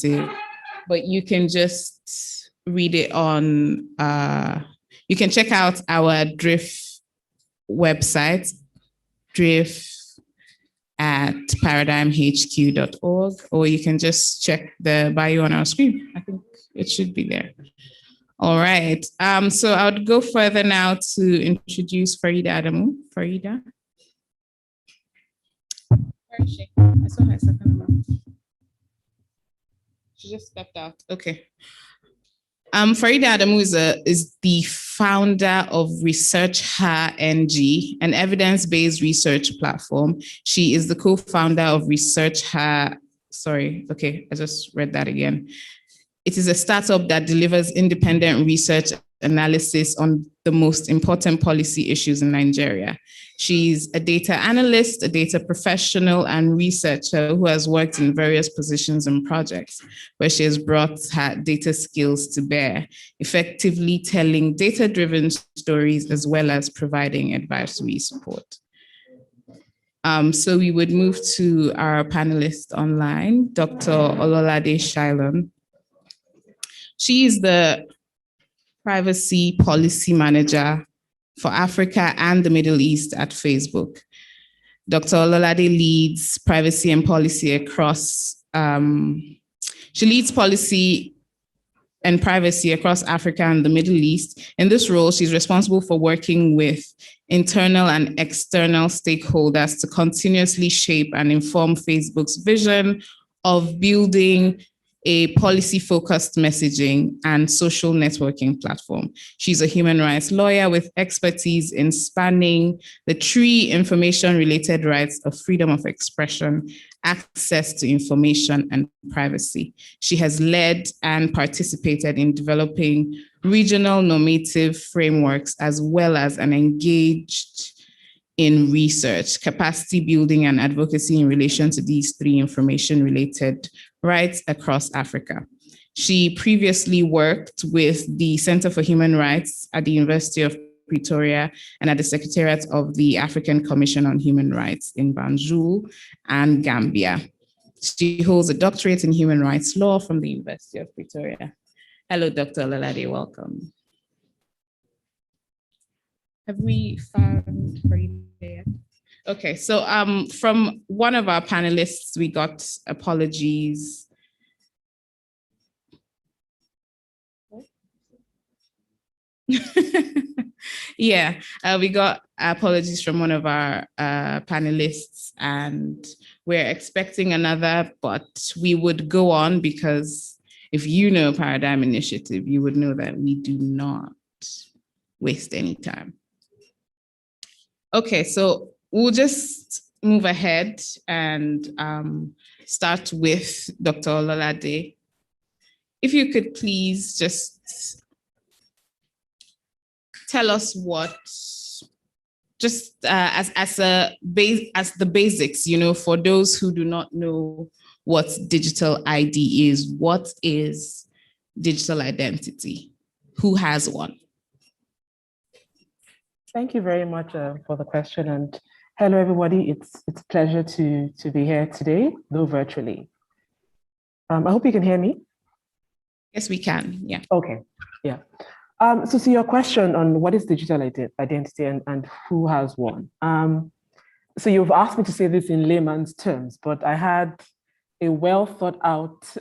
initiative, but you can just read it on, you can check out our DRIF website, DRIF at paradigmhq.org, or you can just check the bio on our screen. I think it should be there. All right. So I would go further now to introduce Farida Adamu. Farida. Where is she? I saw her a second ago. She just stepped out. Okay. Farida Adamu is the founder of ResearchHer NG, an evidence-based research platform. She is the co-founder of ResearchHer. Sorry, okay, I just read that again. It is a startup that delivers independent research analysis on the most important policy issues in Nigeria. She's a data analyst, a data professional, and researcher who has worked in various positions and projects where she has brought her data skills to bear, effectively telling data-driven stories as well as providing advisory support. So we would move to our panelist online, Dr. Ololade Shylon. She is the privacy policy manager for Africa and the Middle East at Facebook. Dr. Ololade leads privacy and policy across, she leads policy and privacy across Africa and the Middle East. In this role, she's responsible for working with internal and external stakeholders to continuously shape and inform Facebook's vision of building a policy-focused messaging and social networking platform. She's a human rights lawyer with expertise in spanning the three information-related rights of freedom of expression, access to information, and privacy. She has led and participated in developing regional normative frameworks, as well as an engaged in research, capacity building, and advocacy in relation to these three information-related rights across Africa. She previously worked with the Center for Human Rights at the University of Pretoria and at the Secretariat of the African Commission on Human Rights in Banjul and Gambia. She holds a doctorate in human rights law from the University of Pretoria. Hello, Dr. Ololade, welcome. Have we found Farida yet? Okay, so from one of our panelists, we got apologies. Yeah, we got apologies from one of our panelists, and we're expecting another, but we would go on because if you know Paradigm Initiative, you would know that we do not waste any time. Okay, so we'll just move ahead and start with Dr. Ololade. If you could please just tell us what, just as the basics, you know, for those who do not know what digital ID is, what is digital identity? Who has one? Thank you very much for the question, and hello everybody. It's a pleasure to be here today, though virtually. I hope you can hear me. Yes, we can. Yeah. Okay. Yeah. So your question on what is digital identity and who has one. So you've asked me to say this in layman's terms, but I had a well thought out,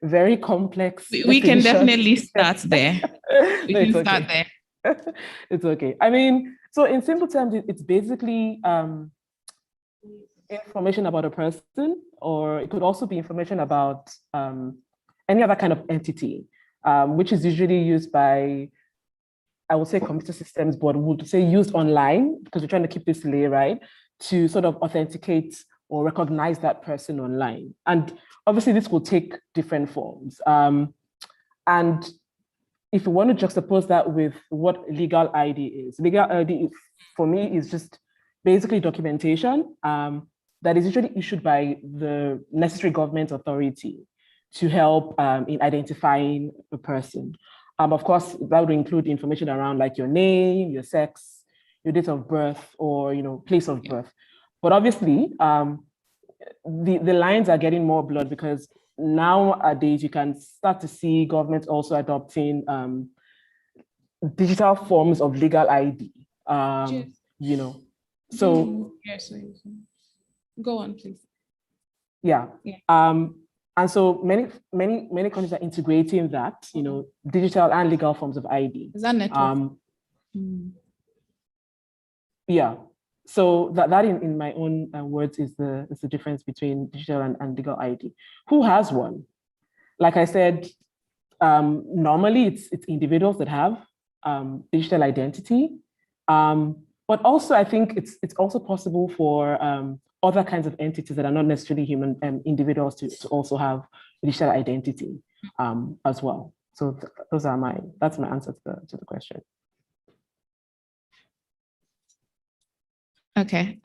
very complex. We can definitely start there. We can start there. It's okay. I mean, so in simple terms, it's basically information about a person, or it could also be information about any other kind of entity, which is usually used by, I would say computer systems, but would say used online, because we're trying to keep this layer, right, to sort of authenticate or recognize that person online. And obviously this will take different forms. And if you want to juxtapose that with what legal ID is, legal ID for me is just basically documentation that is usually issued by the necessary government authority to help in identifying a person. Of course, that would include information around like your name, your sex, your date of birth, or place of birth. But obviously, the lines are getting more blurred because nowadays you can start to see governments also adopting digital forms of legal ID. You know, so yes, go on, please. Yeah. And so many countries are integrating that, you know, digital and legal forms of ID. Is that network? Yeah. So that in my own words is the difference between digital and legal ID. Who has one? Like I said, normally it's individuals that have digital identity, but also I think it's also possible for other kinds of entities that are not necessarily human individuals to also have digital identity as well. So that's my answer to the question. Okay.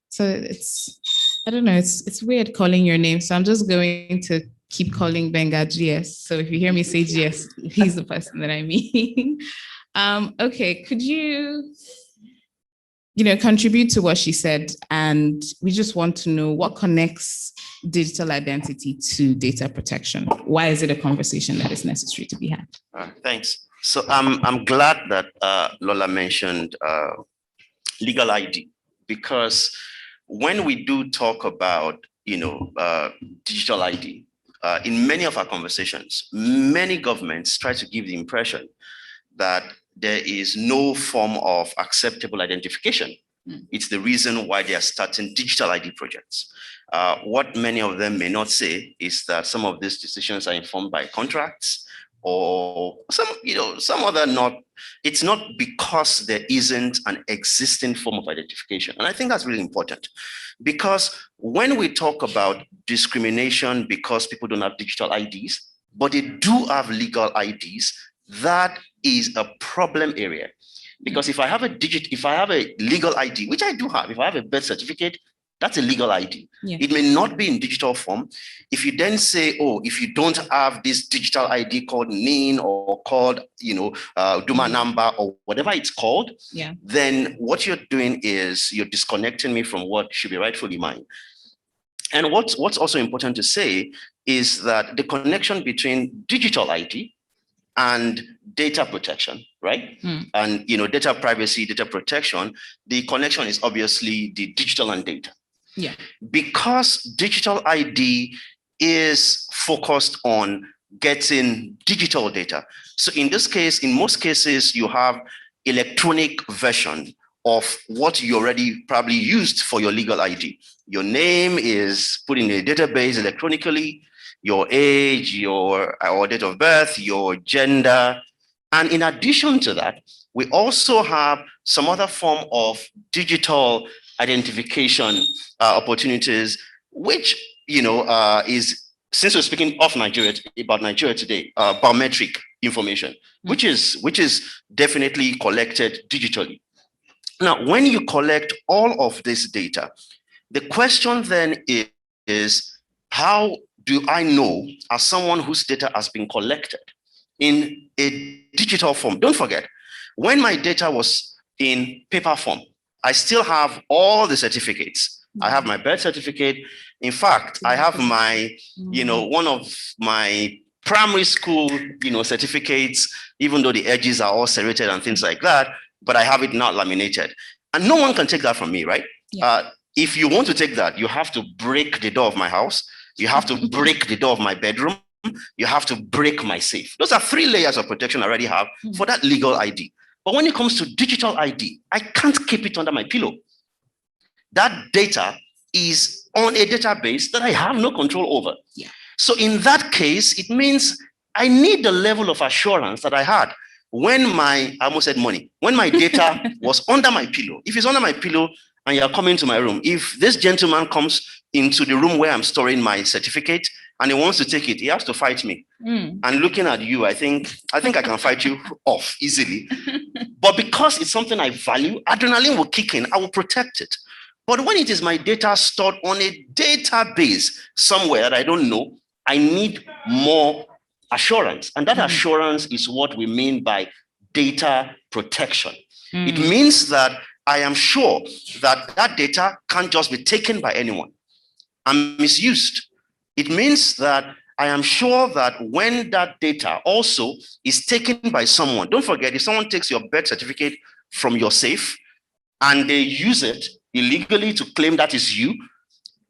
So I don't know, it's weird calling your name. So I'm just going to keep calling Benga GS. So if you hear me say GS, he's the person that I mean. Okay, could you contribute to what she said? And we just want to know what connects digital identity to data protection. Why is it a conversation that is necessary to be had? Thanks. So I'm glad that Lola mentioned legal ID, because when we do talk about digital ID, in many of our conversations, many governments try to give the impression that there is no form of acceptable identification. It's the reason why they are starting digital ID projects. What many of them may not say is that some of these decisions are informed by contracts or some other not. It's not because there isn't an existing form of identification. And I think that's really important, because when we talk about discrimination because people don't have digital IDs, but they do have legal IDs, that is a problem area. Because if I have a legal ID, which I do have, if I have a birth certificate, that's a legal ID. Yeah. It may not be in digital form. If you then say, oh, if you don't have this digital ID called NIN or called, Duma number or whatever it's called, yeah, then what you're doing is you're disconnecting me from what should be rightfully mine. And what's also important to say is that the connection between digital ID and data protection, right? And data privacy, data protection, the connection is obviously the digital and data. Yeah. Because digital ID is focused on getting digital data. So in this case, in most cases, you have electronic version of what you already probably used for your legal ID. Your name is put in a database electronically, your age, your date of birth, your gender. And in addition to that, we also have some other form of digital identification opportunities, which is, since we're speaking of Nigeria, about Nigeria today, biometric information, which is definitely collected digitally. Now, when you collect all of this data, the question then is how do I know, as someone whose data has been collected in a digital form? Don't forget, when my data was in paper form, I still have all the certificates. I have my birth certificate. In fact, I have my, one of my primary school, certificates, even though the edges are all serrated and things like that, but I have it not laminated. And no one can take that from me, right? Yeah. If you want to take that, you have to break the door of my house. You have to break the door of my bedroom. You have to break my safe. Those are 3 layers of protection I already have for that legal ID. But when it comes to digital ID, I can't keep it under my pillow. That data is on a database that I have no control over. Yeah. So in that case, it means I need the level of assurance that I had when I almost said money, when my data was under my pillow. If it's under my pillow and you're coming to my room, if this gentleman comes into the room where I'm storing my certificate and he wants to take it, he has to fight me. And looking at you, I think I can fight you off easily. But because it's something I value, adrenaline will kick in, I will protect it. But when it is my data stored on a database somewhere that I don't know, I need more assurance. And that assurance is what we mean by data protection. It means that I am sure that that data can't just be taken by anyone and misused. It means that I am sure that when that data also is taken by someone, don't forget, if someone takes your birth certificate from your safe and they use it illegally to claim that is you,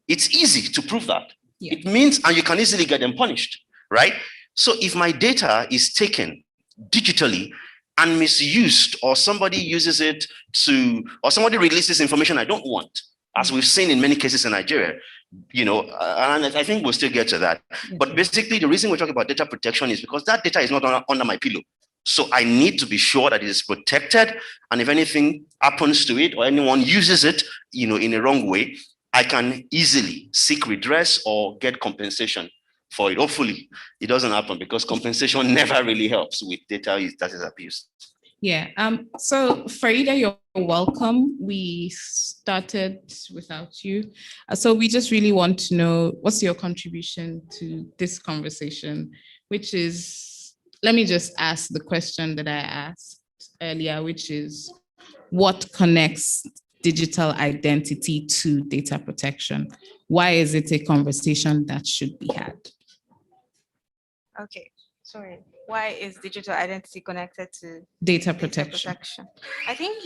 it's easy to prove that. Yeah. It means, and you can easily get them punished, right? So if my data is taken digitally and misused, or somebody uses it to, or somebody releases information I don't want, as we've seen in many cases in Nigeria, and I think we'll still get to that. Yes. But basically, the reason we're talking about data protection is because that data is not under my pillow. So I need to be sure that it is protected. And if anything happens to it or anyone uses it, in a wrong way, I can easily seek redress or get compensation for it. Hopefully, it doesn't happen, because compensation never really helps with data that is abused. Yeah. So Farida, you're welcome. We started without you. So we just really want to know, what's your contribution to this conversation, which is, let me just ask the question that I asked earlier, which is, what connects digital identity to data protection? Why is it a conversation that should be had? Okay, sorry. Why is digital identity connected to data protection? I think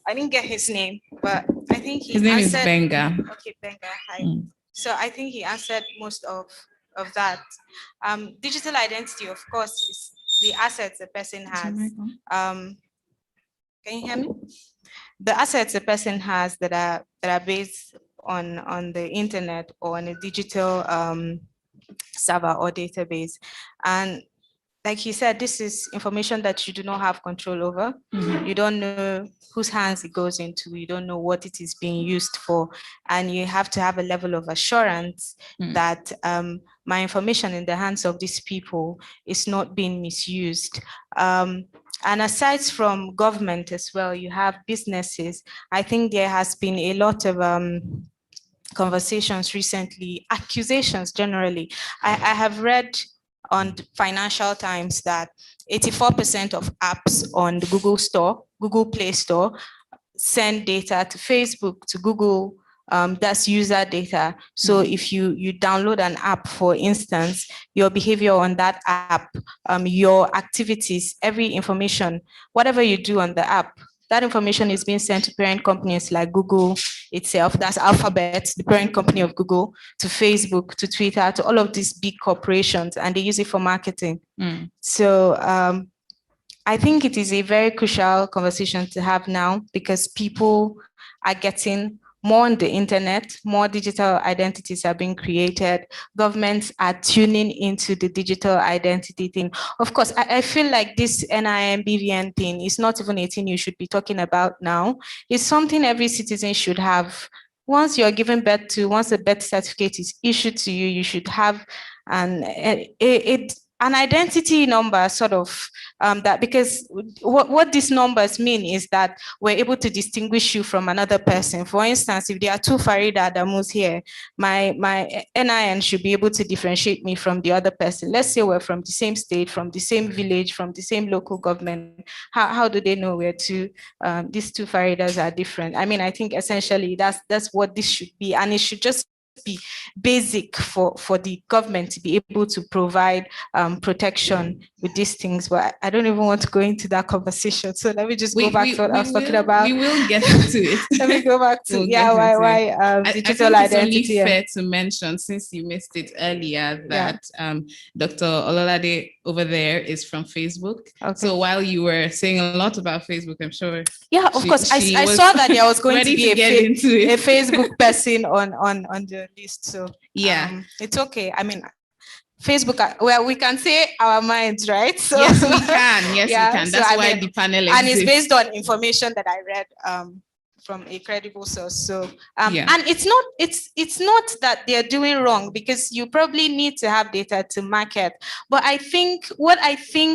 I didn't get his name, but I think his name is Benga. Okay, Benga, hi. So I think he answered most of that. Digital identity, of course, is the assets a person has. Can you hear me? The assets a person has that are based on the internet or on a digital server or database. And like he said, this is information that you do not have control over. Mm-hmm. You don't know whose hands it goes into. You don't know what it is being used for. And you have to have a level of assurance that my information in the hands of these people is not being misused. And aside from government as well, you have businesses. I think there has been a lot of conversations recently, accusations generally. I have read on Financial Times that 84% of apps on the Google Play Store, send data to Facebook, to Google. That's user data. So if you download an app, for instance, your behavior on that app, your activities, every information, whatever you do on the app, that information is being sent to parent companies like Google itself, that's Alphabet, the parent company of Google, to Facebook, to Twitter, to all of these big corporations, and they use it for marketing. So I think it is a very crucial conversation to have now, because people are getting more on the internet, more digital identities are being created. Governments are tuning into the digital identity thing. Of course, I feel like this NIM BVN thing is not even a thing you should be talking about now. It's something every citizen should have. Once you're given birth to, once a birth certificate is issued to you, you should have an identity number, sort of, that, because what these numbers mean is that we're able to distinguish you from another person. For instance, if there are two Farida Adamus here, my NIN should be able to differentiate me from the other person. Let's say we're from the same state, from the same village, from the same local government. How do they know these two Faridas are different? I mean, I think essentially that's what this should be, and it should just be basic for the government to be able to provide protection with these things. But I don't even want to go into that conversation. So let me just go back to what I was talking about. We will get to it. Let me go back to why digital identity. It's only fair to mention, since you missed it earlier, that Dr. Ololade over there is from Facebook. Okay. So while you were saying a lot about Facebook, I'm sure. Yeah, of course. I saw that there was going to be a Facebook person on the list. So yeah, it's okay. I mean, Facebook, well, we can say our minds, right? So yes, we can. Yes, we can. That's why the panel and it's based on information that I read from a credible source. So and it's not that they're doing wrong, because you probably need to have data to market. But I think what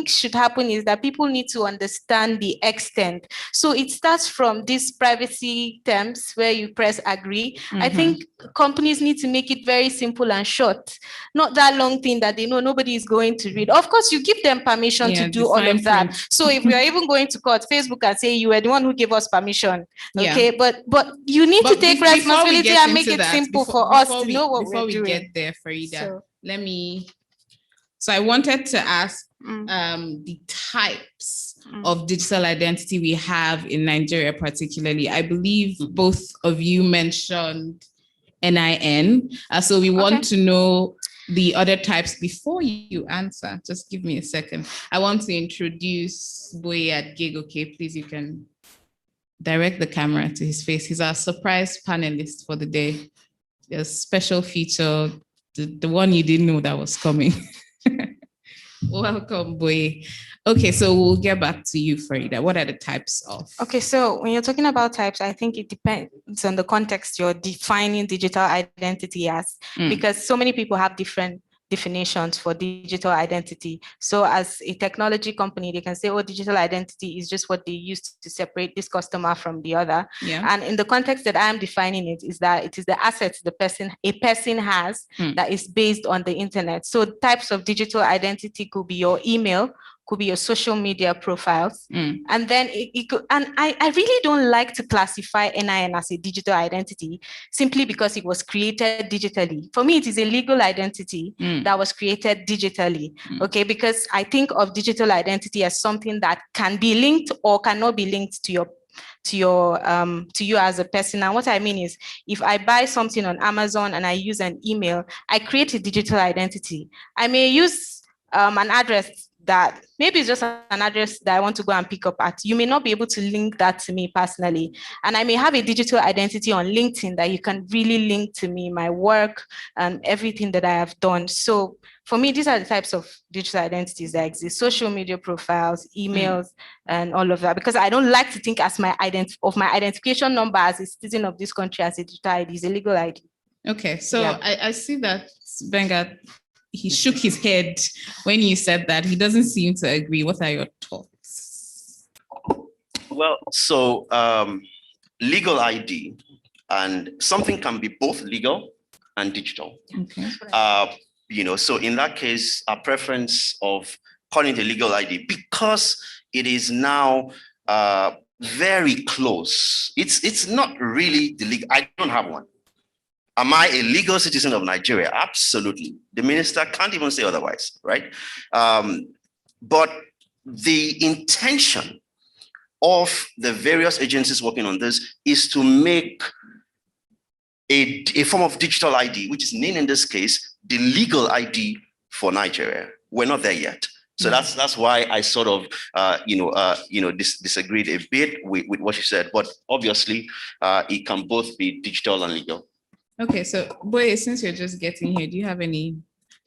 should happen is that people need to understand the extent. So it starts from these privacy terms where you press agree. I think companies need to make it very simple and short, not that long thing that they know nobody is going to read. Of course, you give them permission to do all of that. So if we are even going to court, Facebook can say you were the one who gave us permission. Okay. Okay, but you need to take before we responsibility get and make into it that, simple before- for us before to we- know what before we're we doing. get there, Farida, So- let me. So I wanted to ask the types of digital identity we have in Nigeria, particularly. I believe both of you mentioned NIN. So we want to know the other types before you answer. Just give me a second. I want to introduce Boye at Gig. Okay, please, you can direct the camera to his face. He's our surprise panelist for the day. A special feature, the one you didn't know that was coming. Welcome, Boye. Okay, so we'll get back to you, Farida. What are the types of? Okay, so when you're talking about types, I think it depends on the context you're defining digital identity as, because so many people have different definitions for digital identity. So as a technology company, they can say, oh, digital identity is just what they use to separate this customer from the other. Yeah. And in the context that I'm defining it, is that it is the assets a person has that is based on the internet. So types of digital identity could be your email, could be your social media profiles. And then it could, and I really don't like to classify NIN as a digital identity simply because it was created digitally. For me, it is a legal identity that was created digitally, okay? Because I think of digital identity as something that can be linked or cannot be linked to you as a person. And what I mean is, if I buy something on Amazon and I use an email, I create a digital identity. I may use an address that maybe it's just an address that I want to go and pick up at. You may not be able to link that to me personally. And I may have a digital identity on LinkedIn that you can really link to me, my work, and everything that I have done. So for me, these are the types of digital identities that exist: social media profiles, emails, and all of that. Because I don't like to think as my identification number as a citizen of this country as a digital ID, is a legal ID. Okay, so I see that Benga, he shook his head when you said that. He doesn't seem to agree. What are your thoughts? Well, so legal ID, and something can be both legal and digital. Okay. So in that case, our preference of calling it a legal ID, because it is now very close. It's not really the legal. I don't have one. Am I a legal citizen of Nigeria? Absolutely. The minister can't even say otherwise, right? But the intention of the various agencies working on this is to make a form of digital ID, which is named in this case, the legal ID for Nigeria. We're not there yet. So that's why I sort of, disagreed a bit with what you said. But obviously, it can both be digital and legal. Okay, so Boye, since you're just getting here, do you have any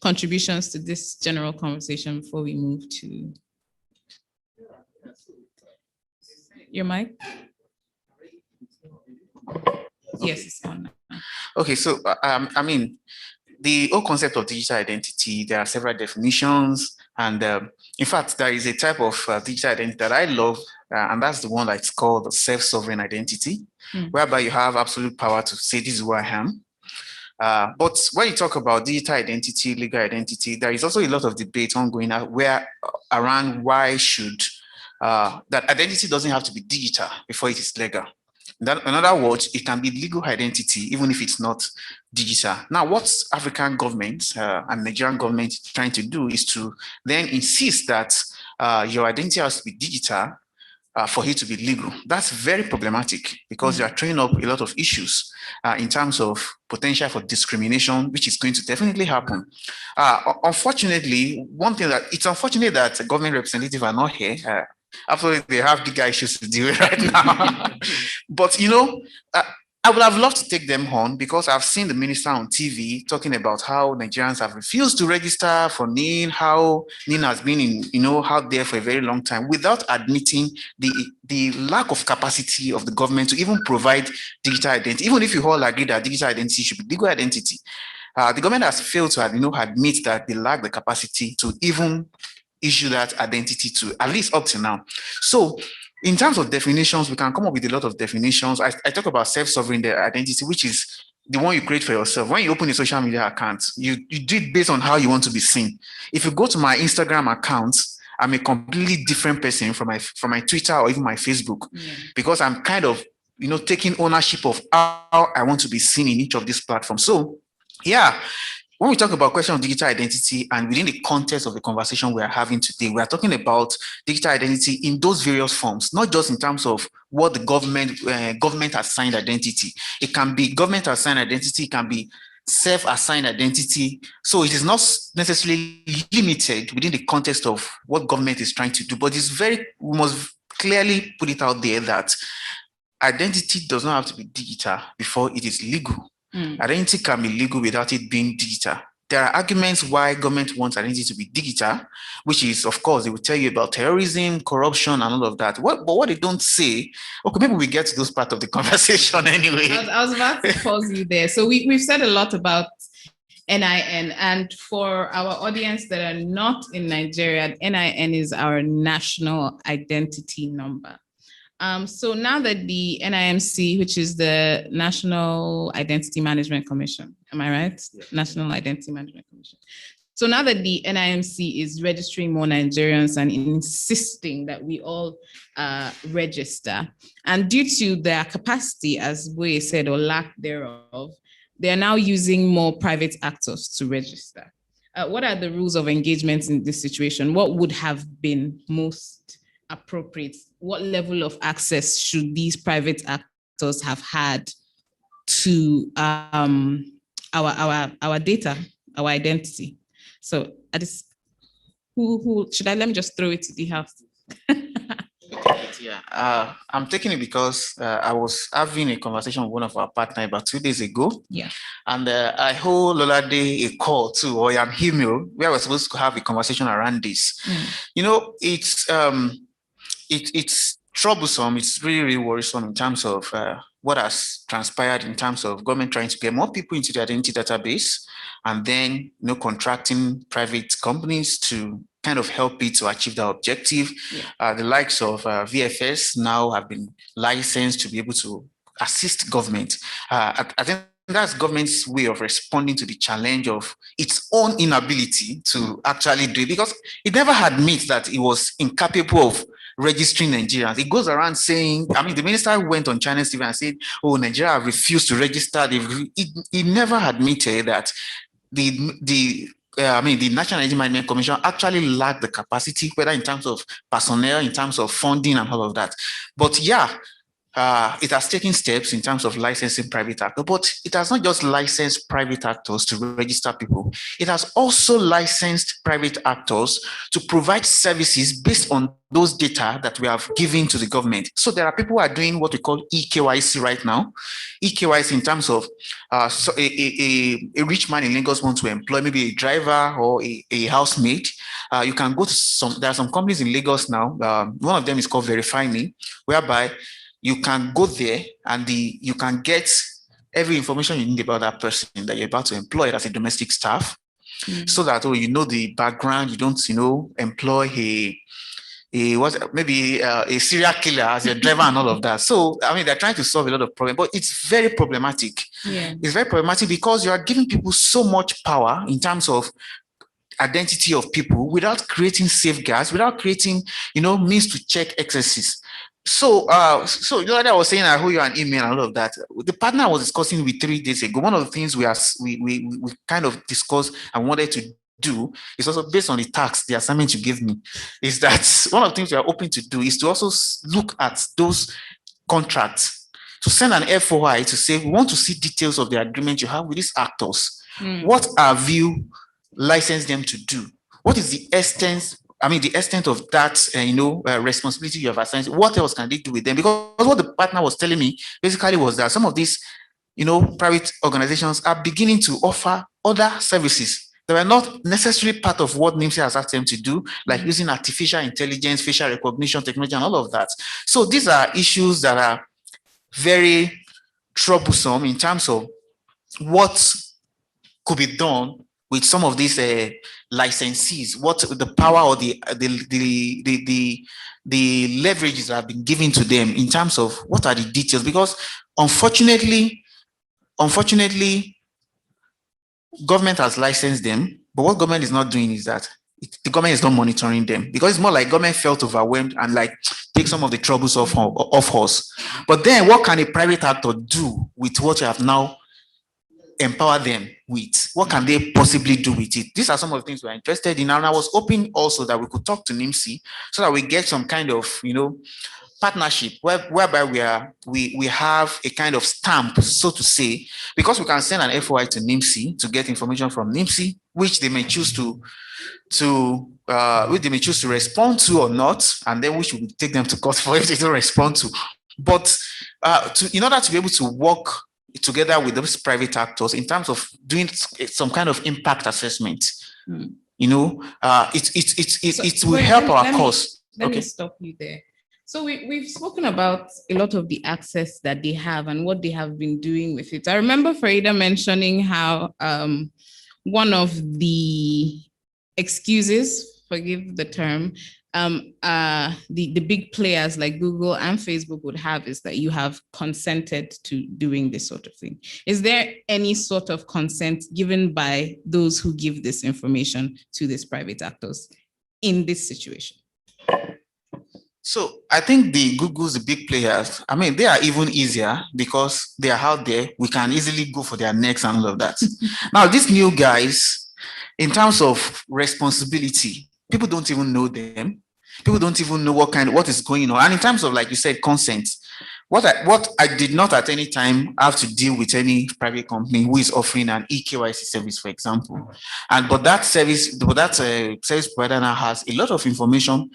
contributions to this general conversation before we move to your mic? Yes, it's on. Okay, so I mean, the whole concept of digital identity, there are several definitions, and in fact, there is a type of digital identity that I love, and that's the one that's called the self-sovereign identity, whereby you have absolute power to say, this is who I am. But when you talk about digital identity, legal identity, there is also a lot of debate ongoing around why should that identity doesn't have to be digital before it is legal. In other words, it can be legal identity even if it's not digital. Now, what African governments and Nigerian government trying to do is to then insist that your identity has to be digital for it to be legal. That's very problematic because you are throwing up a lot of issues in terms of potential for discrimination, which is going to definitely happen. Unfortunately, it's unfortunate that government representatives are not here. Absolutely, they have bigger issues to deal with right now. But, I would have loved to take them on because I've seen the minister on TV talking about how Nigerians have refused to register for NIN, how NIN has been out there for a very long time without admitting the lack of capacity of the government to even provide digital identity. Even if you all agree that digital identity should be legal identity, the government has failed to admit that they lack the capacity to even issue that identity to, at least up to now. So in terms of definitions, we can come up with a lot of definitions. I talk about self-sovereign identity, which is the one you create for yourself. When you open a social media account, you do it based on how you want to be seen. If you go to my Instagram account, I'm a completely different person from my Twitter or even my Facebook, because I'm kind of taking ownership of how I want to be seen in each of these platforms. So, yeah, when we talk about question of digital identity and within the context of the conversation we are having today, we are talking about digital identity in those various forms, not just in terms of what the government assigned identity. It can be government assigned identity, it can be self-assigned identity. So it is not necessarily limited within the context of what government is trying to do, but we must clearly put it out there that identity does not have to be digital before it is legal. Identity can be legal without it being digital. There are arguments why government wants identity to be digital, which is, of course, they will tell you about terrorism, corruption, and all of that. But what they don't say, okay, maybe we get to those parts of the conversation anyway. I was about to pause you there. So we've said a lot about NIN, and for our audience that are not in Nigeria, NIN is our national identity number. So now that the NIMC, which is the National Identity Management Commission, am I right? Yeah. National Identity Management Commission. So now that the NIMC is registering more Nigerians and insisting that we all register, and due to their capacity, as Boye said, or lack thereof, they are now using more private actors to register. What are the rules of engagement in this situation? What would have been most appropriate? What level of access should these private actors have had to our data, our identity? So who should I? Let me just throw it to the house. Yeah, I'm taking it because I was having a conversation with one of our partners about 2 days ago. Yeah. And I hold Lolade a call too, or an email where we're supposed to have a conversation around this. It's troublesome. It's really, really worrisome in terms of what has transpired in terms of government trying to get more people into the identity database and then contracting private companies to kind of help it to achieve that objective. Yeah. The likes of VFS now have been licensed to be able to assist government. I think that's government's way of responding to the challenge of its own inability to actually do it, because it never admits that it was incapable of registering Nigerians. It goes around saying, the minister went on China's TV and said, oh, Nigeria have refused to register. It never admitted that the National Identity Management Commission actually lacked the capacity, whether in terms of personnel, in terms of funding and all of that. But yeah, it has taken steps in terms of licensing private actors, but it has not just licensed private actors to register people. It has also licensed private actors to provide services based on those data that we have given to the government. So there are people who are doing what we call EKYC right now. EKYC in terms of a rich man in Lagos wants to employ maybe a driver or a housemaid. You can go to there are some companies in Lagos now. One of them is called Verify Me, whereby you can go there and you can get every information you need about that person that you're about to employ as a domestic staff, so that the background, you don't employ a serial killer as your driver and all of that. So they're trying to solve a lot of problems, but it's very problematic. Yeah. It's very problematic because you are giving people so much power in terms of identity of people without creating safeguards, without creating means to check excesses. So I was saying, I owe you an email and all of that. The partner I was discussing with 3 days ago, one of the things we kind of discussed and wanted to do is also based on the assignment you gave me, is that one of the things we are hoping to do is to also look at those contracts, to send an FOI to say, we want to see details of the agreement you have with these actors. What have you licensed them to do? What is the extent of that, responsibility you have assigned? What else can they do with them? Because what the partner was telling me basically was that some of these, private organizations are beginning to offer other services that are not necessarily part of what NIMC has asked them to do, like using artificial intelligence, facial recognition technology, and all of that. So these are issues that are very troublesome in terms of what could be done with some of these licensees, what the power or the leverages that have been given to them in terms of what are the details. Because unfortunately, government has licensed them, but what government is not doing is that the government is not monitoring them, because it's more like government felt overwhelmed and like take some of the troubles off us. But then what can a private actor do with what you have now empower them with? What can they possibly do with it? These are some of the things we're interested in. And I was hoping also that we could talk to NIMSI so that we get some kind of, partnership whereby we have a kind of stamp, so to say, because we can send an FOI to NIMSI to get information from NIMSI, which they may choose to respond to or not, and then we should take them to court for if they don't respond to. But in order to be able to work together with those private actors in terms of doing some kind of impact assessment, it will help our cause. Let me stop you there. So we've spoken about a lot of the access that they have and what they have been doing with it. I remember Farida mentioning how one of the excuses, forgive the term, the big players like Google and Facebook would have is that you have consented to doing this sort of thing. Is there any sort of consent given by those who give this information to these private actors in this situation? So I think the Googles, the big players, I mean, they are even easier because they are out there. We can easily go for their necks and all of that. Now, these new guys, in terms of responsibility, people don't even know them. People don't even know what is going on. And in terms of, like you said, consent, what I did not at any time have to deal with any private company who is offering an eKYC service, for example. But that service provider now has a lot of information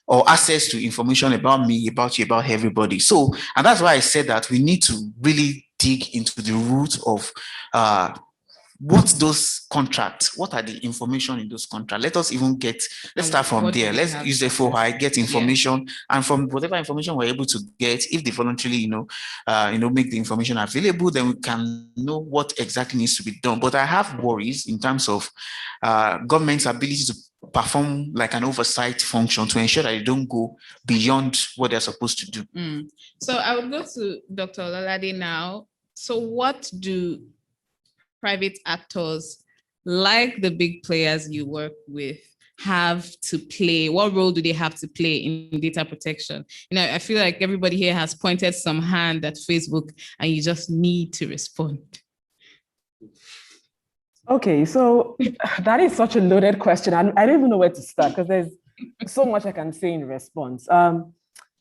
or access to information about me, about you, about everybody. So, and that's why I said that we need to really dig into the root of what's those contracts, what are the information in those contracts. Let's start from there. Let's use the FOI, get information, and from whatever information we're able to get, if they voluntarily, make the information available, then we can know what exactly needs to be done. But I have worries in terms of government's ability to perform like an oversight function to ensure that they don't go beyond what they're supposed to do. So I would go to Dr. Olalade now. So what do private actors like the big players you work with have to play? What role do they have to play in data protection? I feel like everybody here has pointed some hand at Facebook and you just need to respond. Okay, so that is such a loaded question. I don't even know where to start because there's so much I can say in response.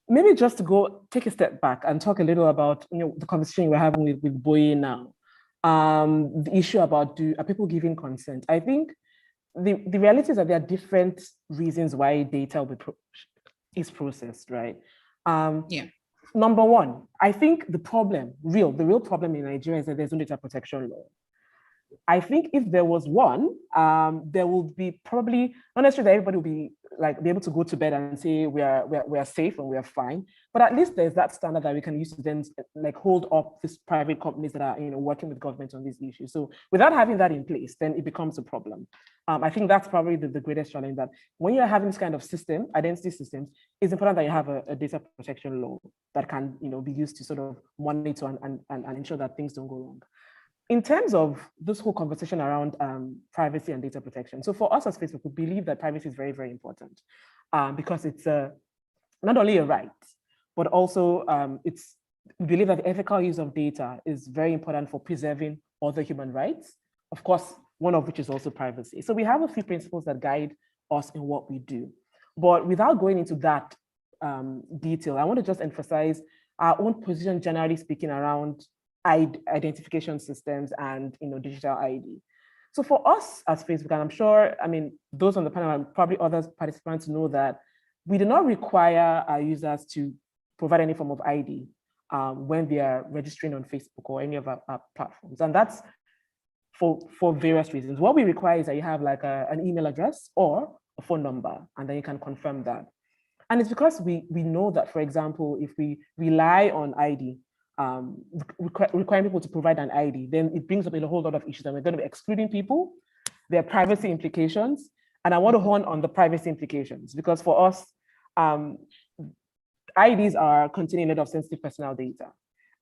Maybe just to take a step back and talk a little about the conversation we're having with Boye now. The issue about are people giving consent? I think the reality is that there are different reasons why data is processed, right? Number one, I think the real problem in Nigeria is that there's no data protection law. I think if there was one, there will be probably not necessarily that everybody will be able to go to bed and say we are safe and we are fine, but at least there's that standard that we can use to then hold up these private companies that are working with government on these issues. So without having that in place, then it becomes a problem. I think that's probably the greatest challenge, that when you're having this kind of system, identity systems, it's important that you have a data protection law that can be used to sort of monitor and ensure that things don't go wrong. In terms of this whole conversation around privacy and data protection, so for us as Facebook, we believe that privacy is very, very important because it's not only a right, but also we believe that the ethical use of data is very important for preserving other human rights, of course, one of which is also privacy. So we have a few principles that guide us in what we do. But without going into that detail, I want to just emphasize our own position, generally speaking, around identification systems and digital ID. So for us as Facebook, and I'm sure, those on the panel and probably other participants know that we do not require our users to provide any form of ID when they are registering on Facebook or any of our platforms. And that's for various reasons. What we require is that you have an email address or a phone number, and then you can confirm that. And it's because we know that, for example, if we rely on ID, requiring people to provide an ID, then it brings up a whole lot of issues, and we're going to be excluding people. There are privacy implications, and I want to hone on the privacy implications because for us, IDs are containing a lot of sensitive personal data,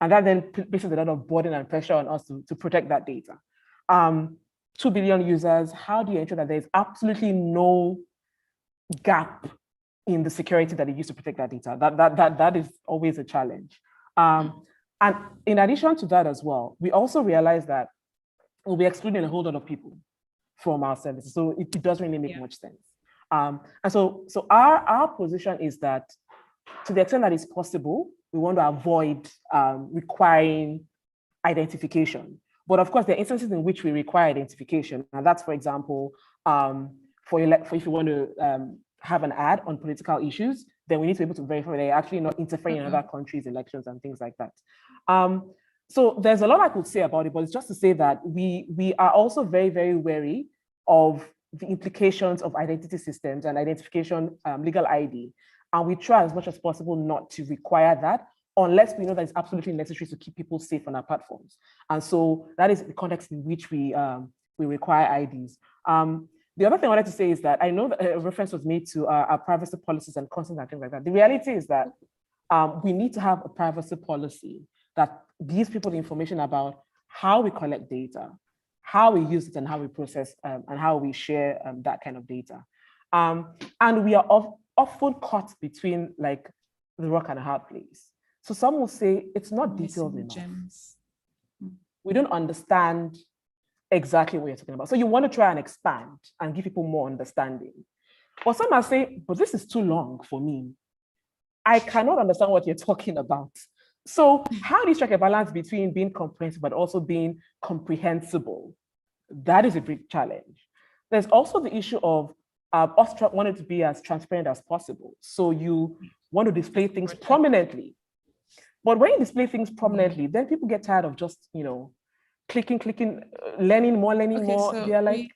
and that then places a lot of burden and pressure on us to protect that data. 2 billion users, how do you ensure that there's absolutely no gap in the security that they use to protect that data. That is always a challenge. And in addition to that as well, we also realize that we'll be excluding a whole lot of people from our services. So it doesn't really make much sense. And so our position is that to the extent that it's possible, we want to avoid requiring identification. But of course, there are instances in which we require identification. And that's, for example, for if you want to have an ad on political issues, then we need to be able to verify they're actually not interfering in other countries' elections and things like that. So there's a lot I could say about it, but it's just to say that we are also very, very wary of the implications of identity systems and identification, legal ID. And we try as much as possible not to require that unless we know that it's absolutely necessary to keep people safe on our platforms. And so that is the context in which we require IDs. The other thing I wanted to say is that I know that a reference was made to our privacy policies and consent and things like that. The reality is that we need to have a privacy policy that gives people the information about how we collect data, how we use it, and how we process and how we share that kind of data. And we are often caught between like the rock and a hard place. So some will say it's not detailed enough. We don't understand exactly what you're talking about. So you want to try and expand and give people more understanding. But some are saying, but this is too long for me. I cannot understand what you're talking about. So how do you strike a balance between being comprehensive but also being comprehensible? That is a big challenge. There's also the issue of us wanting to be as transparent as possible. So you want to display things prominently. But when you display things prominently, then people get tired of just, clicking, learning more. So they're like,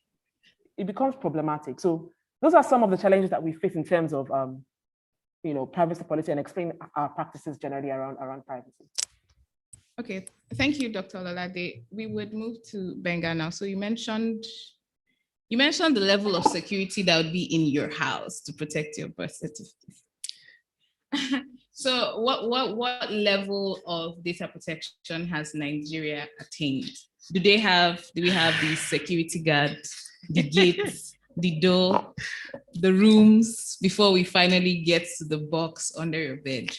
it becomes problematic. So those are some of the challenges that we face in terms of, privacy policy and explain our practices generally around privacy. Okay, thank you, Dr. Ololade. We would move to Benga now. So you mentioned the level of security that would be in your house to protect your birth certificate. So what level of data protection has Nigeria attained? Do we have the security guards, the gates, the door, the rooms before we finally get to the box under your bed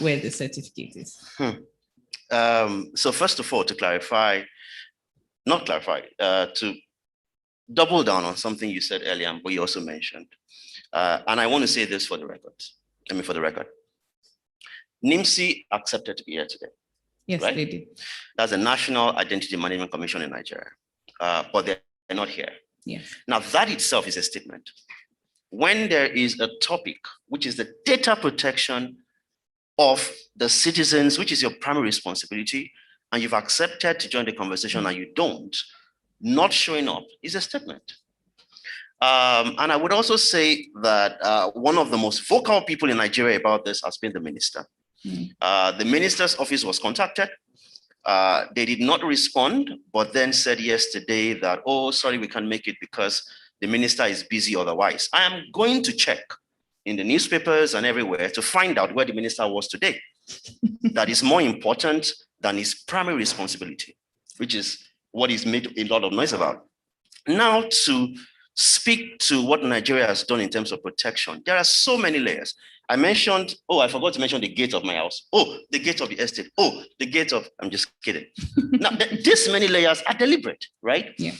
where the certificate is? So first of all, to double down on something you said earlier, but you also mentioned, and I want to say this for the record. NIMSI accepted to be here today. Yes, right? they did. That's the National Identity Management Commission in Nigeria, but they're not here. Yes. Now that itself is a statement. When there is a topic, which is the data protection of the citizens, which is your primary responsibility, and you've accepted to join the conversation and you don't, not showing up is a statement. And I would also say that one of the most vocal people in Nigeria about this has been the minister. The minister's office was contacted. They did not respond, but then said yesterday that, oh, sorry, we can't make it because the minister is busy otherwise. I am going to check in the newspapers and everywhere to find out where the minister was today. That is more important than his primary responsibility, which is what he's made a lot of noise about. Now, to speak to what Nigeria has done in terms of protection, there are so many layers. I forgot to mention the gate of my house. Oh, the gate of the estate. Oh, the gate of, I'm just kidding. Now, this many layers are deliberate, right? Yeah.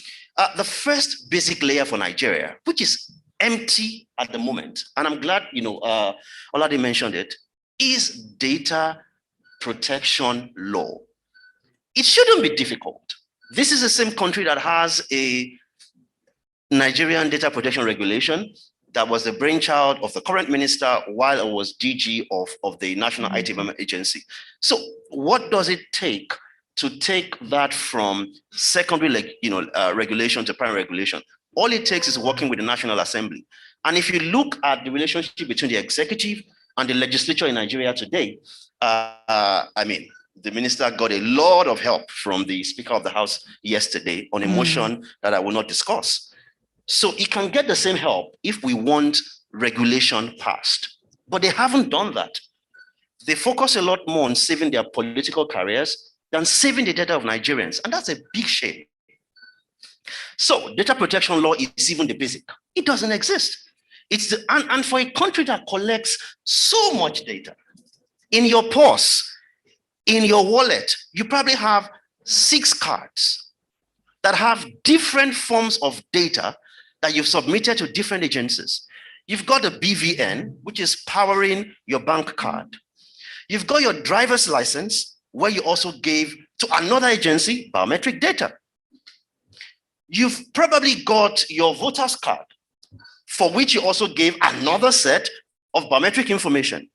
The first basic layer for Nigeria, which is empty at the moment, and I'm glad, Olade mentioned it, is data protection law. It shouldn't be difficult. This is the same country that has a Nigerian data protection regulation that was the brainchild of the current minister while I was DG of the National IT Development Agency. So what does it take to take that from secondary regulation to primary regulation? All it takes is working with the National Assembly. And if you look at the relationship between the executive and the legislature in Nigeria today, the minister got a lot of help from the Speaker of the House yesterday on a motion that I will not discuss. So it can get the same help if we want regulation passed, but they haven't done that. They focus a lot more on saving their political careers than saving the data of Nigerians, and that's a big shame. So data protection law is even the basic. It doesn't exist. And for a country that collects so much data, in your purse, in your wallet, you probably have 6 cards that have different forms of data that you've submitted to different agencies. You've got the BVN, which is powering your bank card. You've got your driver's license, where you also gave to another agency biometric data. You've probably got your voter's card, for which you also gave another set of biometric information.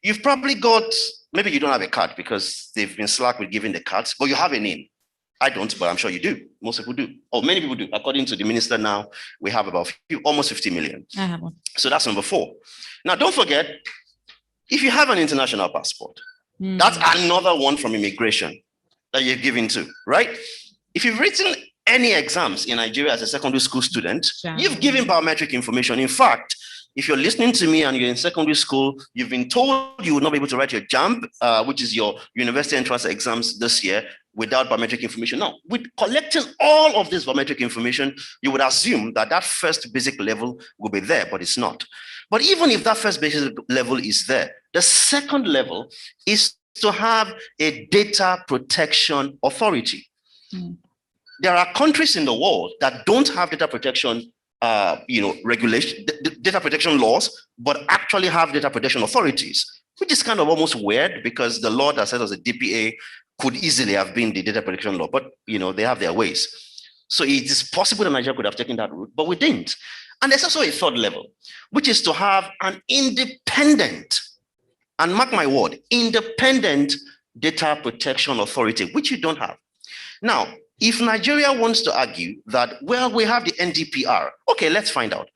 You've probably got, maybe you don't have a card because they've been slack with giving the cards, but you have a name. I don't, but I'm sure you do. Most people do, or many people do. According to the minister now, we have about almost 50 million. I have one. So that's number 4. Now, don't forget, if you have an international passport, that's another one from immigration that you're giving to, right? If you've written any exams in Nigeria as a secondary school student, you've given biometric information. In fact, if you're listening to me and you're in secondary school, you've been told you will not be able to write your JAMB, which is your university entrance exams this year, without biometric information. Now, with collecting all of this biometric information, you would assume that that first basic level will be there, but it's not. But even if that first basic level is there, the second level is to have a data protection authority. There are countries in the world that don't have data protection regulation, data protection laws, but actually have data protection authorities, which is kind of almost weird because the law that says as a DPA could easily have been the data protection law, but they have their ways. So it is possible that Nigeria could have taken that route, but we didn't. And there's also a third level, which is to have an independent, and mark my word, independent data protection authority, which you don't have. Now, if Nigeria wants to argue that, well, we have the NDPR, okay, let's find out.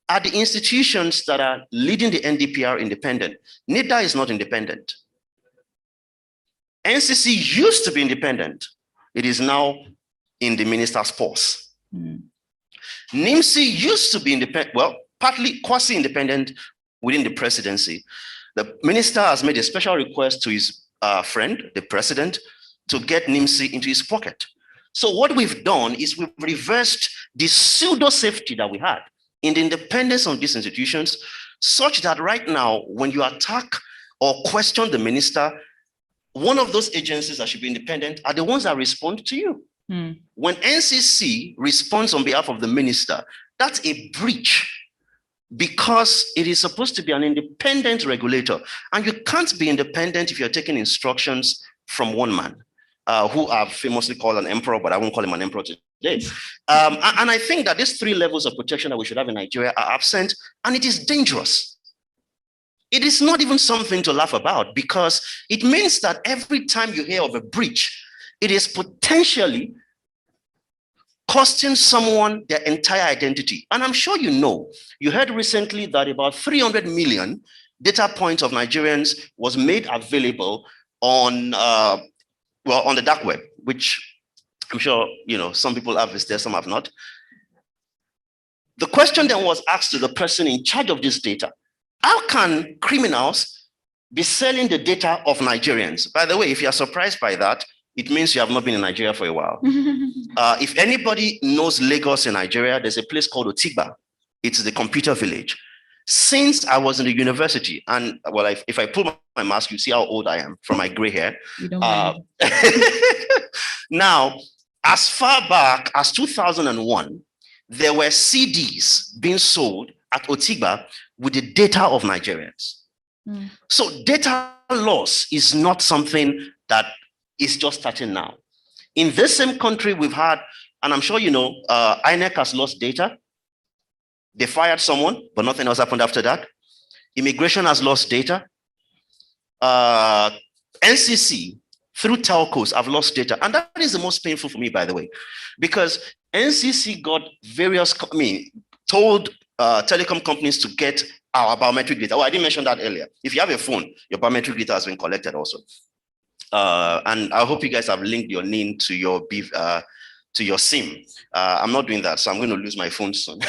Are the institutions that are leading the NDPR independent? NIDA is not independent. NCC used to be independent. It is now in the minister's purse. NIMC used to be independent, well, partly quasi-independent within the presidency. The minister has made a special request to his friend, the president, to get NIMC into his pocket. So what we've done is we've reversed the pseudo safety that we had in the independence of these institutions, such that right now, when you attack or question the minister, one of those agencies that should be independent are the ones that respond to you. When NCC responds on behalf of the minister, that's a breach because it is supposed to be an independent regulator. And you can't be independent if you're taking instructions from one man. Who I've famously called an emperor, but I won't call him an emperor today. And I think that these 3 levels of protection that we should have in Nigeria are absent, and it is dangerous. It is not even something to laugh about because it means that every time you hear of a breach, it is potentially costing someone their entire identity. And I'm sure you heard recently that about 300 million data points of Nigerians was made available on the dark web, which I'm sure, some people have visited, some have not. The question then was asked to the person in charge of this data: how can criminals be selling the data of Nigerians? By the way, if you're surprised by that, it means you have not been in Nigeria for a while. If anybody knows Lagos in Nigeria, there's a place called Otigba. It's the computer village. Since I was in the university, and well, if I pull my mask, you see how old I am from my gray hair. You don't mind. Now, as far back as 2001, there were CDs being sold at Otigba with the data of Nigerians. So data loss is not something that is just starting now. In this same country, we've had, and I'm sure INEC has lost data. They fired someone, but nothing else happened after that. Immigration has lost data. NCC, through telcos, have lost data. And that is the most painful for me, by the way, because NCC got told telecom companies to get our biometric data. Oh, I didn't mention that earlier. If you have a phone, your biometric data has been collected also. And I hope you guys have linked your NIN to your SIM. I'm not doing that, so I'm going to lose my phone soon.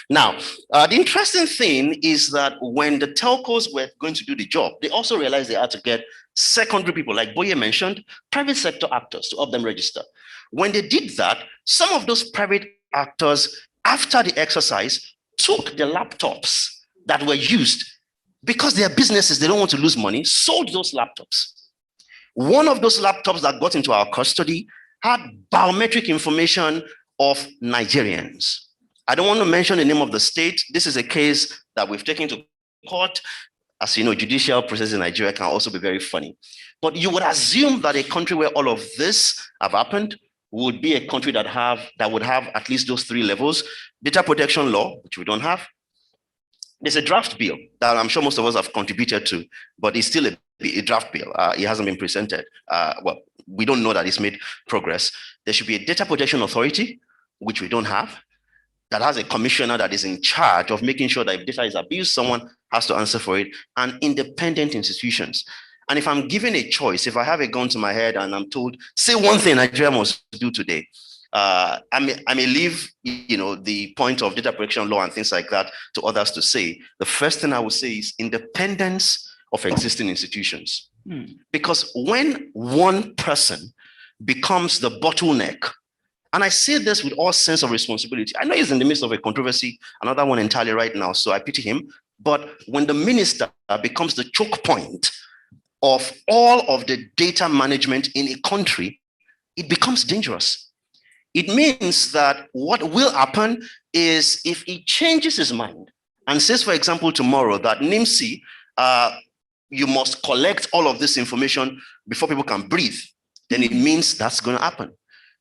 Now, the interesting thing is that when the telcos were going to do the job, they also realized they had to get secondary people, like Boye mentioned, private sector actors to help them register. When they did that, some of those private actors, after the exercise, took the laptops that were used because their businesses, they don't want to lose money, sold those laptops. One of those laptops that got into our custody had biometric information of Nigerians. I don't want to mention the name of the state. This is a case that we've taken to court. As you know, judicial process in Nigeria can also be very funny. But you would assume that a country where all of this have happened would be a country that would have at least those 3 levels. Data protection law, which we don't have. There's a draft bill that I'm sure most of us have contributed to, but it's still a draft bill. It hasn't been presented. Well, we don't know that it's made progress. There should be a data protection authority, which we don't have, that has a commissioner that is in charge of making sure that if data is abused, someone has to answer for it, and independent institutions. And if I'm given a choice, if I have a gun to my head and I'm told, say one thing Nigeria must do today, I may leave, the point of data protection law and things like that to others to say. The first thing I would say is independence of existing institutions. Because when one person becomes the bottleneck, and I say this with all sense of responsibility. I know he's in the midst of a controversy, another one entirely right now, so I pity him. But when the minister becomes the choke point of all of the data management in a country, it becomes dangerous. It means that what will happen is if he changes his mind and says, for example, tomorrow that NIMC, you must collect all of this information before people can breathe, then it means that's going to happen.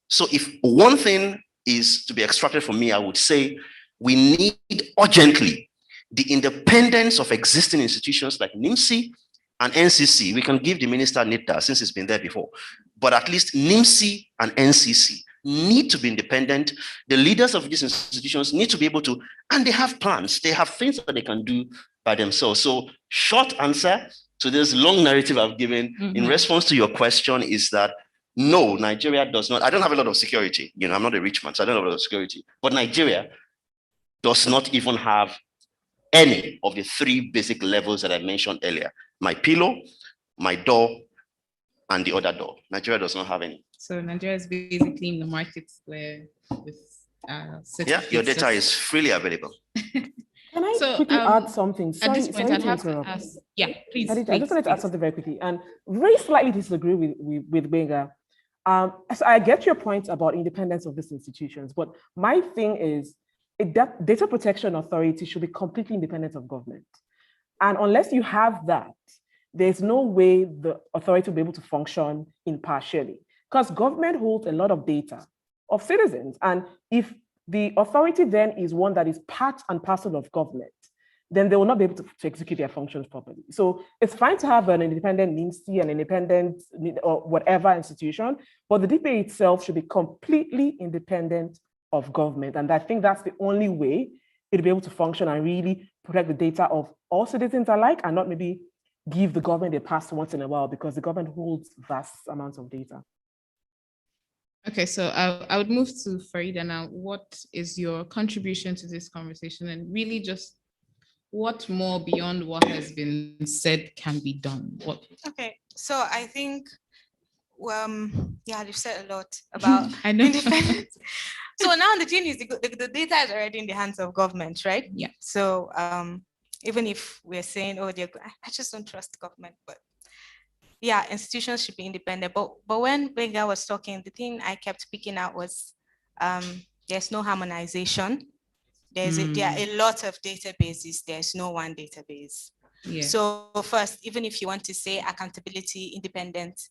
So if one thing is to be extracted from me, I would say we need urgently the independence of existing institutions like NIMC and NCC. We can give the minister NITA since it's been there before, but at least NIMC and NCC need to be independent. The leaders of these institutions need to be able to, and they have plans, they have things that they can do by themselves. So short answer to this long narrative I've given in response to your question is that no, Nigeria does not. I don't have a lot of security. I'm not a rich man, so I don't have a lot of security. But Nigeria does not even have any of the 3 basic levels that I mentioned earlier. My pillow, my door, and the other door. Nigeria does not have any. So Nigeria is basically in the market square with your data is freely available. Can I quickly add something? At this point, I'd have to ask. Yeah, please. I just wanted to add something very quickly and very slightly disagree with Benga. So I get your point about independence of these institutions, but my thing is data protection authority should be completely independent of government. And unless you have that, there's no way the authority will be able to function impartially because government holds a lot of data of citizens. And if the authority then is one that is part and parcel of government, then they will not be able to execute their functions properly. So it's fine to have an independent NIMC, an independent or whatever institution, but the DPA itself should be completely independent of government. And I think that's the only way it'll be able to function and really protect the data of all citizens alike and not maybe give the government a pass once in a while because the government holds vast amounts of data. Okay, so I would move to Farida now. What is your contribution to this conversation and really just what more beyond what has been said can be done? Okay, so I think, you've said a lot about I know. independence. So now the thing is, the data is already in the hands of government, right? Yeah. So even if we're saying, I just don't trust government, but yeah, institutions should be independent. But when Benga was talking, the thing I kept picking out was there's no harmonization. There are a lot of databases. There's no one database. Yeah. So first, even if you want to say accountability, independence,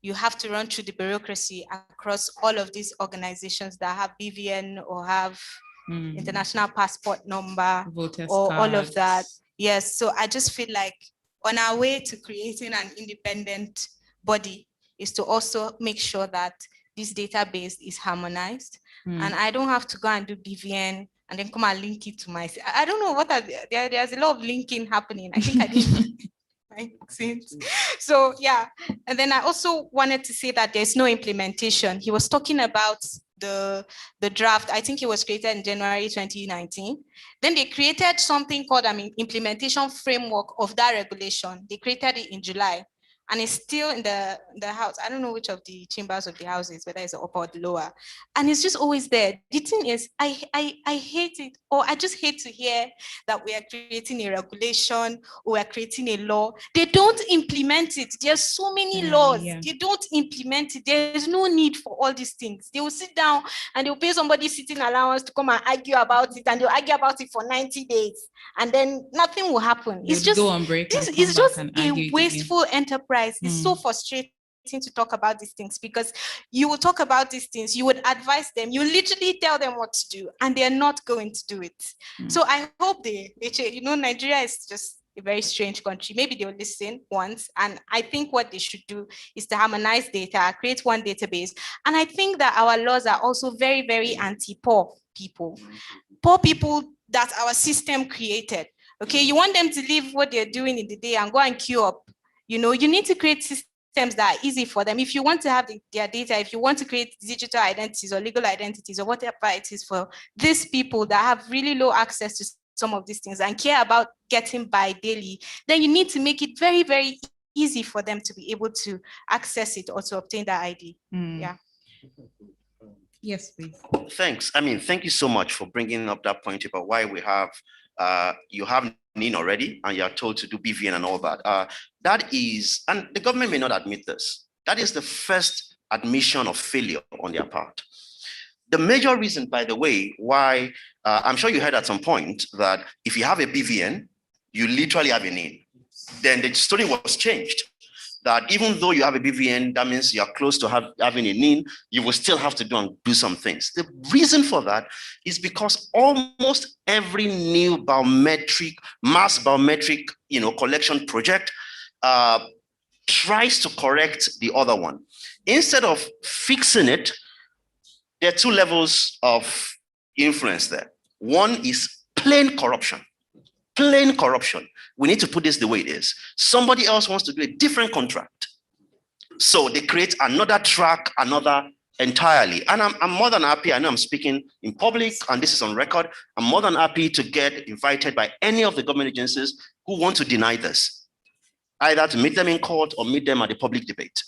you have to run through the bureaucracy across all of these organizations that have BVN or have international passport number voters or cards. All of that. Yes. So I just feel like on our way to creating an independent body is to also make sure that this database is harmonized. And I don't have to go and do BVN and then come and link it to my, I don't know what there's a lot of linking happening. I think I did. So yeah, and then I also wanted to say that there's no implementation. He was talking about the draft. I think it was created in January 2019. Then they created something called implementation framework of that regulation. They created it in July. and it's still in the house. I don't know which of the chambers of the house is, whether it's the upper or the lower, and it's just always there. The thing is, I hate it, or I just hate to hear that we are creating a regulation or we are creating a law. They don't implement it. There's so many laws. Yeah. They don't implement it. There's no need for all these things. They will sit down and they'll pay somebody sitting allowance to come and argue about it, and they'll argue about it for 90 days, and then nothing will happen. It's just go on break. This and is come just back and a argue it wasteful enterprise. It's so frustrating to talk about these things, because you will talk about these things, you would advise them, you literally tell them what to do, and they're not going to do it. So I hope they change. You know, Nigeria is just a very strange country. Maybe they'll listen once, and I think what they should do is to harmonize data, create one database. And I think that our laws are also very, very anti-poor people that our system created. Okay, you want them to leave what they're doing in the day and go and queue up. You know, you need to create systems that are easy for them. If you want to have their data, if you want to create digital identities or legal identities or whatever it is for these people that have really low access to some of these things and care about getting by daily, then you need to make it very, very easy for them to be able to access it or to obtain that ID. Yeah. Yes, please. Thanks. I mean, thank you so much for bringing up that point about why we have, you have NIN already and you're told to do BVN and all that. That is, and the government may not admit this, that is the first admission of failure on their part. The major reason, by the way, why, I'm sure you heard at some point that if you have a BVN, you literally have a NIN. Then the story was changed. That even though you have a BVN, that means you're close to having a NIN, you will still have to do some things. The reason for that is because almost every new mass biometric, collection project tries to correct the other one. Instead of fixing it, there are two levels of influence there. One is plain corruption. Plain corruption. We need to put this the way it is. Somebody else wants to do a different contract. So they create another track, another entirely. And I'm more than happy. I know I'm speaking in public and this is on record. I'm more than happy to get invited by any of the government agencies who want to deny this, either to meet them in court or meet them at the public debate.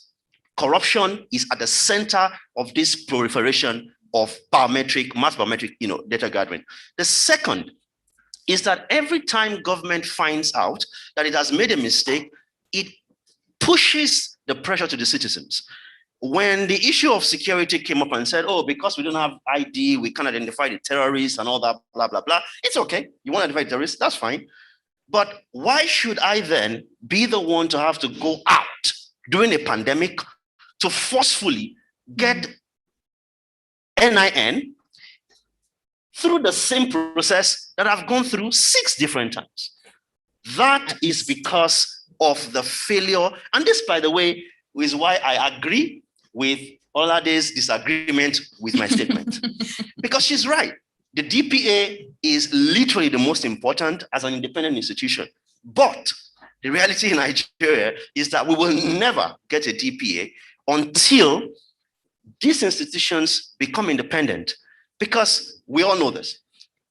Corruption is at the center of this proliferation of mass biometric, data gathering. The second is that every time government finds out that it has made a mistake, it pushes the pressure to the citizens. When the issue of security came up and said, oh, because we don't have ID, we can't identify the terrorists and all that, blah, blah, blah. It's okay. You want to identify terrorists? That's fine. But why should I then be the one to have to go out during a pandemic to forcefully get NIN through the same process that I've gone through 6 different times? That is because of the failure. And this, by the way, is why I agree with Olade's disagreement with my statement. Because she's right. The DPA is literally the most important as an independent institution. But the reality in Nigeria is that we will never get a DPA until these institutions become independent. Because we all know this.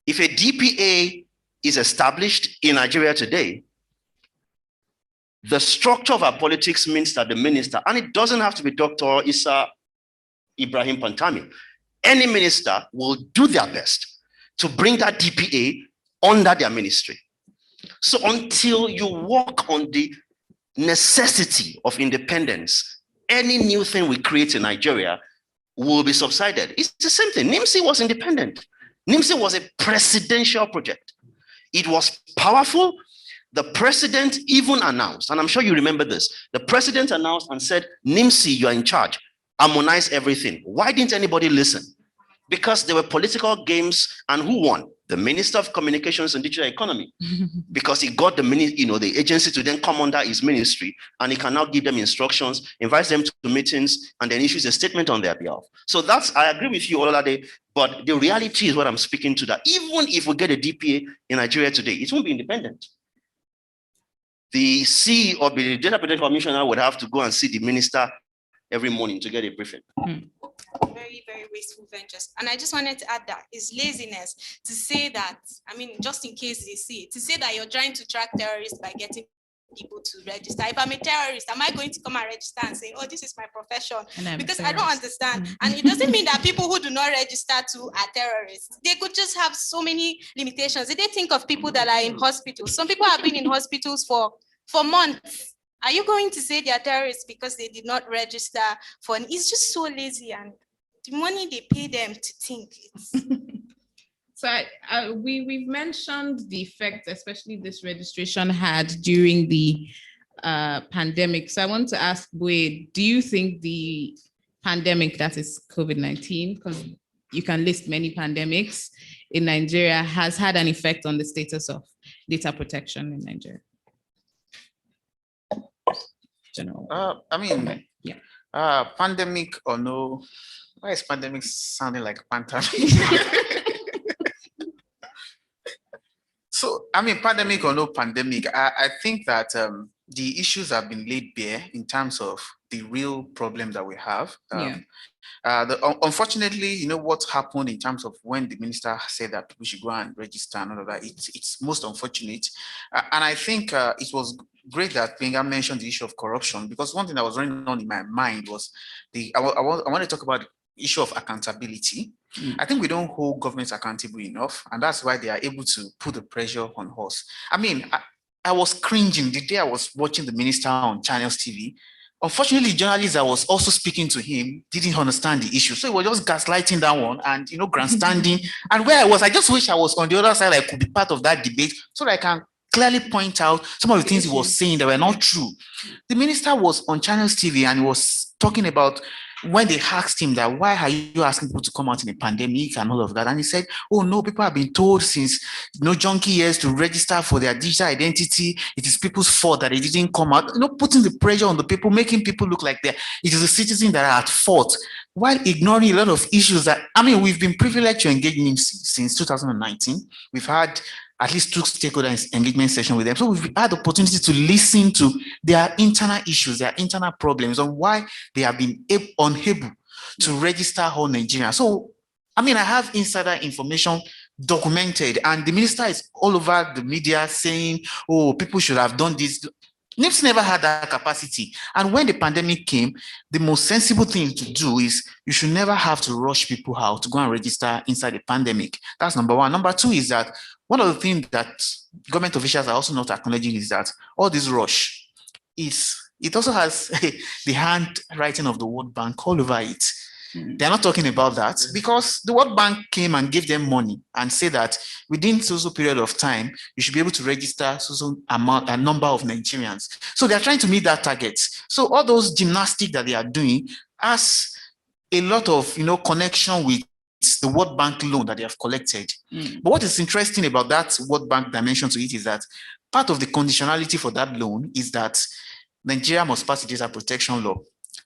If a DPA is established in Nigeria today, the structure of our politics means that the minister, and it doesn't have to be Dr. Issa Ibrahim Pantami, any minister will do their best to bring that DPA under their ministry. So until you work on the necessity of independence, any new thing we create in Nigeria will be subsided. It's the same thing. NIMSI was independent. NIMSI was a presidential project. It was powerful. The president even announced, and I'm sure you remember this, the president announced and said, NIMSI, you're in charge, harmonize everything. Why didn't anybody listen? Because there were political games, and who won? The Minister of Communications and Digital Economy, because he got the agency to then come under his ministry, and he can now give them instructions, invites them to meetings, and then issues a statement on their behalf. So I agree with you, Olade, but the reality is what I'm speaking to, that even if we get a DPA in Nigeria today, it won't be independent. The CEO or the Data Protection Commissioner would have to go and see the minister every morning to get a briefing. Very, very wasteful ventures. And I just wanted to add that it's laziness to say that, I mean, just in case they see it, to say that you're trying to track terrorists by getting people to register? If I'm a terrorist, am I going to come and register and say, oh, this is my profession? Because I don't understand. And it doesn't mean that people who do not register to are terrorists. They could just have so many limitations. Did they think of people that are in hospitals? Some people have been in hospitals for months. Are you going to say they are terrorists because they did not register for it's just so lazy, and the money they pay them to think. So we've mentioned the effect, especially this registration had during the pandemic. So I want to ask Boye, do you think the pandemic, that is COVID-19, because you can list many pandemics in Nigeria, has had an effect on the status of data protection in Nigeria? General. Pandemic or no, why is pandemic sounding like pandemic? So, pandemic or no pandemic, I think that the issues have been laid bare in terms of the real problem that we have. Unfortunately, what happened in terms of when the minister said that we should go and register and all of that, it's most unfortunate. And I think it was great that Benga mentioned the issue of corruption, because one thing that was running on in my mind was I want to talk about the issue of accountability. I think we don't hold governments accountable enough, and that's why they are able to put the pressure on us. I was cringing the day I was watching the minister on Channels TV. Unfortunately, journalists that was also speaking to him didn't understand the issue. So he was just gaslighting that one and, grandstanding. And where I just wish I was on the other side. I could be part of that debate so that I can clearly point out some of the things he was saying that were not true. The minister was on Channels TV and he was talking about when they asked him that, why are you asking people to come out in a pandemic and all of that? And he said, oh no, people have been told since junkie years to register for their digital identity. It is people's fault that they didn't come out, putting the pressure on the people, making people look like it is the citizens that are at fault, while ignoring a lot of issues that, we've been privileged to engage in since 2019. We've had at least 2 stakeholder engagement sessions with them. So we've had the opportunity to listen to their internal issues, their internal problems, on why they have been unable to register all Nigerians. So, I have insider information documented, and the minister is all over the media saying, oh, people should have done this. NIPS never had that capacity. And when the pandemic came, the most sensible thing to do is you should never have to rush people out to go and register inside the pandemic. That's number one. Number two is that one of the things that government officials are also not acknowledging is that all this rush it also has the handwriting of the World Bank all over it. They're not talking about that because the World Bank came and gave them money and said that within so period of time, you should be able to register a number of Nigerians. So they're trying to meet that target. So all those gymnastics that they are doing has a lot of connection with the World Bank loan that they have collected. But what is interesting about that World Bank dimension to it is that part of the conditionality for that loan is that Nigeria must pass the data protection law.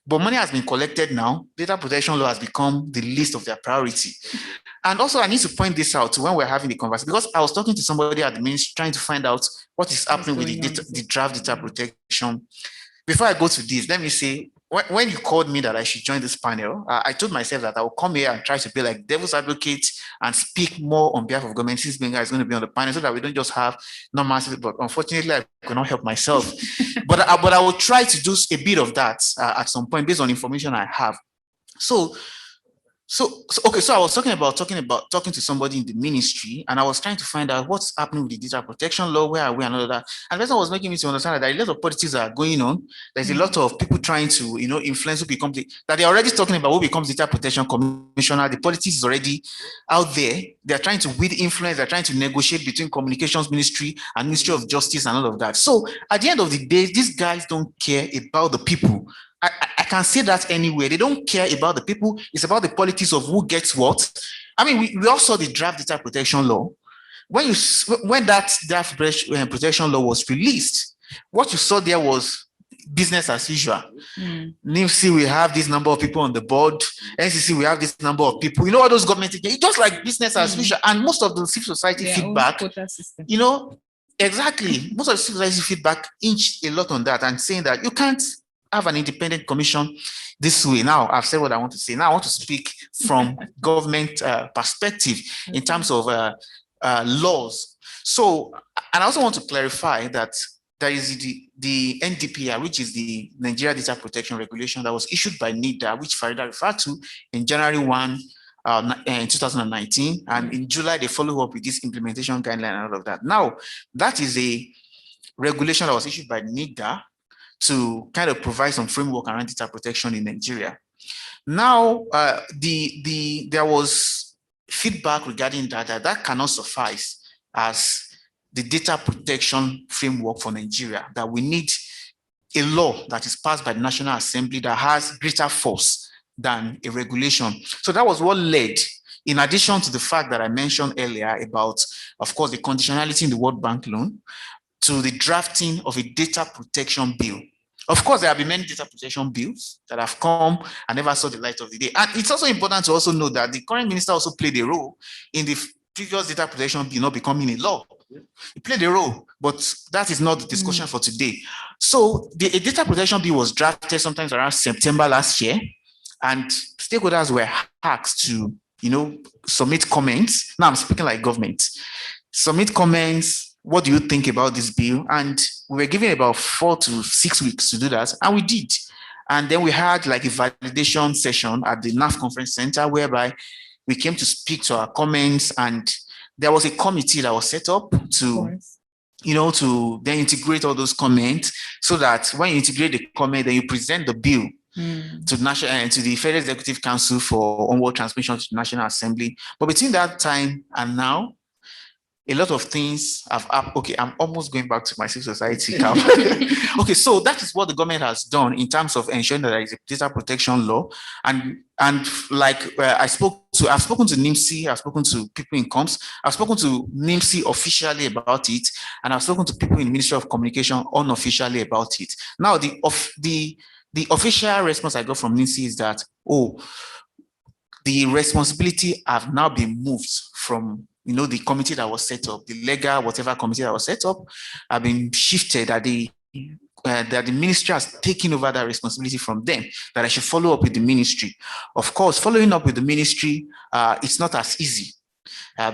But money has been collected now. Data protection law has become the list of their priority. And also, I need to point this out when we're having the conversation, because I was talking to somebody at the ministry trying to find out what is happening with the draft data protection. Before I go to this, let me say, when you called me that I should join this panel, I told myself that I will come here and try to be like devil's advocate and speak more on behalf of government, since Benga is going to be on the panel, so that we don't just have normal, but unfortunately, I cannot help myself. but I will try to do a bit of that at some point based on information I have. So I was talking to somebody in the ministry, and I was trying to find out what's happening with the data protection law, where are we, and all of that. And that's what was making me to understand that there are a lot of politics that are going on. There's a lot of people trying to, influence who becomes that they're already talking about who becomes data protection commissioner. The politics is already out there. They're trying to wield influence. They're trying to negotiate between communications ministry and Ministry of Justice and all of that. So at the end of the day, these guys don't care about the people. I can say that anywhere. They don't care about the people. It's about the politics of who gets what. We all saw the draft data protection law. When that draft protection law was released, what you saw there was business as usual. NIMC, we have this number of people on the board. NCC, we have this number of people. All those government, it's just like business as usual. And most of the civil society feedback, exactly. Most of the civil society feedback inched a lot on that and saying that you can't have an independent commission this way. Now, I've said what I want to say. Now, I want to speak from government perspective in terms of laws. So, and I also want to clarify that there is the NDPR, which is the Nigeria Data Protection Regulation that was issued by NIDA, which Farida referred to in January 1, in 2019. And in July, they follow up with this implementation guideline and all of that. Now, that is a regulation that was issued by NIDA to kind of provide some framework around data protection in Nigeria. Now, there was feedback regarding that cannot suffice as the data protection framework for Nigeria, that we need a law that is passed by the National Assembly that has greater force than a regulation. So that was what led, in addition to the fact that I mentioned earlier about, of course, the conditionality in the World Bank loan, to the drafting of a data protection bill. Of course, there have been many data protection bills that have come and never saw the light of the day. And it's also important to also know that the current minister also played a role in the previous data protection bill not becoming a law. He played a role, but that is not the discussion for today. So a data protection bill was drafted sometimes around September last year, and stakeholders were asked to, submit comments. Now I'm speaking like government. Submit comments. What do you think about this bill? And we were given about 4 to 6 weeks to do that, and we did. And then we had like a validation session at the NAF Conference Center, whereby we came to speak to our comments, and there was a committee that was set up to, to then integrate all those comments, so that when you integrate the comment, then you present the bill to the Federal Executive Council for onward transmission to the National Assembly. But between that time and now, a lot of things have happened. Okay, I'm almost going back to my civil society camp. Okay, so that is what the government has done in terms of ensuring that there is a data protection law. And like I've spoken to NIMSI, I've spoken to people in comms, I've spoken to NIMSI officially about it, and I've spoken to people in the Ministry of Communication unofficially about it. Now, the official response I got from NIMSI is that, the responsibility have now been moved from the committee that was set up, the legal, whatever committee that was set up, have been shifted, that the ministry has taken over that responsibility from them, that I should follow up with the ministry. Of course, following up with the ministry, it's not as easy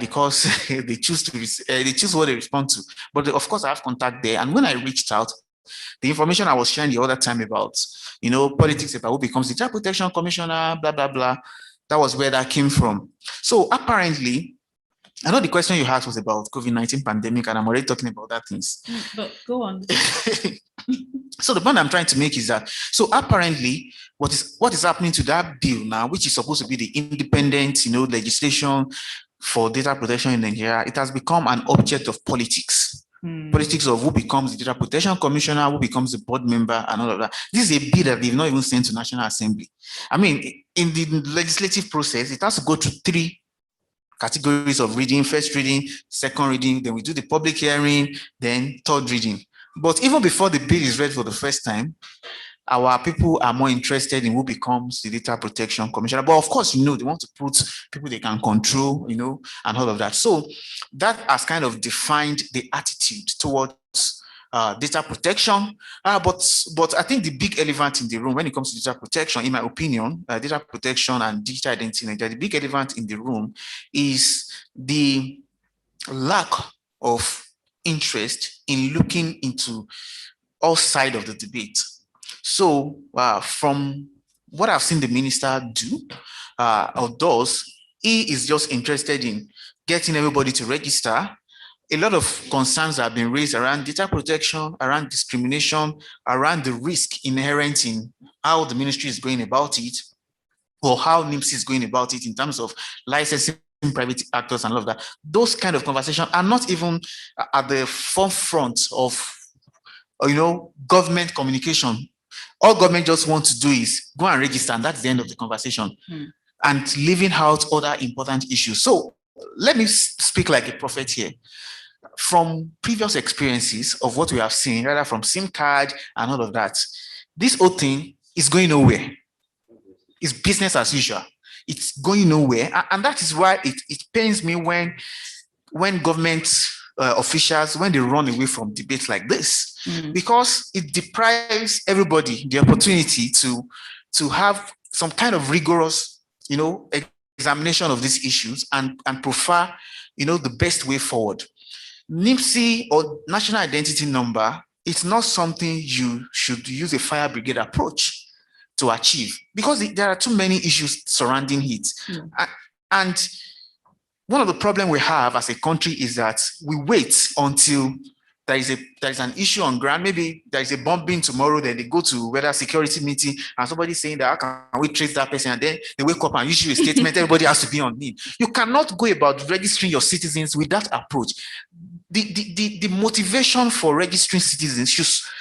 because they choose what they respond to. But of course, I have contact there. And when I reached out, the information I was sharing the other time about, politics about who becomes the Child Protection Commissioner, blah, blah, blah, that was where that came from. So apparently, I know the question you asked was about COVID-19 pandemic, and I'm already talking about that things. But go on. So the point I'm trying to make is that, so apparently, what is happening to that bill now, which is supposed to be the independent, legislation for data protection in Nigeria, it has become an object of politics. Politics of who becomes the Data Protection Commissioner, who becomes the board member, and all of that. This is a bill that they've not even sent to National Assembly. I mean, in the legislative process, it has to go through 3 categories of reading: first reading, second reading, then we do the public hearing, then 3rd reading. But even before the bill is read for the first time, our people are more interested in who becomes the Data Protection Commissioner. But of course, they want to put people they can control, and all of that. So that has kind of defined the attitude towards data protection. But I think the big elephant in the room when it comes to data protection, in my opinion, data protection and digital identity, the big elephant in the room is the lack of interest in looking into all sides of the debate. So from what I've seen the minister do or does, he is just interested in getting everybody to register. A lot of concerns have been raised around data protection, around discrimination, around the risk inherent in how the ministry is going about it, or how NIMSI is going about it in terms of licensing private actors and all of that. Those kind of conversations are not even at the forefront of government communication. All government just wants to do is go and register, and that's the end of the conversation, and leaving out other important issues. So let me speak like a prophet here. From previous experiences of what we have seen, rather from SIM card and all of that, this whole thing is going nowhere. It's business as usual. It's going nowhere. And that is why it pains me when government officials, when they run away from debates like this, because it deprives everybody the opportunity to have some kind of rigorous, examination of these issues and prefer, the best way forward. NIMSI or National Identity Number it's not something you should use a fire brigade approach to achieve, because there are too many issues surrounding it. And one of the problems we have as a country is that we wait until there is an issue on ground. Maybe there is a bombing tomorrow, then they go to whether security meeting and somebody saying that how can we trace that person, and then they wake up and issue a statement. Everybody has to be on need. You cannot go about registering your citizens with that approach. The motivation for registering citizens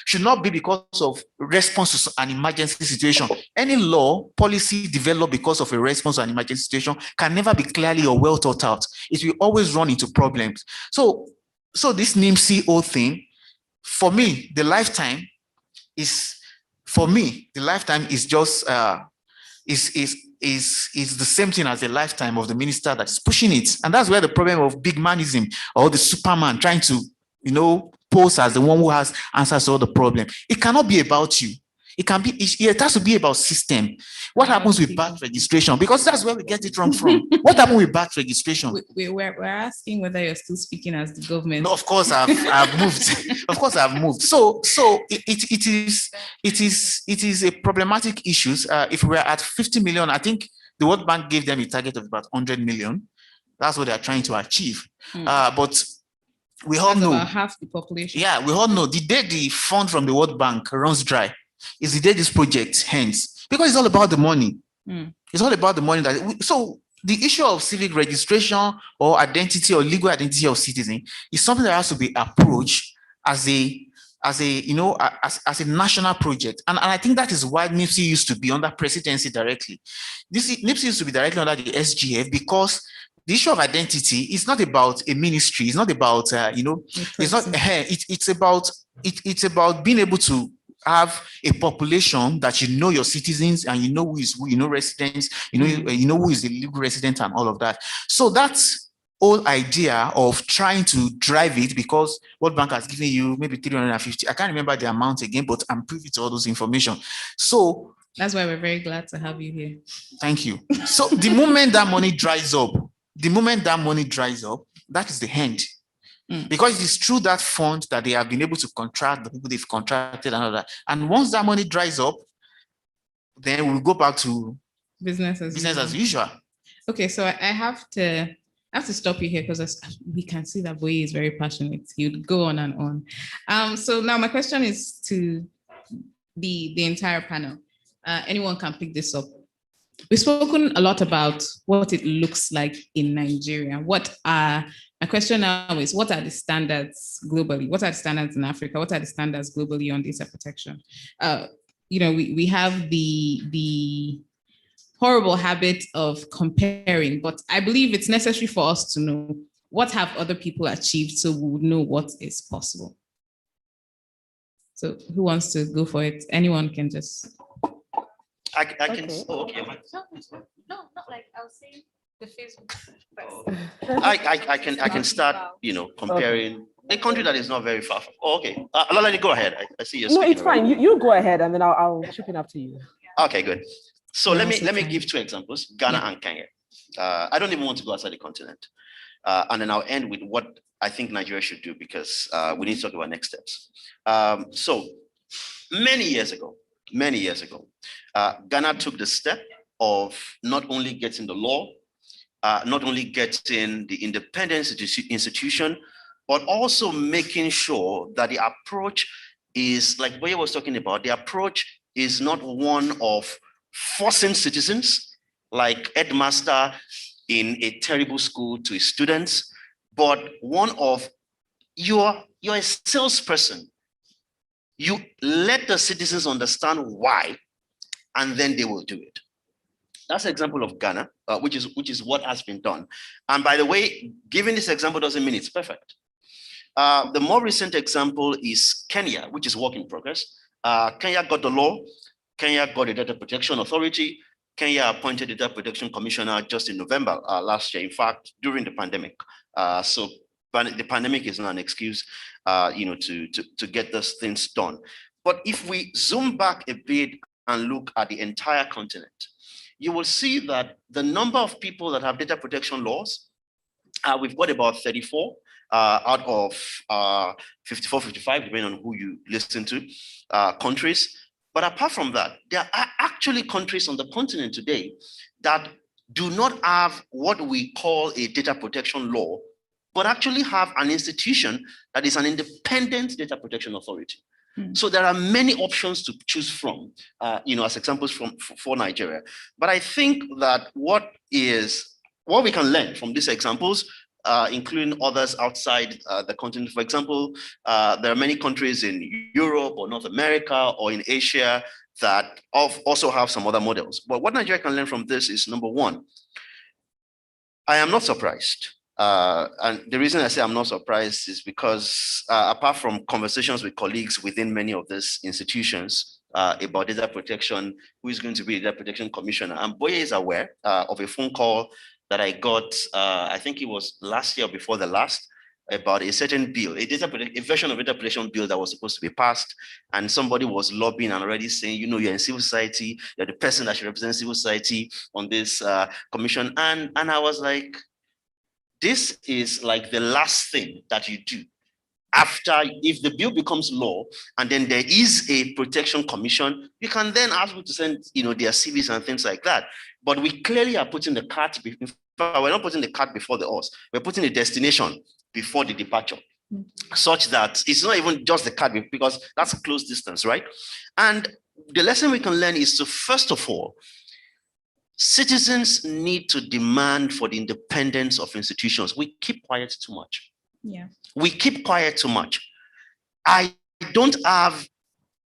should not be because of response to an emergency situation. Any law policy developed because of a response to an emergency situation can never be clearly or well thought out. It will always run into problems. So this NIMC thing, for me, the lifetime is just is the same thing as the lifetime of the minister that is pushing it. And that's where the problem of big manism or the Superman trying to, pose as the one who has answers to all the problem. It cannot be about you. It has to be about system. What happens with batch registration? Because that's where we get it wrong from. What happened with batch registration? We're asking whether you're still speaking as the government. No, of course I've moved. Of course I've moved. So it is a problematic issue. If we're at 50 million, I think the World Bank gave them a target of about 100 million. That's what they're trying to achieve. But we all know about half the population. Yeah, we all know the day the fund from the World Bank runs dry is the day this project ends, because it's all about the money. It's all about the money so the issue of civic registration or identity or legal identity of citizen is something that has to be approached as a national project. And I think that is why NIPSI used to be under presidency directly. NIPSI used to be directly under the SGF, because the issue of identity is not about a ministry. It's not about, it's about being able to have a population that your citizens, and who is who, residents, who is the legal resident and all of that. So that's whole idea of trying to drive it, because World Bank has given you maybe 350. I can't remember the amount again, but I'm privy to all those information. So that's why we're very glad to have you here. Thank you. So the moment that money dries up, that is the end. Because it is through that fund that they have been able to contract the people they've contracted and all that. And once that money dries up, then we'll go back to business as usual. Okay, so I have to stop you here, because we can see that Boye is very passionate. You'd go on and on. So now my question is to the entire panel. Anyone can pick this up. We've spoken a lot about what it looks like in Nigeria. My question now is, what are the standards globally? What are the standards in Africa? What are the standards globally on data protection? We have the horrible habit of comparing, but I believe it's necessary for us to know what have other people achieved, so we would know what is possible. So who wants to go for it? Anyone can just... I can. Oh, okay. No, not like I was saying the Facebook. I can start. Comparing a country that is not very far from. Oh, okay. Lola, go ahead. I see you. No, it's fine. You go ahead, and then I'll chip in after you. Okay, good. So let me give two examples: Ghana and Kenya. I don't even want to go outside the continent, and then I'll end with what I think Nigeria should do, because we need to talk about next steps. So many years ago, Ghana took the step of not only getting the law, not only getting the independence institution, but also making sure that the approach is, like Boye was talking about, the approach is not one of forcing citizens, like headmaster in a terrible school to his students, but one of you're a salesperson. You let the citizens understand why, and then they will do it. That's an example of Ghana, which is what has been done. And by the way, giving this example doesn't mean it's perfect. The more recent example is Kenya, which is work in progress. Kenya got the law. Kenya got a data protection authority. Kenya appointed a data protection commissioner just in November last year. In fact, during the pandemic. So the pandemic is not an excuse, to get those things done. But if we zoom back a bit and look at the entire continent, you will see that the number of people that have data protection laws, we've got about 34. out of 54, 55, depending on who you listen to, countries. But apart from that, there are actually countries on the continent today that do not have what we call a data protection law, but actually have an institution that is an independent data protection authority. So there are many options to choose from, as examples for Nigeria. But I think that what we can learn from these examples, including others outside the continent. For example, there are many countries in Europe or North America or in Asia that also have some other models. But what Nigeria can learn from this is, number one, I am not surprised. And the reason I say I'm not surprised is because apart from conversations with colleagues within many of these institutions about data protection, who is going to be the data protection commissioner, and Boye is aware of a phone call that I got, I think it was last year or before the last, about a certain bill, a version of data protection bill that was supposed to be passed, and somebody was lobbying and already saying, you're in civil society, you're the person that should represent civil society on this commission, and I was like, this is like the last thing that you do after, if the bill becomes law and then there is a protection commission, you can then ask people to send their CVs and things like that. But we clearly are putting the cart we're not putting the cart before the horse, we're putting the destination before the departure, such that it's not even just the cart, because that's a close distance, right? And the lesson we can learn is to, first of all, citizens need to demand for the independence of institutions. We keep quiet too much. Yeah. We keep quiet too much. I don't have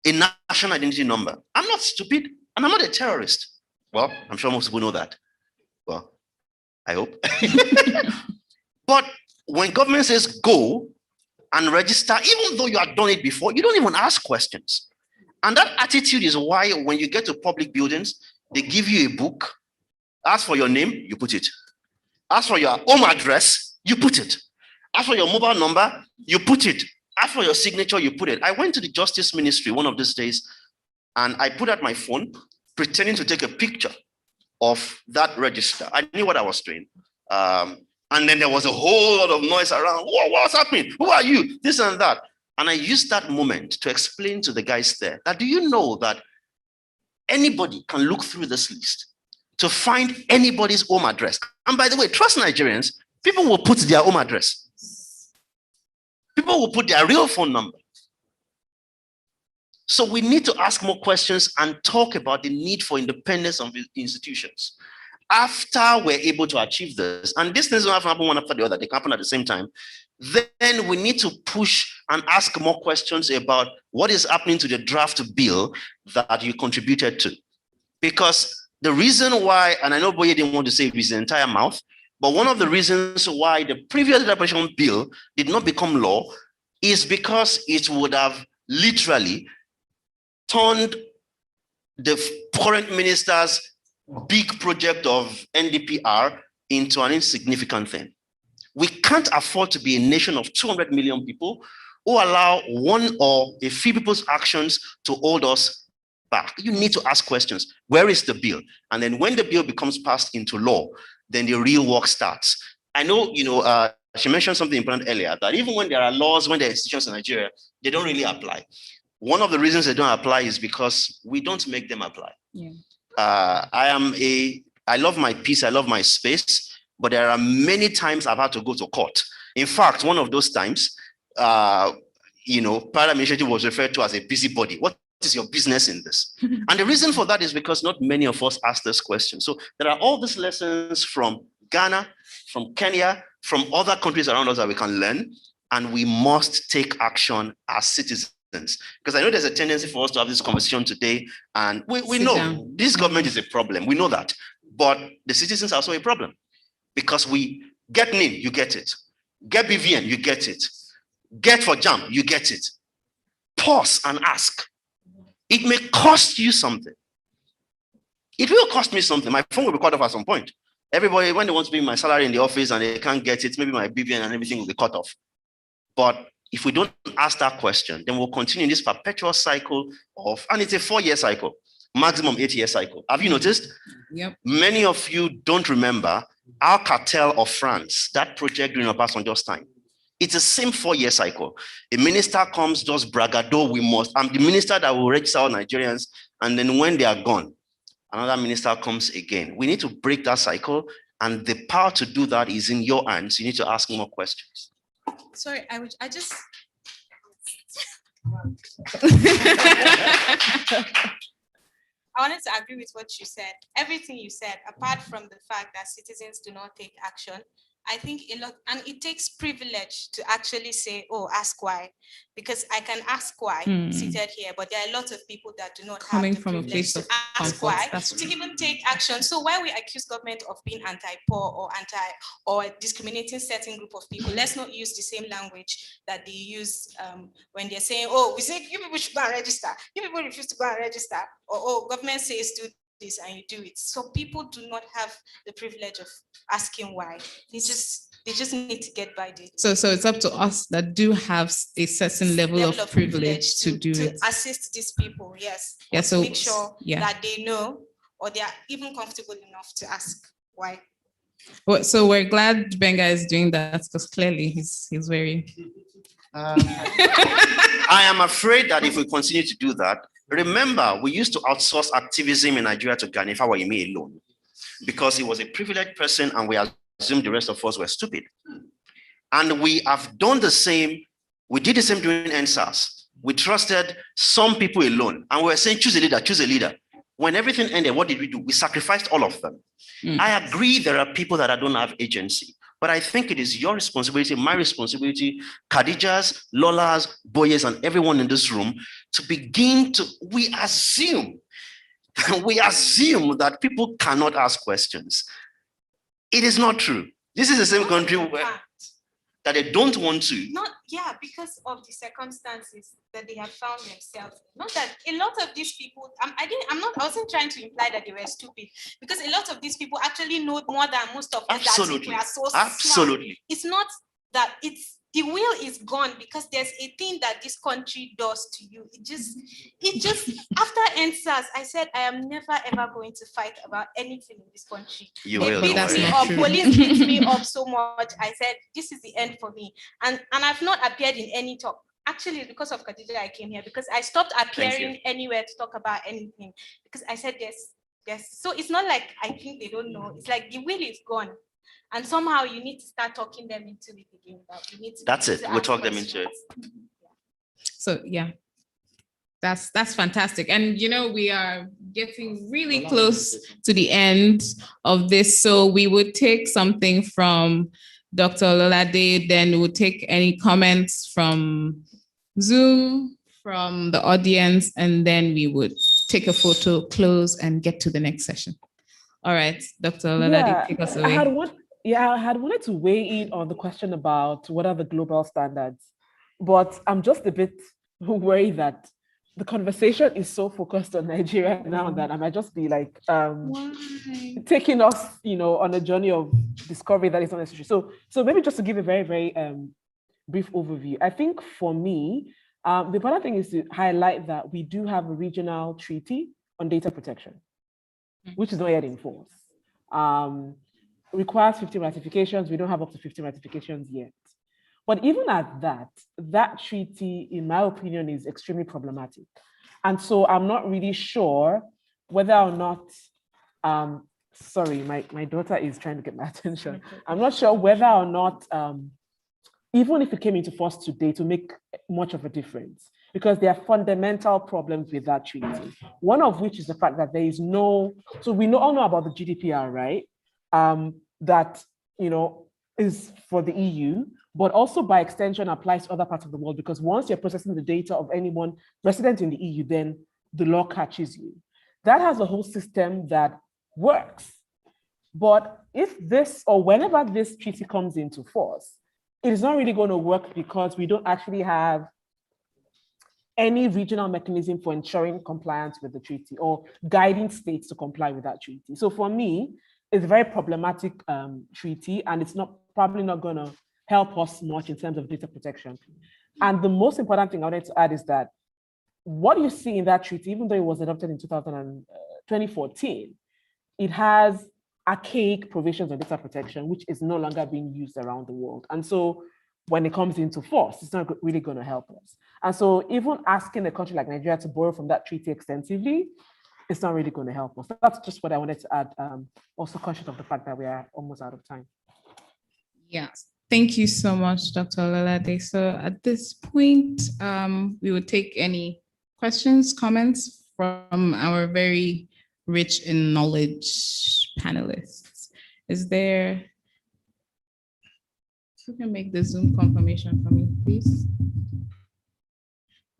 a national identity number. I'm not stupid, and I'm not a terrorist. Well, I'm sure most people know that. Well, I hope. But when government says go and register, even though you have done it before, you don't even ask questions. And that attitude is why when you get to public buildings, they give you a book. Ask for your name, you put it. Ask for your home address, you put it. Ask for your mobile number, you put it. Ask for your signature, you put it. I went to the Justice Ministry one of these days, and I put out my phone, pretending to take a picture of that register. I knew what I was doing. And then there was a whole lot of noise around. What's happening? Who are you? This and that. And I used that moment to explain to the guys there that, do you know that anybody can look through this list to find anybody's home address? And by the way, trust Nigerians, people will put their home address. People will put their real phone number. So we need to ask more questions and talk about the need for independence of institutions. After we're able to achieve this, and these things don't have to happen one after the other, they can happen at the same time, then we need to push and ask more questions about what is happening to the draft bill that you contributed to. Because the reason why, and I know Boye didn't want to say it with his entire mouth, but one of the reasons why the previous data protection bill did not become law is because it would have literally turned the current minister's big project of NDPR into an insignificant thing. We can't afford to be a nation of 200 million people who allow one or a few people's actions to hold us back. You need to ask questions. Where is the bill? And then when the bill becomes passed into law, then the real work starts. I know, she mentioned something important earlier, that even when there are laws, when there are institutions in Nigeria, they don't really apply. One of the reasons they don't apply is because we don't make them apply. Yeah. I love my peace, I love my space, but there are many times I've had to go to court. In fact, one of those times, private administration was referred to as a busybody. What is your business in this? And the reason for that is because not many of us ask this question. So there are all these lessons from Ghana, from Kenya, from other countries around us that we can learn, and we must take action as citizens. Because I know there's a tendency for us to have this conversation today, and we know this government is a problem. We know that. But the citizens are also a problem. Because we get NIN, you get it. Get BVN, you get it. Get for JAM, you get it. Pause and ask. It may cost you something. It will cost me something. My phone will be cut off at some point. Everybody, when they want to pay my salary in the office and they can't get it, maybe my BVN and everything will be cut off. But if we don't ask that question, then we'll continue in this perpetual cycle of, and it's a 4-year cycle, maximum 8-year cycle. Have you noticed? Yep. Many of you don't remember our cartel of France, that project during Obasanjo's time. It's the same 4-year cycle. A minister comes, does bragado, I'm the minister that will register all Nigerians, and then when they are gone, another minister comes again. We need to break that cycle, and the power to do that is in your hands. You need to ask more questions. Sorry, I just I wanted to agree with what you said. Everything you said, apart from the fact that citizens do not take action, I think a lot, and it takes privilege to actually say, oh, ask why, because I can ask why seated here, but there are a lot of people that do not Coming have the from a privilege place to of ask comfort, why, that's to true. even take action. So why we accuse government of being anti-poor or discriminating certain group of people, let's not use the same language that they use when they're saying, oh, we say you people should go and register, you people refuse to go and register, or oh, government says do this and you do it. So people do not have the privilege of asking why. They just need to get by this. So it's up to us that do have a certain level of privilege to do to it. assist these people, yes. Yeah, to so make sure yeah. that they know, or they are even comfortable enough to ask why. Well, so we're glad Benga is doing that, because clearly he's very. I am afraid that if we continue to do that, remember, we used to outsource activism in Nigeria to Ghana alone, because he was a privileged person and we assumed the rest of us were stupid. And we have done the same. We did the same during NSAS. We trusted some people alone, and we were saying, choose a leader, choose a leader. When everything ended, what did we do? We sacrificed all of them. I agree there are people that don't have agency, but I think it is your responsibility, my responsibility, Khadija's, Lola's, Boye's, and everyone in this room to begin to, we assume that people cannot ask questions. It is not true. This is the same country where that they don't want to. Because of the circumstances that they have found themselves. Not that a lot of these people, I wasn't trying to imply that they were stupid, because a lot of these people actually know more than most of us. Absolutely. That we are so Absolutely. smart. It's not that the will is gone, because there's a thing that this country does to you. It just after NSAS, I said I am never ever going to fight about anything in this country. You they will. beat That's me not up, true. police beat me up so much. I said this is the end for me, and I've not appeared in any talk. Actually, because of Khadija, I came here, because I stopped appearing anywhere to talk about anything, because I said yes. So it's not like I think they don't know. It's like the will is gone. And somehow you need to start talking them into it again. That's it. We'll talk them into it. So yeah, that's fantastic. And we are getting really close to the end of this. So we would take something from Dr. Ololade, then we'll take any comments from Zoom, from the audience, and then we would take a photo, close, and get to the next session. All right, Dr. Ololade, take us away. I had wanted to weigh in on the question about what are the global standards, but I'm just a bit worried that the conversation is so focused on Nigeria now that I might just be like taking us, on a journey of discovery that is not necessary. So maybe just to give a very, very brief overview. I think for me, the important thing is to highlight that we do have a regional treaty on data protection, which is not yet in force. Requires 50 ratifications. We don't have up to 50 ratifications yet. But even at that treaty, in my opinion, is extremely problematic. And so I'm not really sure whether or not, sorry, my daughter is trying to get my attention. I'm not sure whether or not, even if it came into force today, to make much of a difference, because there are fundamental problems with that treaty. One of which is the fact that there is no, so we all know about the GDPR, right? That is for the EU, but also by extension applies to other parts of the world, because once you're processing the data of anyone resident in the EU, then the law catches you. That has a whole system that works. But if this, or whenever this treaty comes into force, it is not really going to work, because we don't actually have any regional mechanism for ensuring compliance with the treaty or guiding states to comply with that treaty. So for me, it's a very problematic treaty, and it's probably not going to help us much in terms of data protection. And the most important thing I wanted to add is that what you see in that treaty, even though it was adopted in 2014, it has archaic provisions on data protection, which is no longer being used around the world. And so when it comes into force, it's not really going to help us. And so even asking a country like Nigeria to borrow from that treaty extensively, it's not really going to help us. That's just what I wanted to add, also conscious of the fact that we are almost out of time. Yes. Thank you so much, Dr. Ololade. So at this point, we would take any questions, comments from our very rich in knowledge panelists. Is there, you can make the Zoom confirmation for me, please.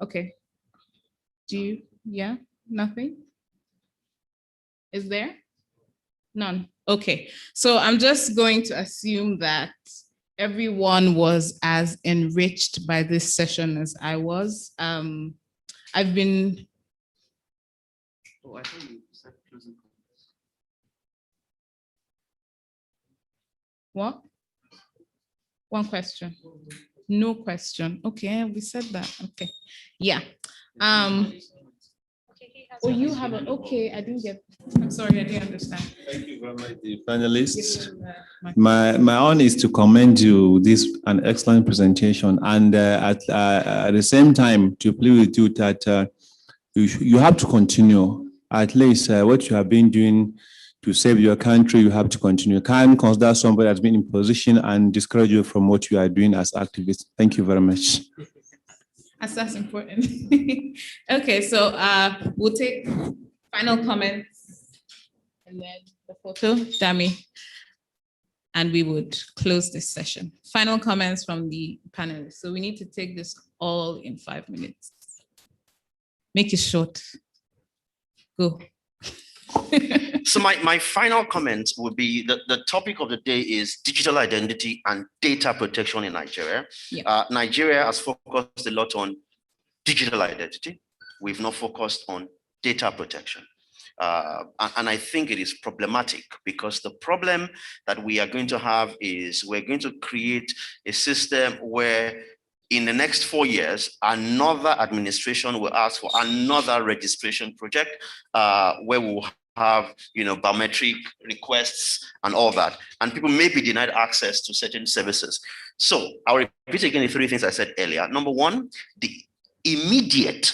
Okay. Do you, yeah, nothing? Is there? None. Okay. So I'm just going to assume that everyone was as enriched by this session as I was. I've been. Oh, I thought you said closing comments. What? One question. No question. Okay, we said that. Okay. Yeah. Oh, you have it. Okay, I didn't get. I'm sorry, I didn't understand. Thank you very much, the panelists. My own is to commend you. This an excellent presentation, and at the same time to plead with you that you have to continue. At least what you have been doing to save your country, you have to continue. You can't consider somebody that's been in position and discourage you from what you are doing as activists. Thank you very much. That's important. Okay, so we'll take final comments and then the photo, Dami, and we would close this session. Final comments from the panelists. So we need to take this all in 5 minutes. Make it short. Go. So my final comment would be that the topic of the day is digital identity and data protection in Nigeria. Yeah. Nigeria has focused a lot on digital identity. We've not focused on data protection. And I think it is problematic because the problem that we are going to have is we're going to create a system where in the next 4 years, another administration will ask for another registration project where we'll have biometric requests and all that. And people may be denied access to certain services. So I'll repeat again the 3 things I said earlier. Number 1, the immediate,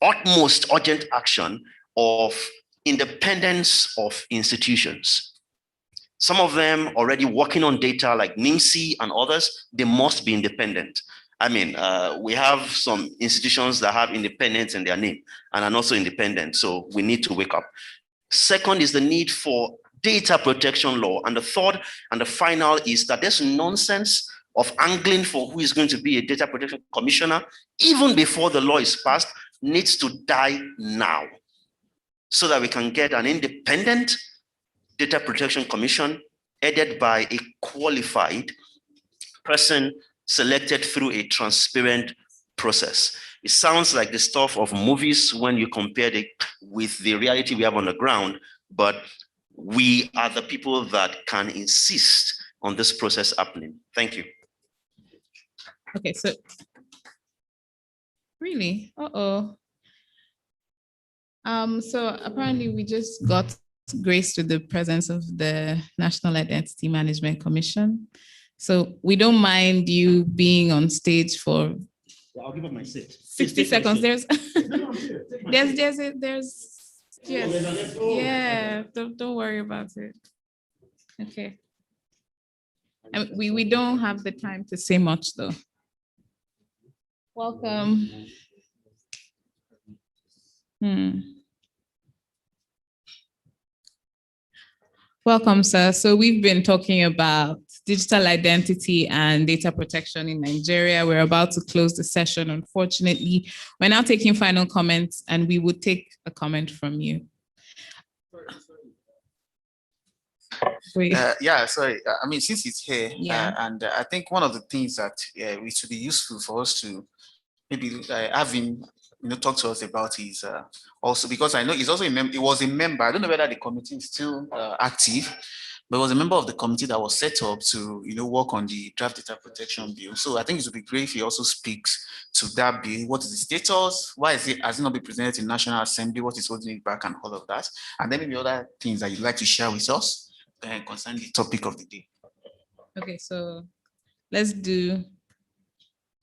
utmost urgent action of independence of institutions. Some of them already working on data like NIMSI and others, they must be independent. I mean, we have some institutions that have independence in their name and are also independent. So we need to wake up. Second is the need for data protection law. And the third and the final is that there's nonsense of angling for who is going to be a data protection commissioner, even before the law is passed, needs to die now so that we can get an independent data protection commission headed by a qualified person selected through a transparent process. It sounds like the stuff of movies when you compare it with the reality we have on the ground, but we are the people that can insist on this process happening. Thank you. Okay, so really, so apparently we just got graced with the presence of the National Identity Management Commission. So we don't mind you being on stage for. I'll give up my seat. 60 seconds. There's yes. Yeah, don't worry about it. Okay. And we don't have the time to say much though. Welcome. Welcome, sir. So we've been talking about digital identity and data protection in Nigeria. We're about to close the session, unfortunately. We're now taking final comments and we would take a comment from you. Yeah, sorry. I mean, since it's here, and I think one of the things that it should be useful for us to maybe have him, talk to us about is also because I know he's also he was a member. I don't know whether the committee is still active, but was a member of the committee that was set up to work on the draft data protection bill. So I think it would be great if he also speaks to that bill. What is the status? Why has it not been presented in National Assembly? What is holding it back and all of that? And then maybe other things that you'd like to share with us concerning the topic of the day. Okay, so let's do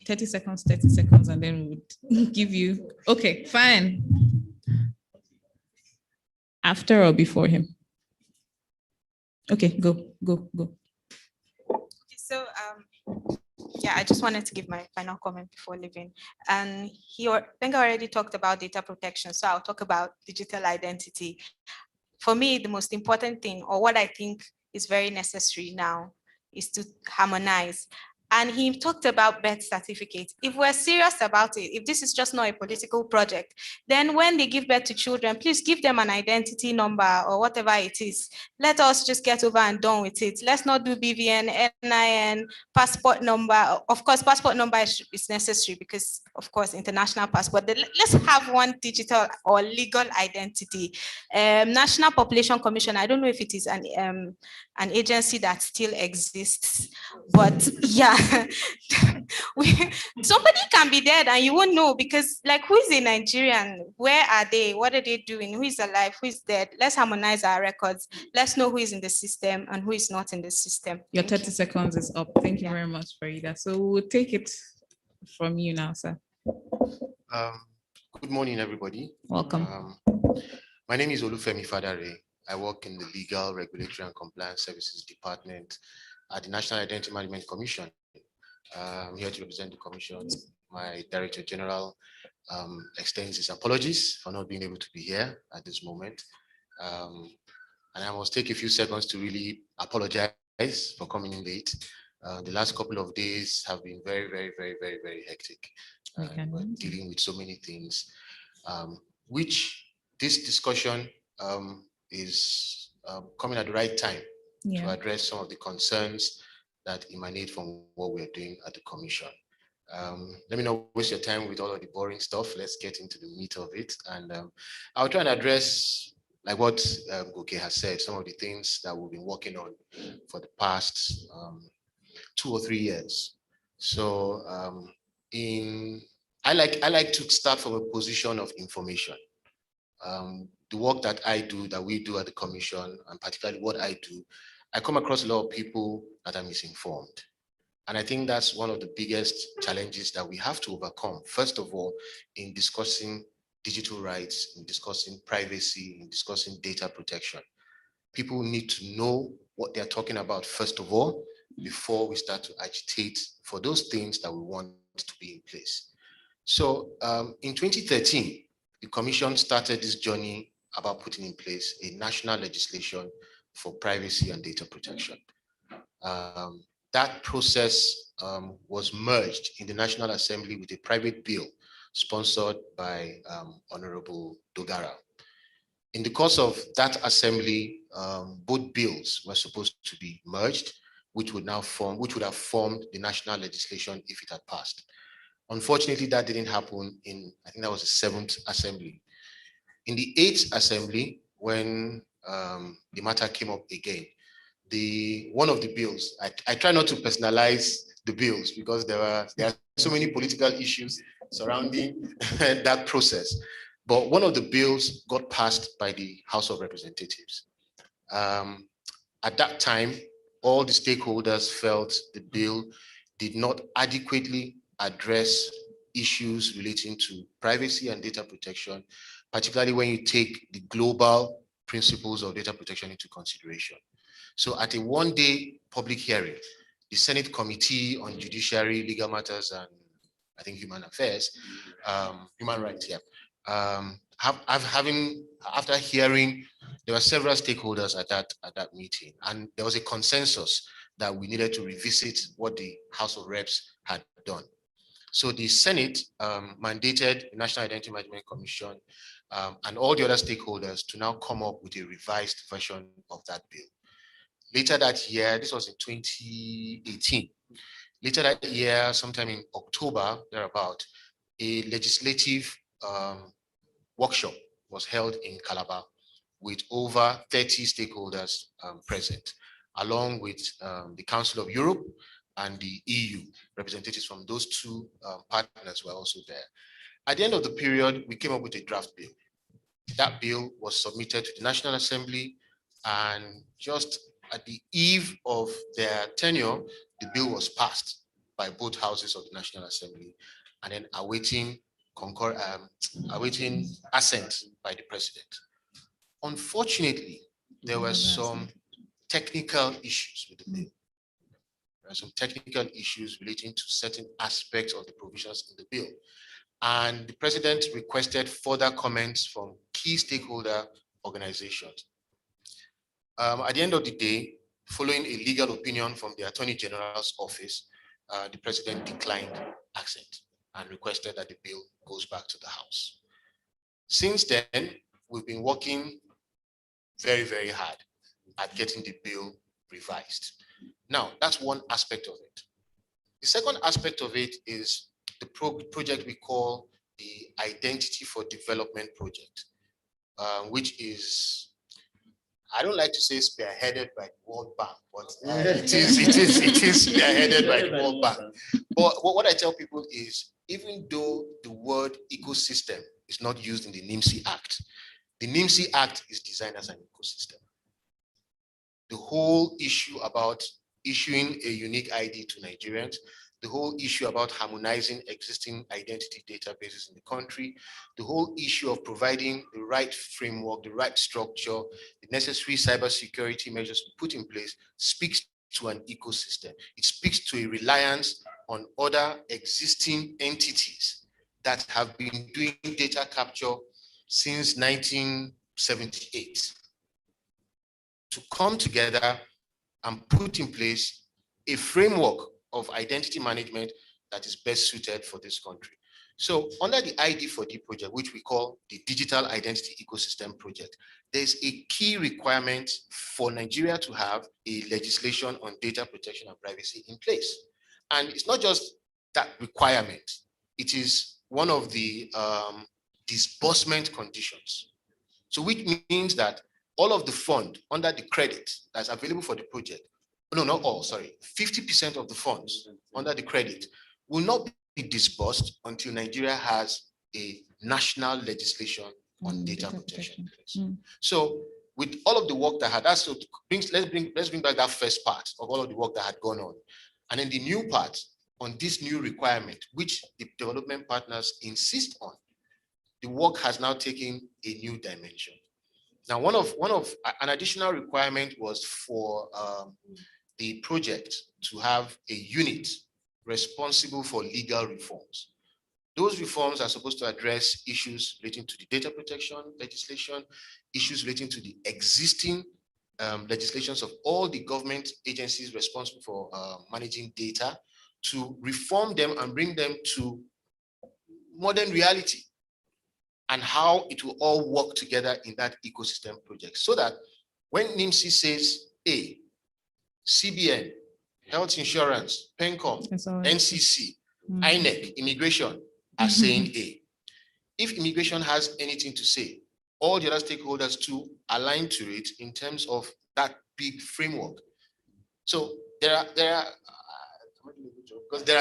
30 seconds, and then we would give you. Okay, fine. After or before him? Okay, go. So, yeah, I just wanted to give my final comment before leaving. And Benga already talked about data protection, so I'll talk about digital identity. For me, the most important thing, or what I think is very necessary now, is to harmonize. And he talked about birth certificates. If we're serious about it, if this is just not a political project, then when they give birth to children, please give them an identity number or whatever it is. Let us just get over and done with it. Let's not do BVN, NIN, passport number. Of course, passport number is necessary because, of course, international passport. Let's have one digital or legal identity. National Population Commission, I don't know if it is an agency that still exists, but yeah, somebody can be dead and you won't know because, like, who is a Nigerian? Where are they? What are they doing? Who is alive? Who is dead? Let's harmonize our records. Let's know who is in the system and who is not in the system. Your 30 seconds is up. Thank you very much, Farida. So we'll take it from you now, sir. Good morning, everybody. Welcome. My name is Olufemi Fadare. I work in the Legal, Regulatory and Compliance Services Department at the National Identity Management Commission. I'm here to represent the Commission. My Director General extends his apologies for not being able to be here at this moment. And I must take a few seconds to really apologize for coming in late. The last couple of days have been very, very, very, very, very hectic. We're dealing with so many things, which this discussion is coming at the right time to address some of the concerns that emanate from what we're doing at the Commission. Let me not waste your time with all of the boring stuff. Let's get into the meat of it. And I'll try and address, like what Goke has said, some of the things that we've been working on for the past 2 or 3 years. So I like to start from a position of information. The work that I do, that we do at the Commission, and particularly what I do, I come across a lot of people that are misinformed. And I think that's one of the biggest challenges that we have to overcome. First of all, in discussing digital rights, in discussing privacy, in discussing data protection. People need to know what they're talking about, first of all, before we start to agitate for those things that we want to be in place. So in 2013, the Commission started this journey about putting in place a national legislation for privacy and data protection. That process was merged in the National Assembly with a private bill sponsored by Honorable Dogara. In the course of that assembly, both bills were supposed to be merged, which would have formed the national legislation if it had passed. Unfortunately, that didn't happen in, I think that was the 7th assembly. In the 8th assembly, when the matter came up again, one of the bills, I try not to personalize the bills because there are so many political issues surrounding that process. But one of the bills got passed by the House of Representatives. At that time, all the stakeholders felt the bill did not adequately address issues relating to privacy and data protection, particularly when you take the global principles of data protection into consideration. So at a one-day public hearing, the Senate Committee on Judiciary, Legal Matters, and I think Human Affairs, Human Rights, after hearing, there were several stakeholders at that meeting, and there was a consensus that we needed to revisit what the House of Reps had done. So the Senate mandated the National Identity Management Commission and all the other stakeholders to now come up with a revised version of that bill. Later that year, this was in 2018, later that year, sometime in October, thereabout, a legislative workshop was held in Calabar with over 30 stakeholders present, along with the Council of Europe and the EU. Representatives from those two partners were also there. At the end of the period, we came up with a draft bill. That bill was submitted to the National Assembly, and just at the eve of their tenure, the bill was passed by both houses of the National Assembly, and then awaiting assent by the president. Unfortunately, there were some technical issues with the bill. There are some technical issues relating to certain aspects of the provisions in the bill. And the president requested further comments from key stakeholder organizations. At the end of the day, following a legal opinion from the Attorney General's office, the president declined assent and requested that the bill goes back to the House. Since then, we've been working very, very hard at getting the bill revised. Now, that's one aspect of it. The second aspect of it is the project we call the Identity for Development Project, which is, I don't like to say spearheaded by the World Bank, but it is spearheaded by the World Bank. But what I tell people is, even though the word ecosystem is not used in the NIMSI Act, the NIMSI Act is designed as an ecosystem. The whole issue about issuing a unique ID to Nigerians, the whole issue about harmonizing existing identity databases in the country, the whole issue of providing the right framework, the right structure, the necessary cybersecurity measures put in place speaks to an ecosystem. It speaks to a reliance on other existing entities that have been doing data capture since 1978 to come together and put in place a framework of identity management that is best suited for this country. So under the ID4D project, which we call the Digital Identity Ecosystem Project, there's a key requirement for Nigeria to have a legislation on data protection and privacy in place. And it's not just that requirement, it is one of the disbursement conditions. So which means that all of the fund under the credit that's available for the project, no, not all, sorry, 50% of the funds under the credit will not be disbursed until Nigeria has a national legislation on data protection. So with all of the work that had, let's bring back that first part of all of the work that had gone on. And then the new part on this new requirement, which the development partners insist on, the work has now taken a new dimension. Now, an additional requirement was for the project to have a unit responsible for legal reforms. Those reforms are supposed to address issues relating to the data protection legislation, issues relating to the existing legislations of all the government agencies responsible for managing data, to reform them and bring them to modern reality and how it will all work together in that ecosystem project. So that when NIMSI says A, CBN, health insurance, PENCOM, NCC, INEC, immigration are saying A. If immigration has anything to say, all the other stakeholders too align to it in terms of that big framework. So there are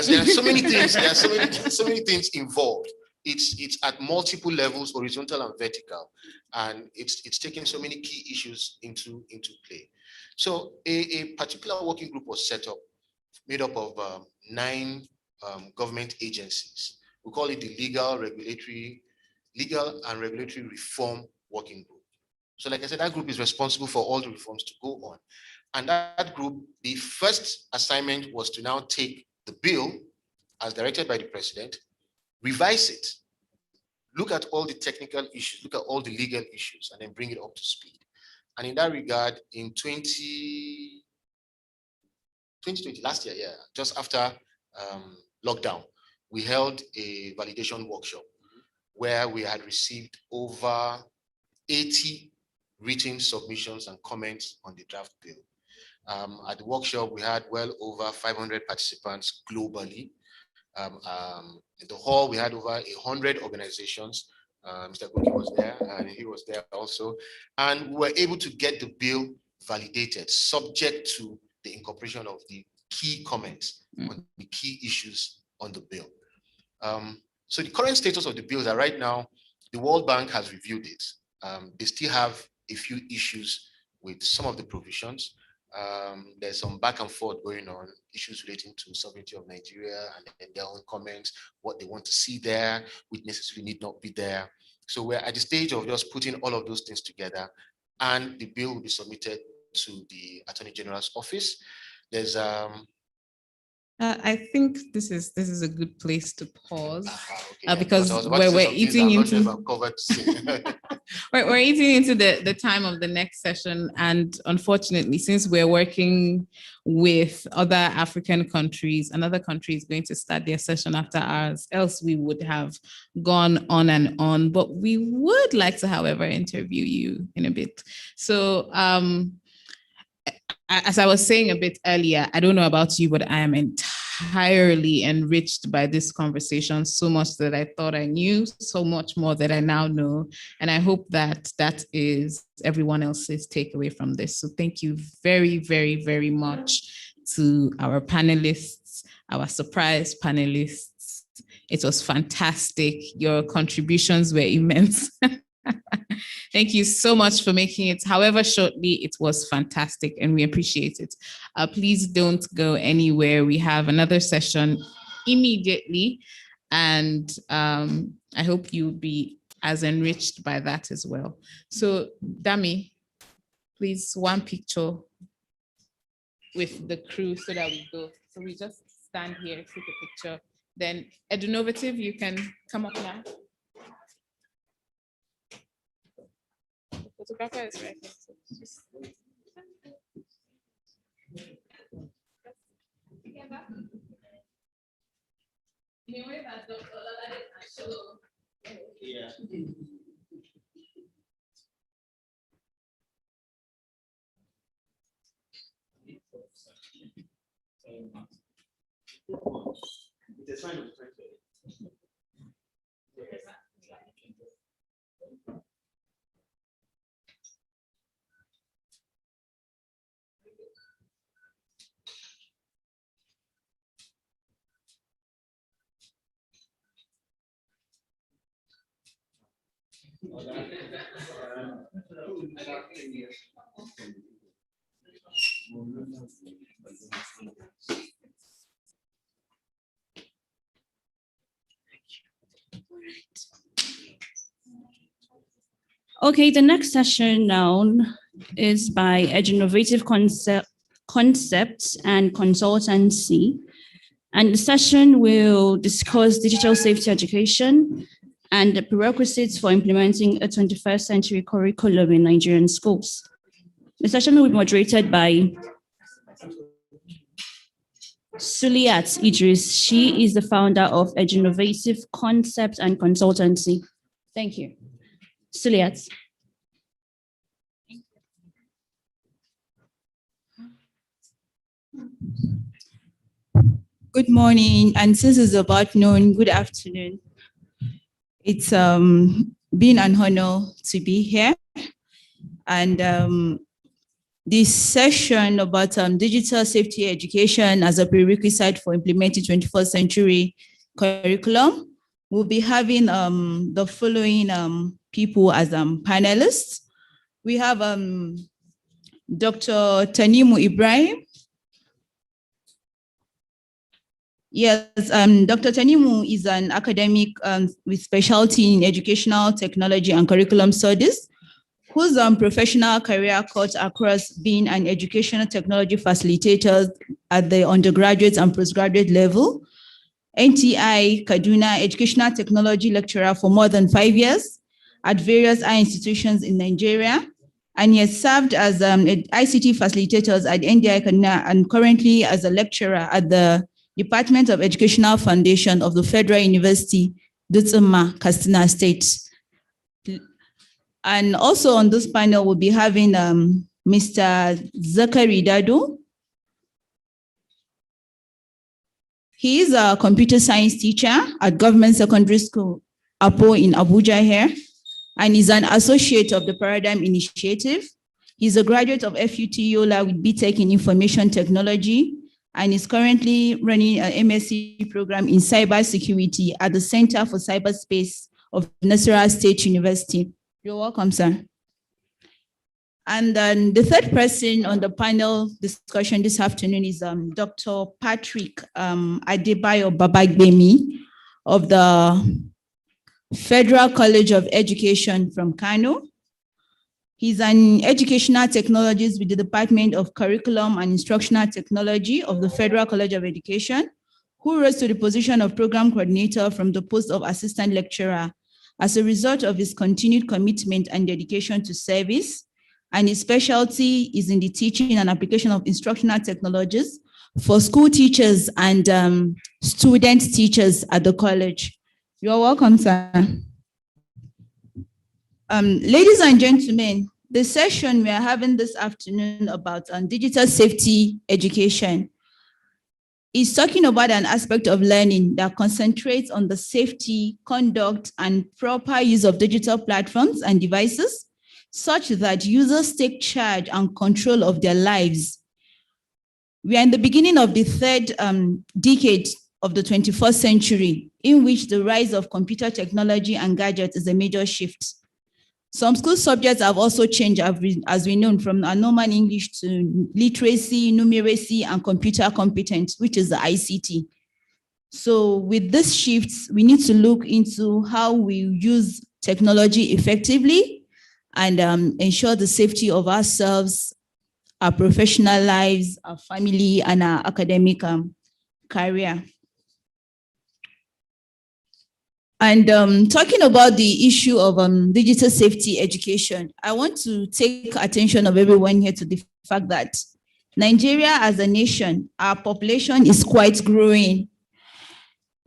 so many things, there are so many things involved. It's at multiple levels, horizontal and vertical, and it's taking so many key issues into play. So a particular working group was set up, made up of 9 government agencies. We call it the Legal and Regulatory Reform Working Group. So like I said, that group is responsible for all the reforms to go on. And that group, the first assignment was to now take the bill as directed by the president, revise it, look at all the technical issues, look at all the legal issues, and then bring it up to speed. And in that regard, in 2020, last year, just after lockdown, we held a validation workshop where we had received over 80 written submissions and comments on the draft bill. At the workshop, we had well over 500 participants globally. In the hall, we had over 100 organizations. Mr. Goki was there, and he was there also. And we were able to get the bill validated, subject to the incorporation of the key comments on the key issues on the bill. So the current status of the bill is that right now, the World Bank has reviewed it. They still have a few issues with some of the provisions. There's some back and forth going on, issues relating to sovereignty of Nigeria and their own comments, what they want to see there, which necessarily need not be there. So we're at the stage of just putting all of those things together, and the bill will be submitted to the Attorney General's office. There's I think this is a good place to pause okay, because we're eating into we're eating into the time of the next session, and unfortunately, since we're working with other African countries, another country is going to start their session after ours. Else we would have gone on and on. But we would like to, however, interview you in a bit. So as I was saying a bit earlier, I don't know about you, but I am entirely enriched by this conversation, so much that I thought I knew, so much more that I now know. And I hope that that is everyone else's takeaway from this. So thank you very, very, very much to our panelists, our surprise panelists. It was fantastic. Your contributions were immense. Thank you so much for making it, however shortly. It was fantastic and we appreciate it. Please don't go anywhere. We have another session immediately, and I hope you'll be as enriched by that as well. So Dami, please, one picture with the crew so that we go. So we just stand here, take a picture. Then Edunovative, you can come up now. Photographer is right here. So just... In a way that Dr. Olade can show. Yeah. Okay, the next session now is by Innovative Concepts and Consultancy. And the session will discuss digital safety education and the prerequisites for implementing a 21st century curriculum in Nigerian schools. The session will be moderated by Suliat Idris. She is the founder of Innovative Concepts and Consultancy. Thank you. Suliat. Good morning, and since it's about noon, good afternoon. It's been an honor to be here. And this session about digital safety education as a prerequisite for implementing 21st century curriculum, we'll be having the following people as panelists. We have Dr. Tanimu Ibrahim. Yes, Dr. Tanimu is an academic with specialty in educational technology and curriculum studies, whose professional career cuts across being an educational technology facilitator at the undergraduate and postgraduate level, NTI Kaduna educational technology lecturer for more than 5 years at various higher institutions in Nigeria, and he has served as ICT facilitators at NDI Kaduna and currently as a lecturer at the Department of Educational Foundation of the Federal University, Dutsuma, Katsina State. And also on this panel, we'll be having Mr. Zachary Dado. He is a computer science teacher at Government Secondary School, Apo in Abuja here, and is an associate of the Paradigm Initiative. He's a graduate of FUT Yola with BTech in Information Technology, and is currently running an MSc program in cybersecurity at the Center for Cyberspace of Nasarawa State University. You're welcome, sir. And then the third person on the panel discussion this afternoon is Dr. Patrick Adebayo Babagbemi of the Federal College of Education from Kano. He's an educational technologist with the Department of Curriculum and Instructional Technology of the Federal College of Education, who rose to the position of program coordinator from the post of assistant lecturer as a result of his continued commitment and dedication to service. And his specialty is in the teaching and application of instructional technologies for school teachers and student teachers at the college. You're welcome, sir. Ladies and gentlemen, the session we are having this afternoon about digital safety education is talking about an aspect of learning that concentrates on the safety, conduct, and proper use of digital platforms and devices, such that users take charge and control of their lives. We are in the beginning of the third decade of the 21st century, in which the rise of computer technology and gadgets is a major shift. Some school subjects have also changed, as we know, from normal English to literacy, numeracy, and computer competence, which is the ICT. So with this shift, we need to look into how we use technology effectively and ensure the safety of ourselves, our professional lives, our family, and our academic career. And talking about the issue of digital safety education, I want to take attention of everyone here to the fact that Nigeria as a nation, our population is quite growing.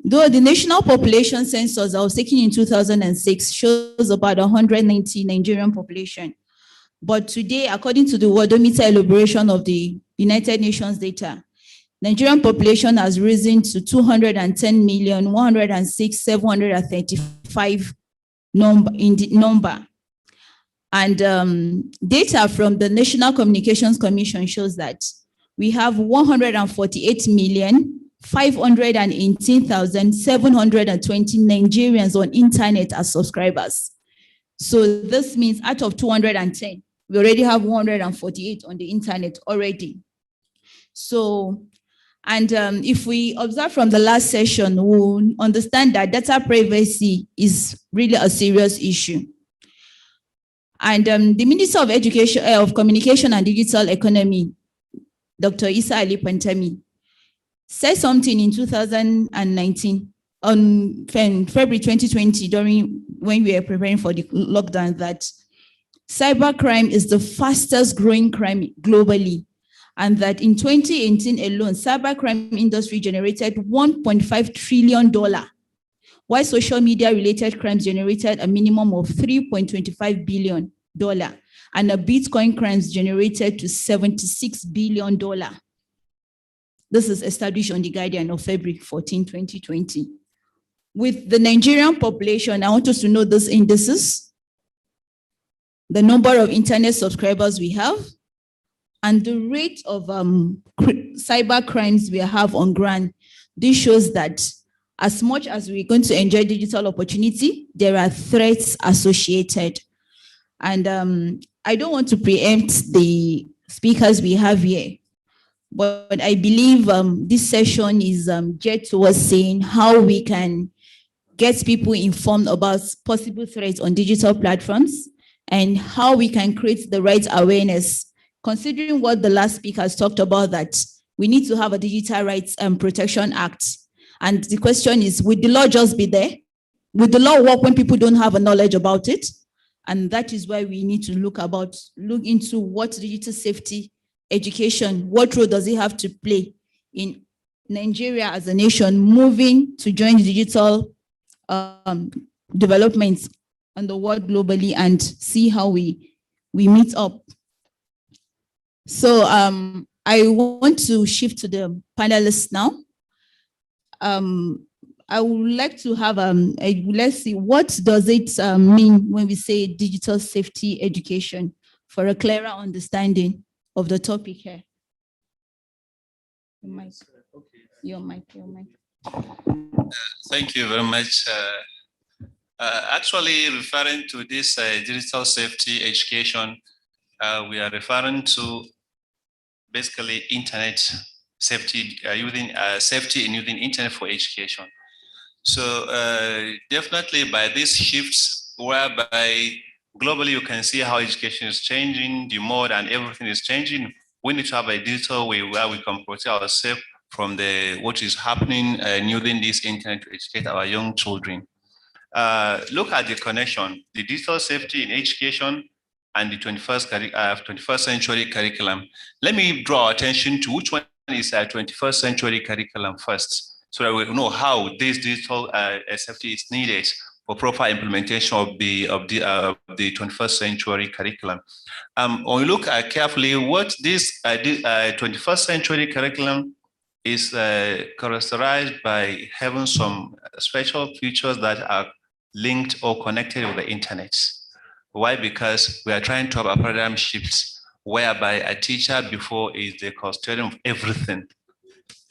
Though the national population census that was taken in 2006 shows about 190 Nigerian population. But today, according to the worldometer elaboration of the United Nations data, Nigerian population has risen to 210,106,735 number. And data from the National Communications Commission shows that we have 148,518,720 Nigerians on internet as subscribers. So this means out of 210, we already have 148 on the internet already. So, and if we observe from the last session, we'll understand that data privacy is really a serious issue. And the Minister of Education, of Communication and Digital Economy, Dr. Isa Ali Pantami, said something in 2019, on February 2020, when we were preparing for the lockdown, that cybercrime is the fastest growing crime globally. And that in 2018 alone, cybercrime industry generated $1.5 trillion, while social media related crimes generated a minimum of $3.25 billion, and the Bitcoin crimes generated to $76 billion. This is established on the Guardian of February 14, 2020. With the Nigerian population, I want us to know these indices, the number of internet subscribers we have, and the rate of cyber crimes we have on ground. This shows that as much as we're going to enjoy digital opportunity, there are threats associated. And I don't want to preempt the speakers we have here, but I believe this session is geared towards saying how we can get people informed about possible threats on digital platforms and how we can create the right awareness. Considering what the last speaker has talked about, that we need to have a Digital Rights and Protection Act. And the question is, would the law just be there? Would the law work when people don't have a knowledge about it? And that is why we need to look into what digital safety education, what role does it have to play in Nigeria as a nation moving to join digital developments on the world globally, and see how we meet up. So I want to shift to the panelists now. I would like to have, let's see, what does it mean when we say digital safety education for a clearer understanding of the topic here? Your mic. Thank you very much. Actually, referring to this digital safety education, we are referring to basically internet safety, using safety in using internet for education. So definitely by these shifts, whereby globally you can see how education is changing, the mode and everything is changing, we need to have a digital way where we can protect ourselves from the what is happening using this internet to educate our young children. Look at the connection, the digital safety in education and the 21st century curriculum. Let me draw attention to which one is a 21st century curriculum first, so that we know how this digital safety is needed for proper implementation of the 21st century curriculum. When we look carefully, what this 21st century curriculum is characterized by having some special features that are linked or connected with the internet. Why? Because we are trying to have a paradigm shift whereby a teacher before is the custodian of everything.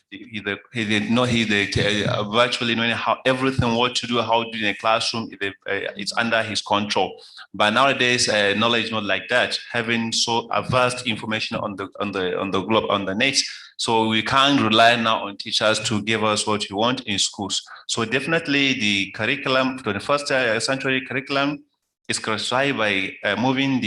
He's virtually knowing how everything, what to do, how to do in a classroom, it's under his control. But nowadays, knowledge is not like that. Having so vast information on the globe, on the net, so we can't rely now on teachers to give us what we want in schools. So definitely, the curriculum, 21st century curriculum, is characterized by moving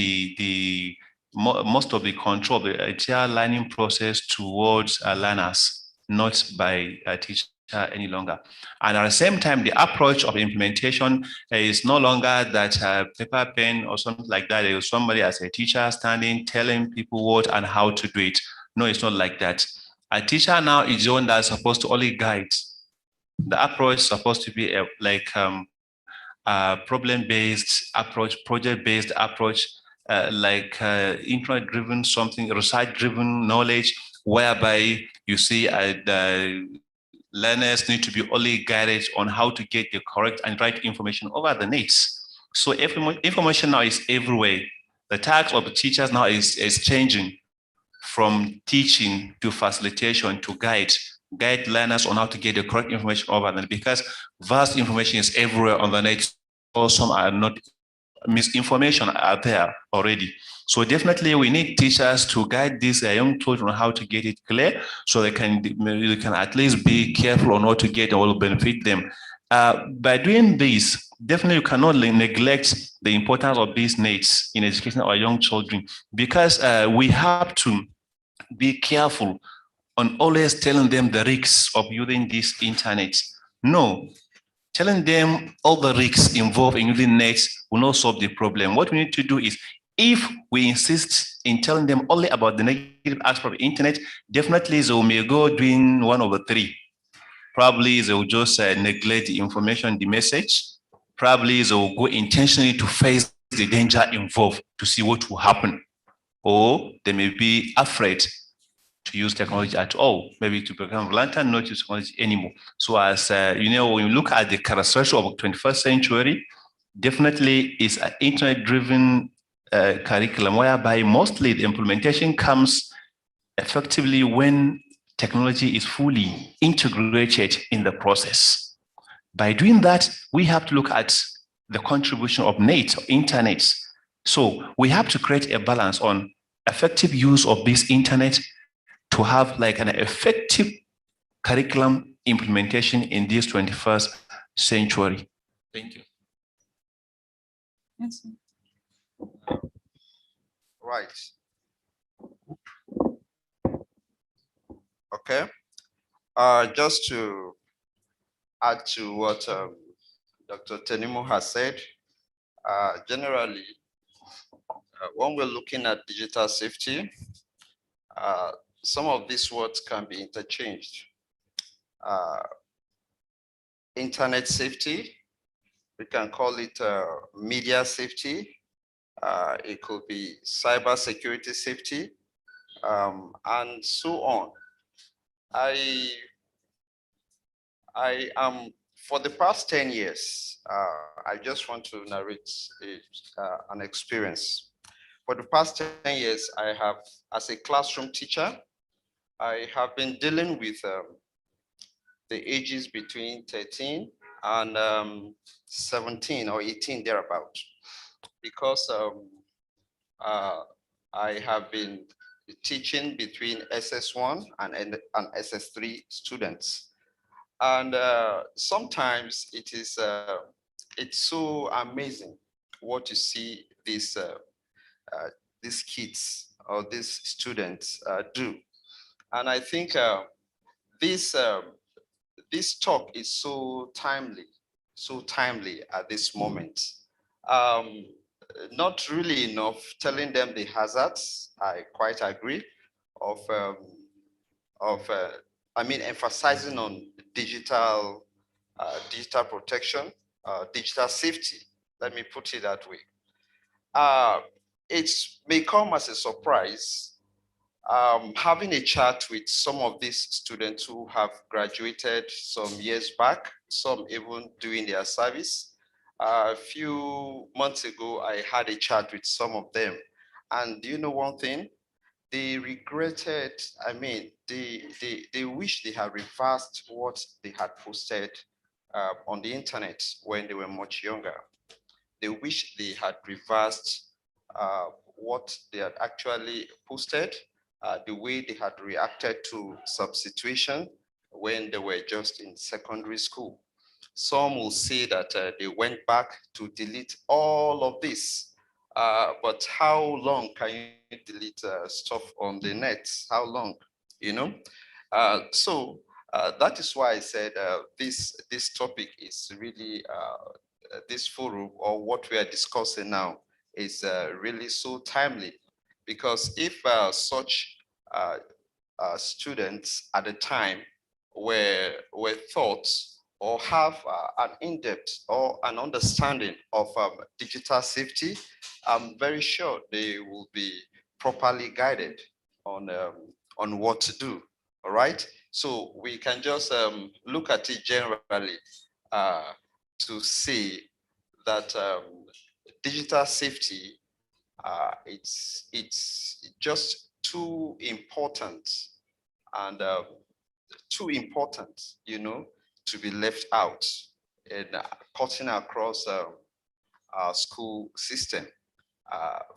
most of the control of the entire learning process towards learners, not by a teacher any longer. And at the same time, the approach of implementation is no longer that paper, pen, or something like that. There is somebody as a teacher standing, telling people what and how to do it. No, it's not like that. A teacher now is the one that's supposed to only guide. The approach is supposed to be problem-based approach, project-based approach, internet-driven, something, research-driven knowledge, whereby you see the learners need to be only guided on how to get the correct and right information over the needs. So information now is everywhere. The task of the teachers now is changing from teaching to facilitation to guide learners on how to get the correct information over the net, because vast information is everywhere on the net. Or some are not, misinformation are there already. So definitely we need teachers to guide these young children on how to get it clear, so they can at least be careful on what to get that will benefit them. By doing this, definitely you cannot neglect the importance of these needs in educating our young children, because we have to be careful on always telling them the risks of using this internet. No, telling them all the risks involved in using nets will not solve the problem. What we need to do is, if we insist in telling them only about the negative aspect of the internet, definitely they may go doing one of the three. Probably they will just neglect the information, the message. Probably they will go intentionally to face the danger involved to see what will happen. Or they may be afraid to use technology at all, maybe to become reluctant not to use technology anymore. So as when you look at the characteristics of the 21st century, definitely it's an internet-driven curriculum, whereby mostly the implementation comes effectively when technology is fully integrated in the process. By doing that, we have to look at the contribution of net, internet. So we have to create a balance on effective use of this internet to have like an effective curriculum implementation in this 21st century. Thank you. Yes. Right. Okay. Just to add to what Dr. Tenimo has said, generally, when we're looking at digital safety, some of these words can be interchanged. Internet safety, we can call it media safety. It could be cyber security safety, and so on. I am, for the past 10 years, I just want to narrate an experience. For the past 10 years, I have, as a classroom teacher, I have been dealing with the ages between 13 and 17 or 18 thereabout, because I have been teaching between SS1 and SS3 students. And sometimes it's so amazing what you see these kids or these students do. And I think this talk is so timely at this moment. Not really enough telling them the hazards. I quite agree emphasizing on digital protection, digital safety. Let me put it that way. It may come as a surprise having a chat with some of these students who have graduated some years back, some even doing their service. A few months ago, I had a chat with some of them. And do you know one thing? They regretted, they wish they had reversed what they had posted on the internet when they were much younger. They wish they had reversed what they had actually posted, the way they had reacted to some situation when they were just in secondary school. Some will say that they went back to delete all of this. But how long can you delete stuff on the net? How long, you know? So that is why I said this topic is really, this forum or what we are discussing now is really so timely, because if such students at the time were taught or have an in-depth or an understanding of digital safety, I'm very sure they will be properly guided on what to do. All right. So we can just look at it generally to see that digital safety, it's just too important and too important, to be left out in cutting across our school system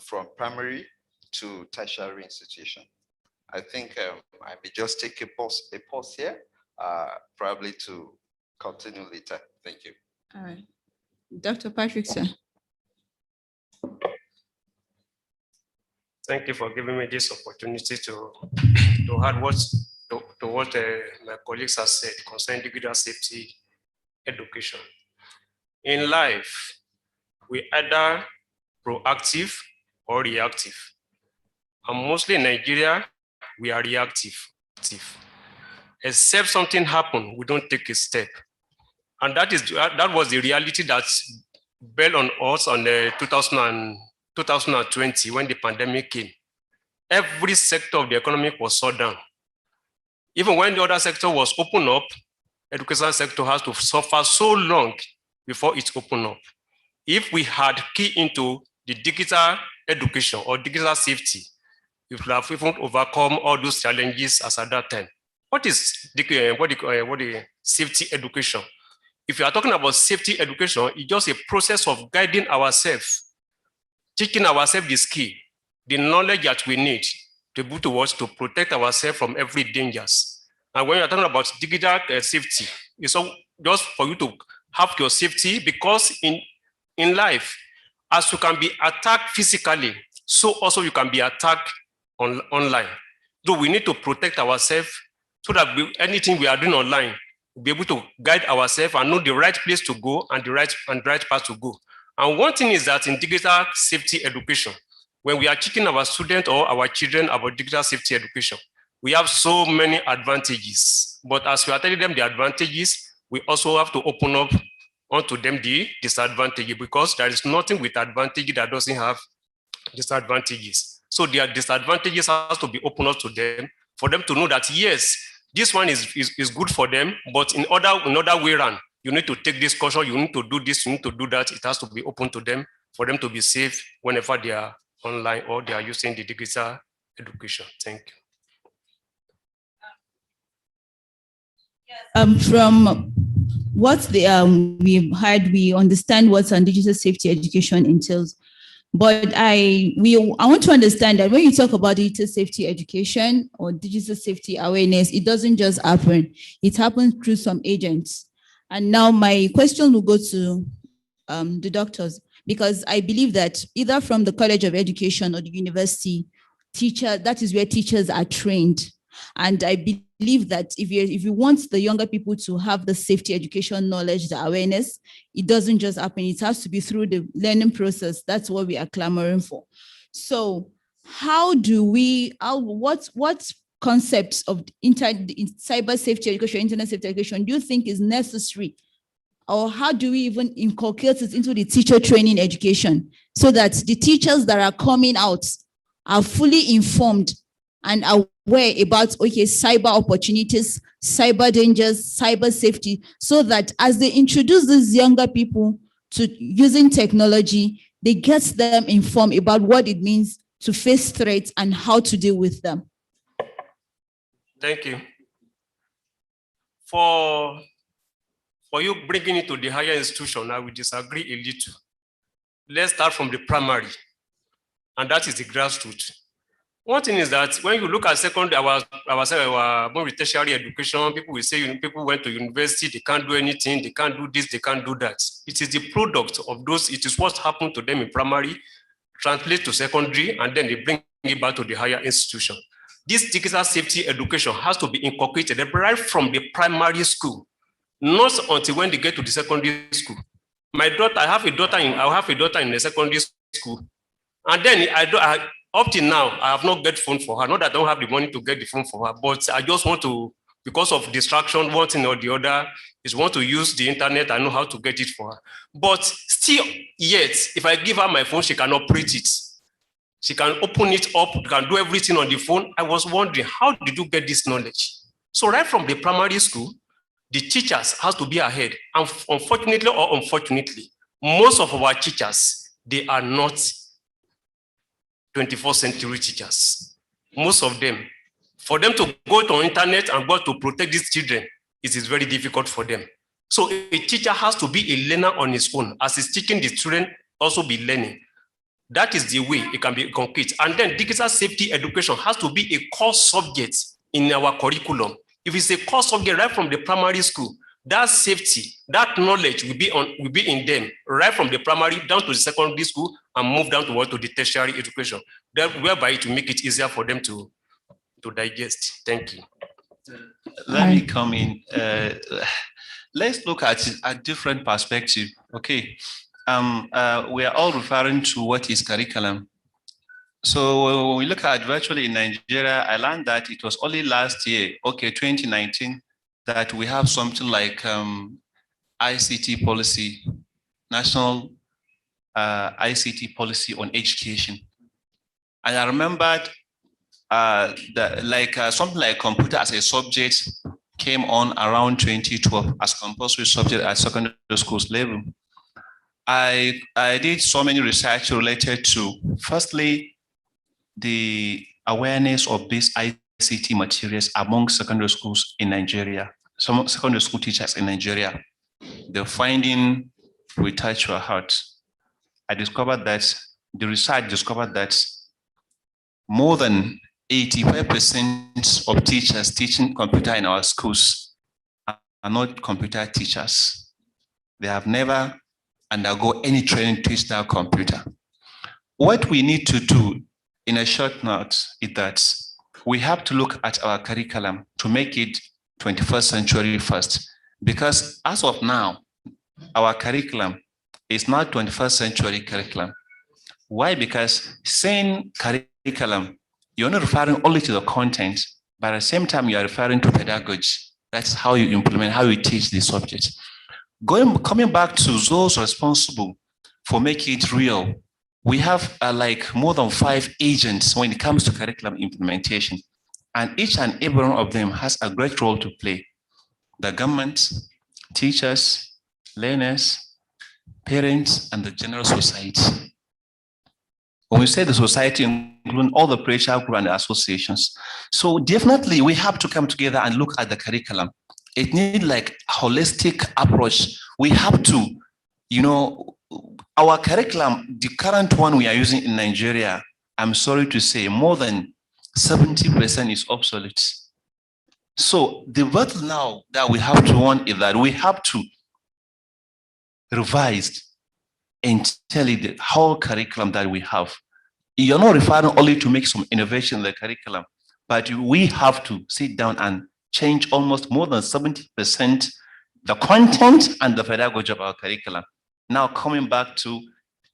from primary to tertiary institution. I think I may just take a pause here, probably to continue later. Thank you. All right. Dr. Patrick, sir. Thank you for giving me this opportunity to add what my colleagues have said concerning digital safety education. In life, we either proactive or reactive. And mostly in Nigeria, we are reactive. Except something happened, we don't take a step. And that was the reality that fell on us on 2020 when the pandemic came. Every sector of the economy was shut down. Even when the other sector was opened up, education sector has to suffer so long before it's opened up. If we had key into the digital education or digital safety, we would have even overcome all those challenges as at that time. What is safety education? If you are talking about safety education, it's just a process of guiding ourselves, teaching ourselves the skill, the knowledge that we need to be able to protect ourselves from every dangers. And when you're talking about digital safety, it's just for you to have your safety, because in life, as you can be attacked physically, so also you can be attacked online. So we need to protect ourselves so that anything we are doing online, we'll be able to guide ourselves and know the right place to go and the right path to go. And one thing is that in digital safety education, when we are teaching our students or our children about digital safety education, we have so many advantages. But as we are telling them the advantages, we also have to open up onto them the disadvantages, because there is nothing with advantage that doesn't have disadvantages. So their disadvantages has to be opened up to them for them to know that yes, this one is good for them, but in other way around, you need to take this caution, you need to do this, you need to do that. It has to be open to them for them to be safe whenever they are online or they are using the digital education. Thank you. From what we've heard, we understand what digital safety education entails. But I want to understand that when you talk about digital safety education or digital safety awareness, it doesn't just happen. It happens through some agents. And now my question will go to the doctors, because I believe that either from the College of Education or the university, that is where teachers are trained. And I believe that if you want the younger people to have the safety education knowledge, the awareness, it doesn't just happen. It has to be through the learning process. That's what we are clamoring for. So what concepts of cyber safety education, internet safety education do you think is necessary? Or how do we even inculcate it into the teacher training education so that the teachers that are coming out are fully informed and aware about, cyber opportunities, cyber dangers, cyber safety, so that as they introduce these younger people to using technology, they get them informed about what it means to face threats and how to deal with them? Thank you. For you bringing it to the higher institution, I will disagree a little. Let's start from the primary, and that is the grassroots. One thing is that when you look at secondary, our more tertiary education, people will say people went to university, they can't do anything, they can't do this, they can't do that. It is the product of those, it is what happened to them in primary, translate to secondary, and then they bring it back to the higher institution. This digital safety education has to be inculcated right from the primary school, not until when they get to the secondary school. My daughter, I have a daughter in the secondary school, and then up till now, I have not get phone for her. Not that I don't have the money to get the phone for her, but I just want to, because of distraction, one thing or the other, is want to use the internet. I know how to get it for her. But still, yet, if I give her my phone, she can operate it. She can open it up, can do everything on the phone. I was wondering, how did you get this knowledge? So right from the primary school, the teachers has to be ahead. And unfortunately or unfortunately, most of our teachers, they are not 21st century teachers. Most of them. For them to go to internet and go to protect these children, it is very difficult for them. So a teacher has to be a learner on his own. As he's teaching the children, also be learning. That is the way it can be concrete. And then digital safety education has to be a core subject in our curriculum. If it's a core subject right from the primary school, that safety, that knowledge will be in them right from the primary down to the secondary school and move down to the tertiary education, whereby it will make it easier for them to digest. Thank you. Let me come in. Let's look at a different perspective. Okay. We are all referring to what is curriculum. So when we look at virtually in Nigeria, I learned that it was only last year, 2019, that we have something like ICT policy, national ICT policy on education. And I remembered something like computer as a subject came on around 2012 as compulsory subject at secondary schools level. I did so many research related to, firstly, the awareness of these ICT materials among secondary schools in Nigeria, some secondary school teachers in Nigeria. The finding will touch your heart. The research discovered that more than 85% of teachers teaching computer in our schools are not computer teachers. They have never undergo any training to teach their computer. What we need to do in a short note is that we have to look at our curriculum to make it 21st century first. Because as of now, our curriculum is not 21st century curriculum. Why? Because saying curriculum, you're not referring only to the content, but at the same time, you are referring to pedagogy. That's how you implement, how you teach the subject. Coming back to those responsible for making it real, we have more than 5 agents when it comes to curriculum implementation. And each and every one of them has a great role to play. The government, teachers, learners, parents, and the general society. When we say the society, including all the pressure group and the associations. So definitely we have to come together and look at the curriculum. It needs like a holistic approach. We have to, Our curriculum, the current one we are using in Nigeria, I'm sorry to say, more than 70% is obsolete. So the battle now that we have to win is that we have to revise entirely the whole curriculum that we have. You're not referring only to make some innovation in the curriculum, but we have to sit down and change almost more than 70% the content and the pedagogy of our curriculum. Now coming back to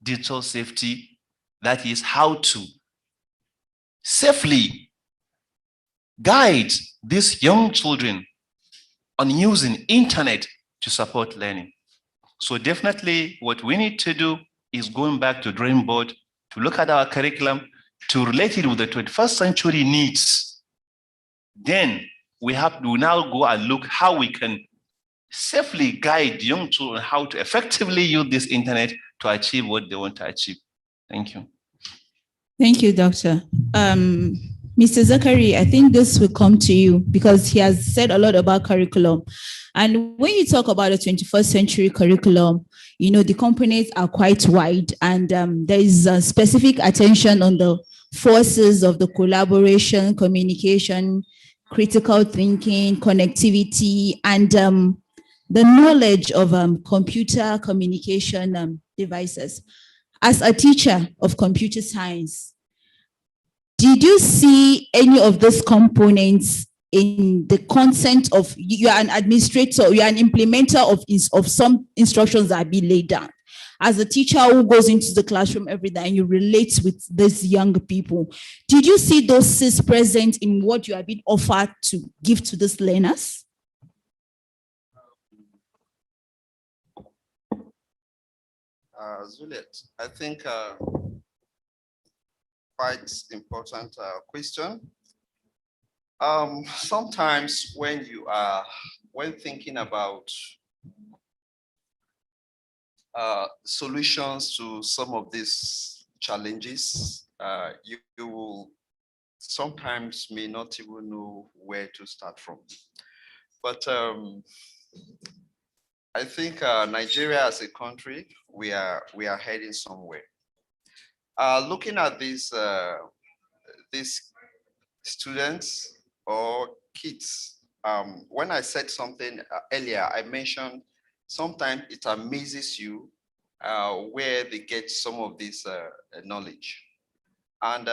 digital safety, that is how to safely guide these young children on using internet to support learning. So definitely what we need to do is going back to drawing board to look at our curriculum, to relate it with the 21st century needs. Then we have to now go and look how we can safely guide young children how to effectively use this internet to achieve what they want to achieve. Thank you. Thank you, Doctor. Mr. Zachary, I think this will come to you because he has said a lot about curriculum. And when you talk about the 21st century curriculum, you know, the components are quite wide, and there is a specific attention on the forces of the collaboration, communication, critical thinking, connectivity, and the knowledge of computer communication devices. As a teacher of computer science, did you see any of those components in the content of, you are an administrator, you are an implementer of some instructions that are being laid down? As a teacher who goes into the classroom every day and you relate with these young people, did you see those things present in what you are being offered to give to these learners? Juliet, I think quite important question. Sometimes when thinking about solutions to some of these challenges, you will sometimes may not even know where to start from. But I think Nigeria as a country, we are heading somewhere. Looking at these students or kids, when I said something earlier, I mentioned sometimes it amazes you where they get some of this knowledge. And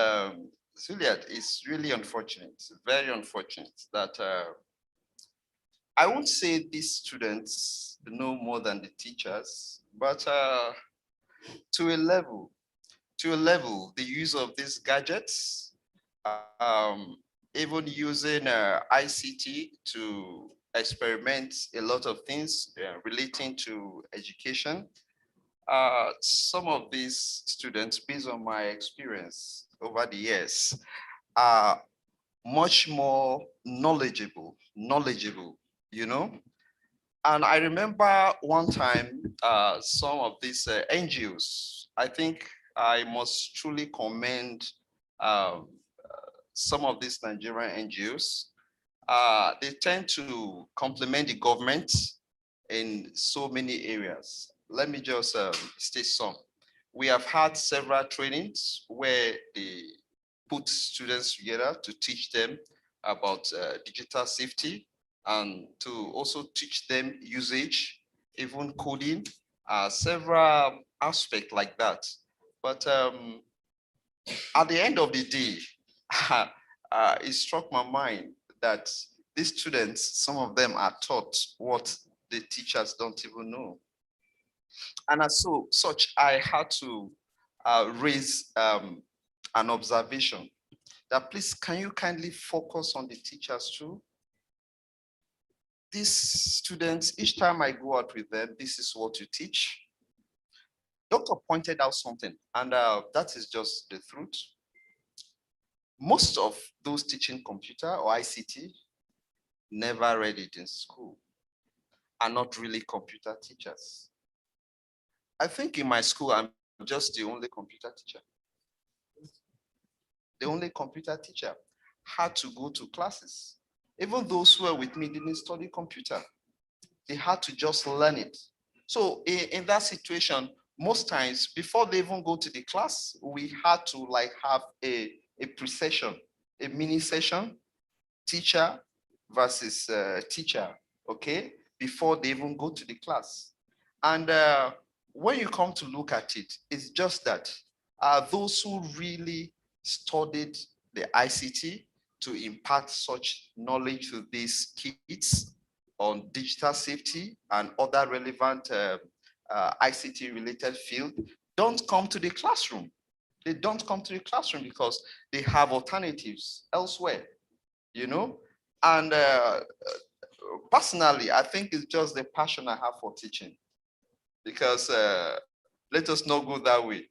Juliet, it's really unfortunate, very unfortunate that I won't say these students know more than the teachers, but to a level, the use of these gadgets, even using ICT to experiment a lot of things relating to education. Some of these students, based on my experience over the years, are much more knowledgeable, you know. And I remember one time, some of these NGOs, I think I must truly commend some of these Nigerian NGOs. They tend to complement the government in so many areas. Let me just state some. We have had several trainings where they put students together to teach them about digital safety and to also teach them usage, even coding, several aspects like that. But at the end of the day, it struck my mind that these students, some of them are taught what the teachers don't even know. And as such, I had to raise an observation that please, can you kindly focus on the teachers too? These students, each time I go out with them, this is what you teach. Doctor pointed out something, and that is just the truth. Most of those teaching computer or ICT never read it in school, are not really computer teachers. I think in my school, I'm just the only computer teacher. The only computer teacher had to go to classes. Even those who were with me didn't study computer. They had to just learn it. So in that situation, most times before they even go to the class, we had to like have a pre-session, a mini session, teacher versus teacher, okay, before they even go to the class. And when you come to look at it, it's just that those who really studied the ICT to impart such knowledge to these kids on digital safety and other relevant ICT related field don't come to the classroom. They don't come to the classroom because they have alternatives elsewhere, you know? And personally, I think it's just the passion I have for teaching, because let us not go that way.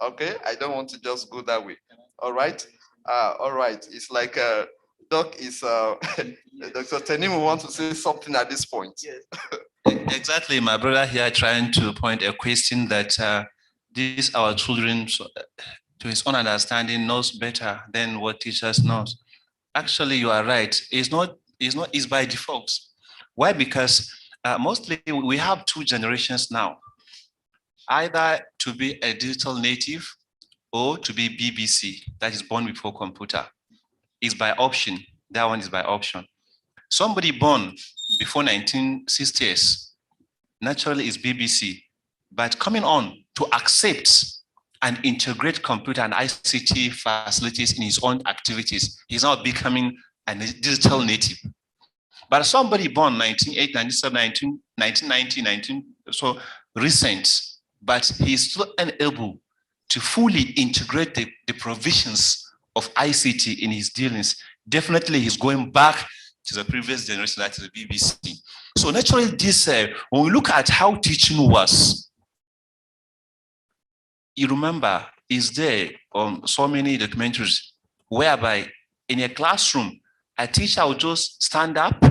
Okay, I don't want to just go that way. All right, all right. It's like Doc is Dr. Tenimu wants to say something at this point. Yes. Exactly, my brother here trying to point a question that these our children, to his own understanding, knows better than what teachers knows. Actually, you are right. It's by default. Why? Because mostly we have two generations now, either to be a digital native or to be BBC, that is born before computer. Is by option. That one is by option. Somebody born before 1960s, naturally is BBC, but coming on to accept and integrate computer and ICT facilities in his own activities, he's now becoming a digital native. But somebody born 1980, 1997, 1990, so recent, but he's still unable to fully integrate the provisions of ICT in his dealings. Definitely he's going back to the previous generation, that is the BBC. So naturally this, when we look at how teaching was, you remember, is there on so many documentaries whereby in a classroom, a teacher will just stand up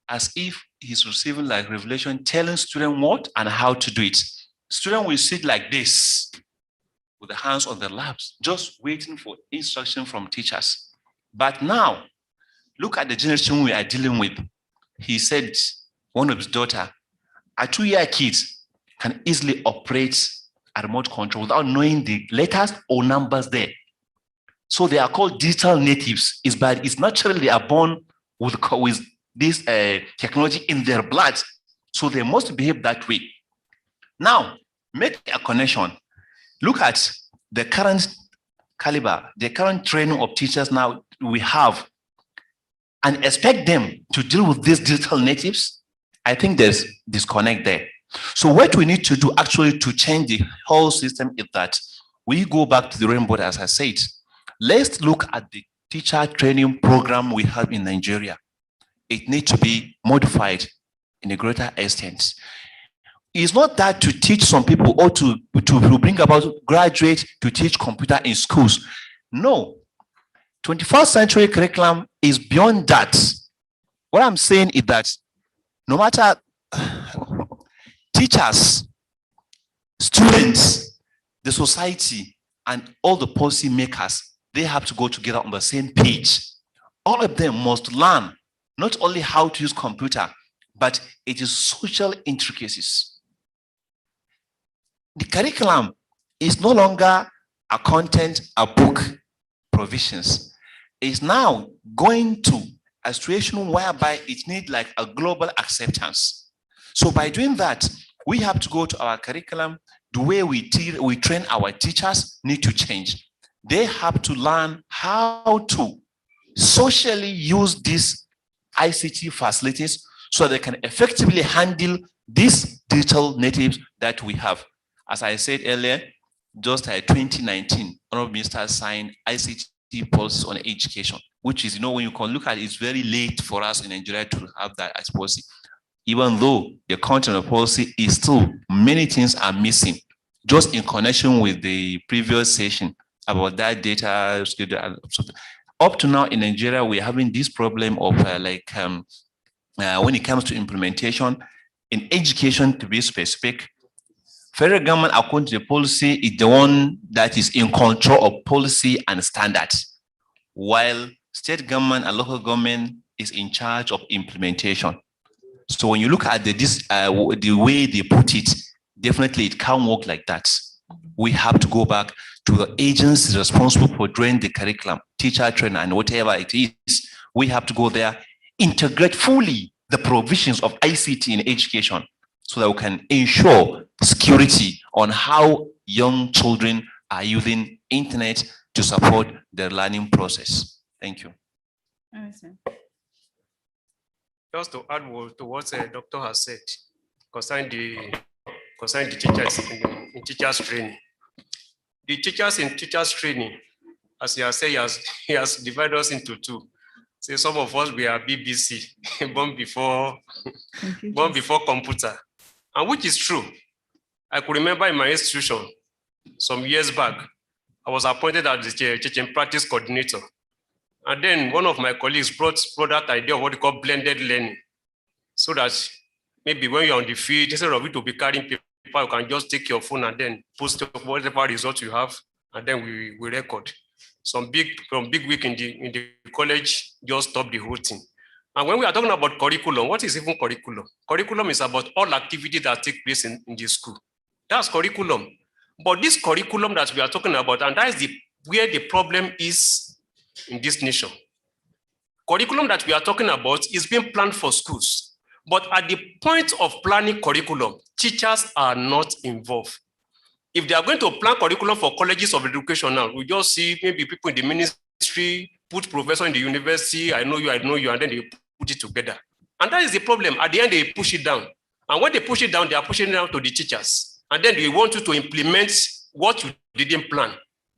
as if he's receiving like revelation, telling student what and how to do it. Student will sit like this with the hands on their laps, just waiting for instruction from teachers. But now, look at the generation we are dealing with. He said, one of his daughter, a 2-year kid can easily operate a remote control without knowing the letters or numbers there. So they are called digital natives. It's naturally they are born with this technology in their blood. So they must behave that way. Now, make a connection. Look at the current caliber, the current training of teachers now we have, and expect them to deal with these digital natives. I think there's disconnect there. So what we need to do actually to change the whole system is that we go back to the rainbow, as I said. Let's look at the teacher training program we have in Nigeria. It needs to be modified in a greater extent. It's not that to teach some people or to bring about graduates to teach computer in schools. No, 21st century curriculum is beyond that. What I'm saying is that no matter teachers, students, the society, and all the policy makers, they have to go together on the same page. All of them must learn not only how to use computer, but it is social intricacies. The curriculum is no longer a content, a book provisions. It's now going to a situation whereby it needs like a global acceptance. So by doing that, we have to go to our curriculum. The way we train our teachers need to change. They have to learn how to socially use these ICT facilities so they can effectively handle these digital natives that we have. As I said earlier, just 2019, Honorable Minister signed ICT policies on education, which is, when you can look at it, it's very late for us in Nigeria to have that as policy. Even though the content of policy is still, many things are missing. Just in connection with the previous session about that data, up to now in Nigeria, we're having this problem of when it comes to implementation in education, to be specific, federal government, according to the policy, is the one that is in control of policy and standards, while state government and local government is in charge of implementation. So when you look at the way they put it, Definitely, it can't work like that. We have to go back to the agencies responsible for doing the curriculum, teacher training, and whatever it is. We have to go there, integrate fully the provisions of ICT in education so that we can ensure security on how young children are using internet to support their learning process. Thank you. Just to add to what the doctor has said concerning the teachers in teachers training. The teachers in teachers training, as he has said, he has divided us into two. Say some of us we are BBC, born before computer, and which is true. I could remember in my institution some years back, I was appointed as the teaching practice coordinator. And then one of my colleagues brought that idea of what we call blended learning. So that maybe when you're on the field, instead of it to be carrying paper, you can just take your phone and then post whatever results you have, and then we record. Some big week in the college just stop the whole thing. And when we are talking about curriculum, what is even curriculum? Curriculum is about all activities that take place in the school. That's curriculum. But this curriculum that we are talking about, and that is where the problem is in this nation. Curriculum that we are talking about is being planned for schools. But at the point of planning curriculum, teachers are not involved. If they are going to plan curriculum for colleges of education now, we just see maybe people in the ministry, put professor in the university, I know you, and then they put it together. And that is the problem. At the end, they push it down. And when they push it down, they are pushing it down to the teachers. And then they want you to implement what you didn't plan.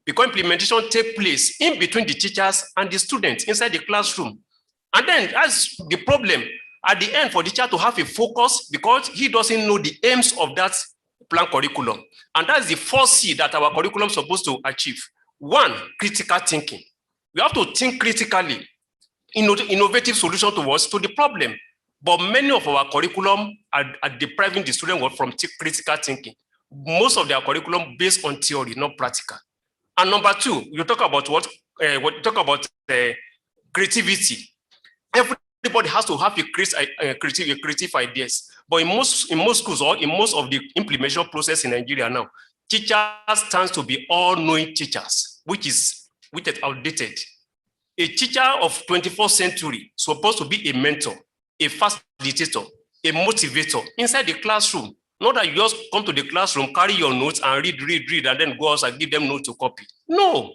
Because implementation takes place in between the teachers and the students inside the classroom. And then that's the problem. At the end, for the teacher to have a focus because he doesn't know the aims of that plan curriculum. And that's the first C that our curriculum is supposed to achieve. One, critical thinking. We have to think critically, innovative solution to the problem. But many of our curriculum are depriving the student from critical thinking. Most of their curriculum based on theory, not practical. And number two, you talk about creativity. Everybody has to have creative ideas. But in most schools or in most of the implementation process in Nigeria now, teachers tend to be all-knowing teachers, which is outdated. A teacher of 21st century is supposed to be a mentor, a facilitator, a motivator inside the classroom. Not that you just come to the classroom, carry your notes and read, and then go outside and give them notes to copy. No,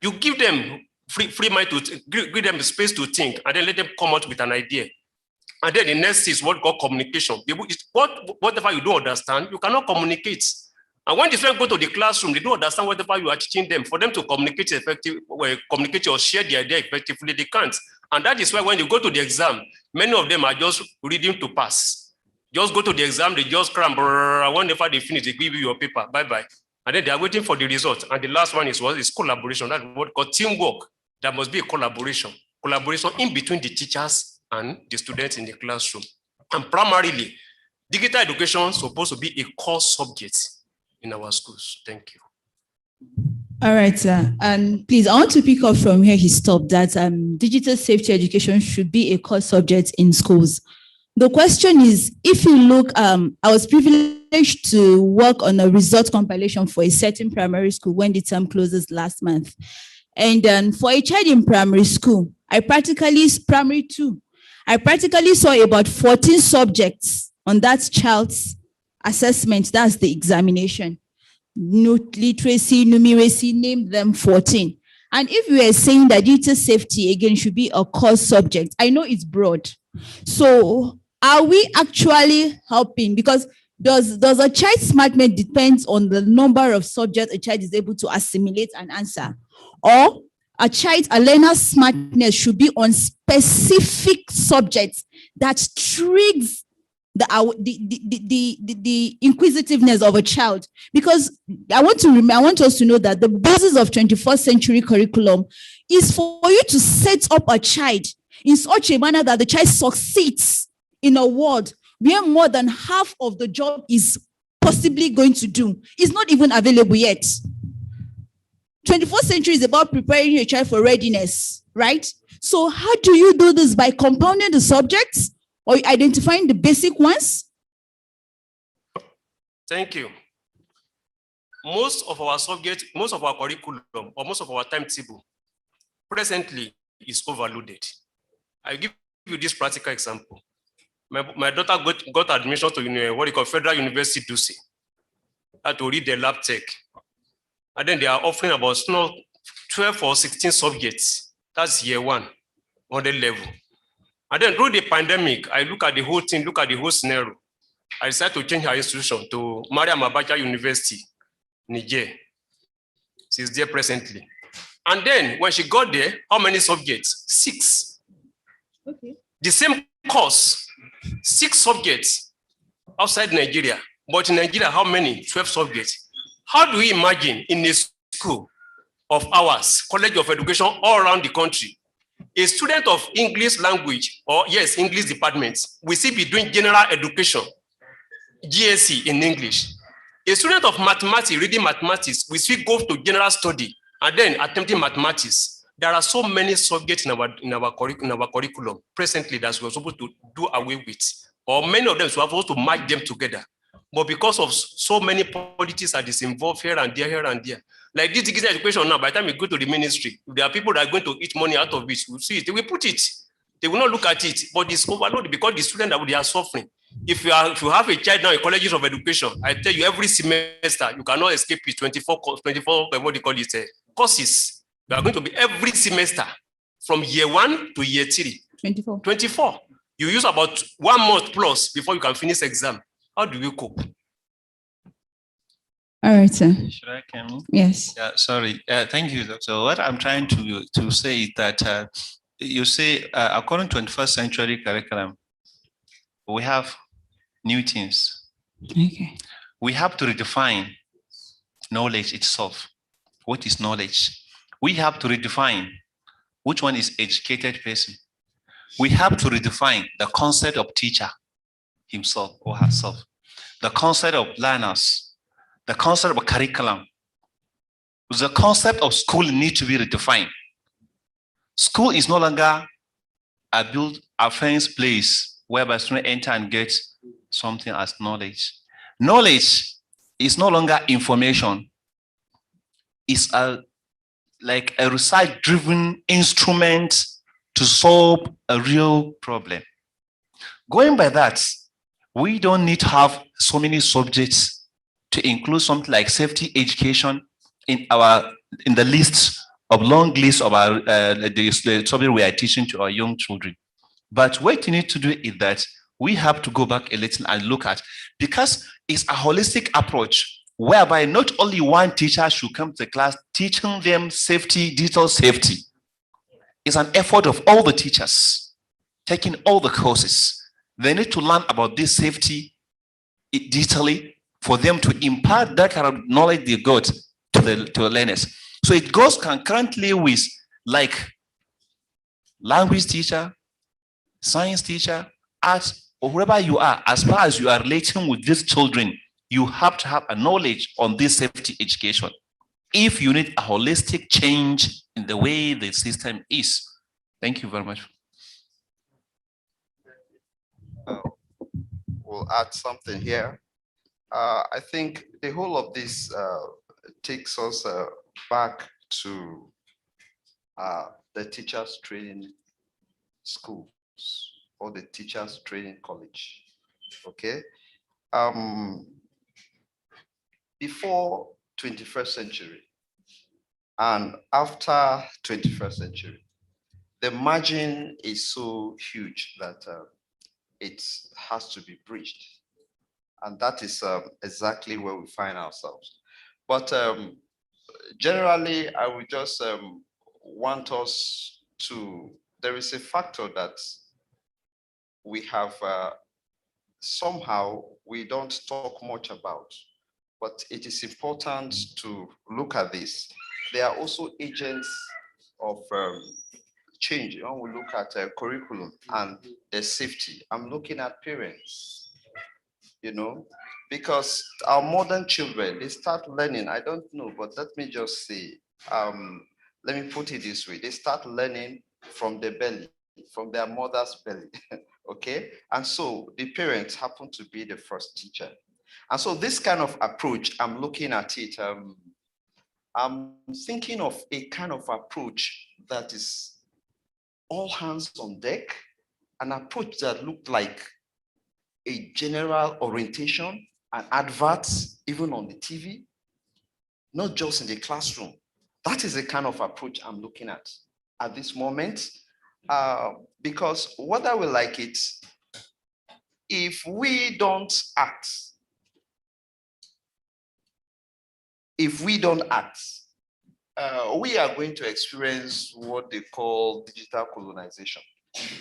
you give them free mind to give them the space to think, and then let them come out with an idea. And then the next is what we call communication. Whatever you don't understand, you cannot communicate. And when the students go to the classroom, they don't understand whatever you are teaching them. For them to communicate or share the idea effectively, they can't. And that is why when you go to the exam, many of them are just reading to pass. Just go to the exam, they just cram, whenever they finish, they give you your paper, bye-bye. And then they are waiting for the result. And the last one is collaboration. That's what we call teamwork. There must be a collaboration in between the teachers and the students in the classroom. And primarily, digital education is supposed to be a core subject in our schools. Thank you. All right, sir. And please, I want to pick up from where he stopped, that digital safety education should be a core subject in schools. The question is, if you look, I was privileged to work on a result compilation for a certain primary school when the term closes last month. And then for a child in primary school, primary 2, I practically saw about 14 subjects on that child's assessment. That's the examination. Literacy, numeracy, name them 14. And if we are saying that digital safety, again, should be a core subject, I know it's broad. So are we actually helping? Because does a child's smartness depend on the number of subjects a child is able to assimilate and answer? Or a learner's smartness should be on specific subjects that triggers the inquisitiveness of a child? Because I want us to know that the basis of 21st century curriculum is for you to set up a child in such a manner that the child succeeds in a world where more than half of the job is possibly going to do is not even available yet. 21st century is about preparing your child for readiness, right? So how do you do this? By compounding the subjects or identifying the basic ones? Thank you. Most of our subjects, most of our curriculum, or most of our timetable presently is overloaded. I give you this practical example. My daughter got admission to what you call Federal University Dusi. Had to read the lab tech. And then they are offering about 12 or 16 subjects. That's year one on the level. And then through the pandemic, I look at the whole thing, look at the whole scenario. I decided to change her institution to Mariam Abacha University, Niger. She's there presently. And then when she got there, how many subjects? 6. Okay. The same course, 6 subjects outside Nigeria. But in Nigeria, how many? 12 subjects. How do we imagine in a school of ours, College of Education all around the country, a student of English language, or yes, English departments, will still be doing general education, GSE in English. A student of mathematics, reading mathematics, will still go to general study and then attempting mathematics. There are so many subjects in our curriculum presently that we're supposed to do away with, or many of them we're supposed to merge them together. But because of so many politics that is involved here and there, like this digital education now, by the time you go to the ministry, there are people that are going to eat money out of it. We see it, they will put it. They will not look at it, but it's overloaded because the students that they are suffering. If you have a child now in colleges of education, I tell you every semester you cannot escape it. 24 what do you call it? Courses. You are going to be every semester from year 1 to year 3. 24. You use about 1 month plus before you can finish exam. How do you cope? All right, sir. Should I come in? Yes. Yeah, sorry. Thank you. So what I'm trying to say is that you say, according to 21st century curriculum, we have new things. Okay. We have to redefine knowledge itself. What is knowledge? We have to redefine which one is educated person. We have to redefine the concept of teacher himself or herself, the concept of learners, the concept of curriculum. The concept of school needs to be redefined. School is no longer a fenced place whereby students enter and get something as knowledge. Knowledge is no longer information. It's like a research-driven instrument to solve a real problem. Going by that, we don't need to have so many subjects to include something like safety education in the list of long list of our the subject we are teaching to our young children. But what you need to do is that we have to go back a little and look at, because it's a holistic approach whereby not only one teacher should come to the class teaching them safety, digital safety. It's an effort of all the teachers taking all the courses. They need to learn about this safety digitally for them to impart that kind of knowledge they got to the learners. So it goes concurrently with like language teacher, science teacher, arts, or wherever you are, as far as you are relating with these children, you have to have a knowledge on this safety education. If you need a holistic change in the way the system is. Thank you very much. We'll add something here. I think the whole of this takes us back to the teachers training schools or the teachers training college. Okay. Before 21st century and after 21st century, the margin is so huge that it has to be bridged. And that is exactly where we find ourselves. But generally, I would just want us to, there is a factor that we have somehow we don't talk much about, but it is important to look at this. There are also agents of change. When we look at curriculum and the safety, I'm looking at parents, because our modern children, they start learning, I don't know, but let me just say, let me put it this way, they start learning from the belly, from their mother's belly, okay? And so the parents happen to be the first teacher. And so this kind of approach, I'm looking at it, I'm thinking of a kind of approach that is all hands on deck, an approach that looked like a general orientation and adverts even on the TV, not just in the classroom. That is the kind of approach I'm looking at this moment, because whether we like it, if we don't act, we are going to experience what they call digital colonization.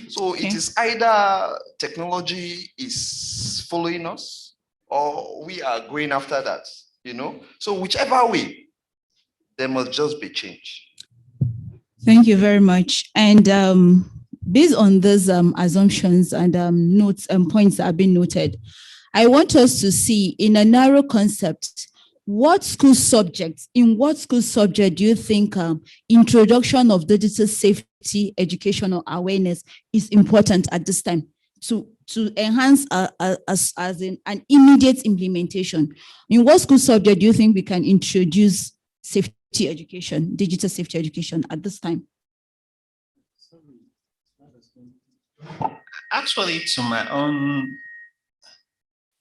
So it is either technology is following us or we are going after that, you know? So whichever way, there must just be change. Thank you very much. And based on those assumptions and notes and points that have been noted, I want us to see in a narrow concept, in what school subject do you think introduction of digital safety educational awareness is important at this time to enhance as in an immediate implementation? In what school subject do you think we can introduce safety education, digital safety education at this time? Actually, to my own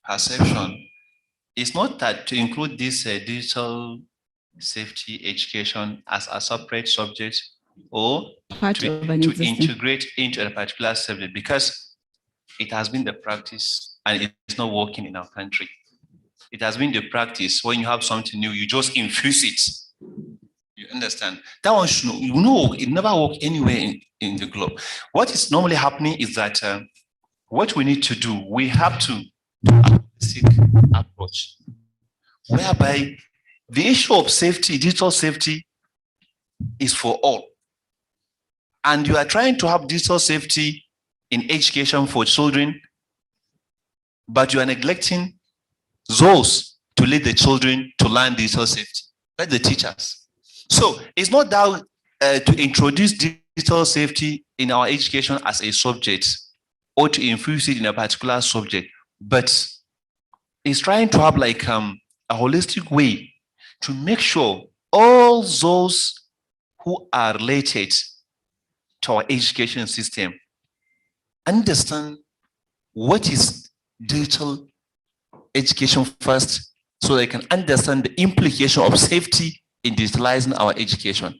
perception, it's not that to include this digital safety education as a separate subject or to integrate into a particular subject, because it has been the practice and it's not working in our country. It has been the practice when you have something new, you just infuse it. You understand? That one should, it never works anywhere in the globe. What is normally happening is that what we need to do, we have to do a holistic approach, whereby the issue of safety, digital safety, is for all. And you are trying to have digital safety in education for children, but you are neglecting those to lead the children to learn digital safety, like the teachers. So it's not that to introduce digital safety in our education as a subject or to infuse it in a particular subject, but it's trying to have like a holistic way to make sure all those who are related to our education system understand what is digital education first, so they can understand the implication of safety in digitalizing our education.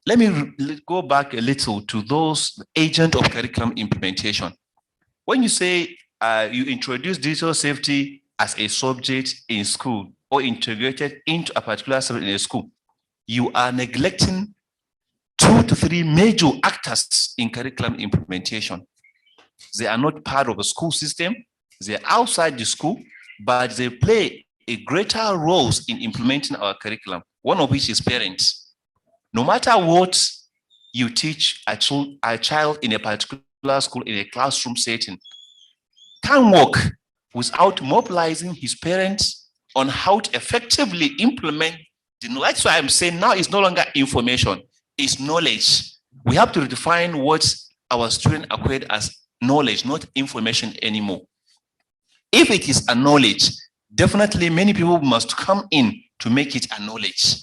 Let me go back a little to those agents of curriculum implementation. When you say you introduce digital safety as a subject in school or integrated into a particular subject in a school, you are neglecting 2 to 3 major actors in curriculum implementation. They are not part of the school system, they're outside the school, but they play a greater role in implementing our curriculum, one of which is parents. No matter what you teach a child in a particular school, in a classroom setting, can work without mobilizing his parents on how to effectively implement the knowledge. That's why I'm saying now it's no longer information, it's knowledge. We have to redefine what our students acquired as knowledge, not information anymore. If it is a knowledge, definitely many people must come in to make it a knowledge.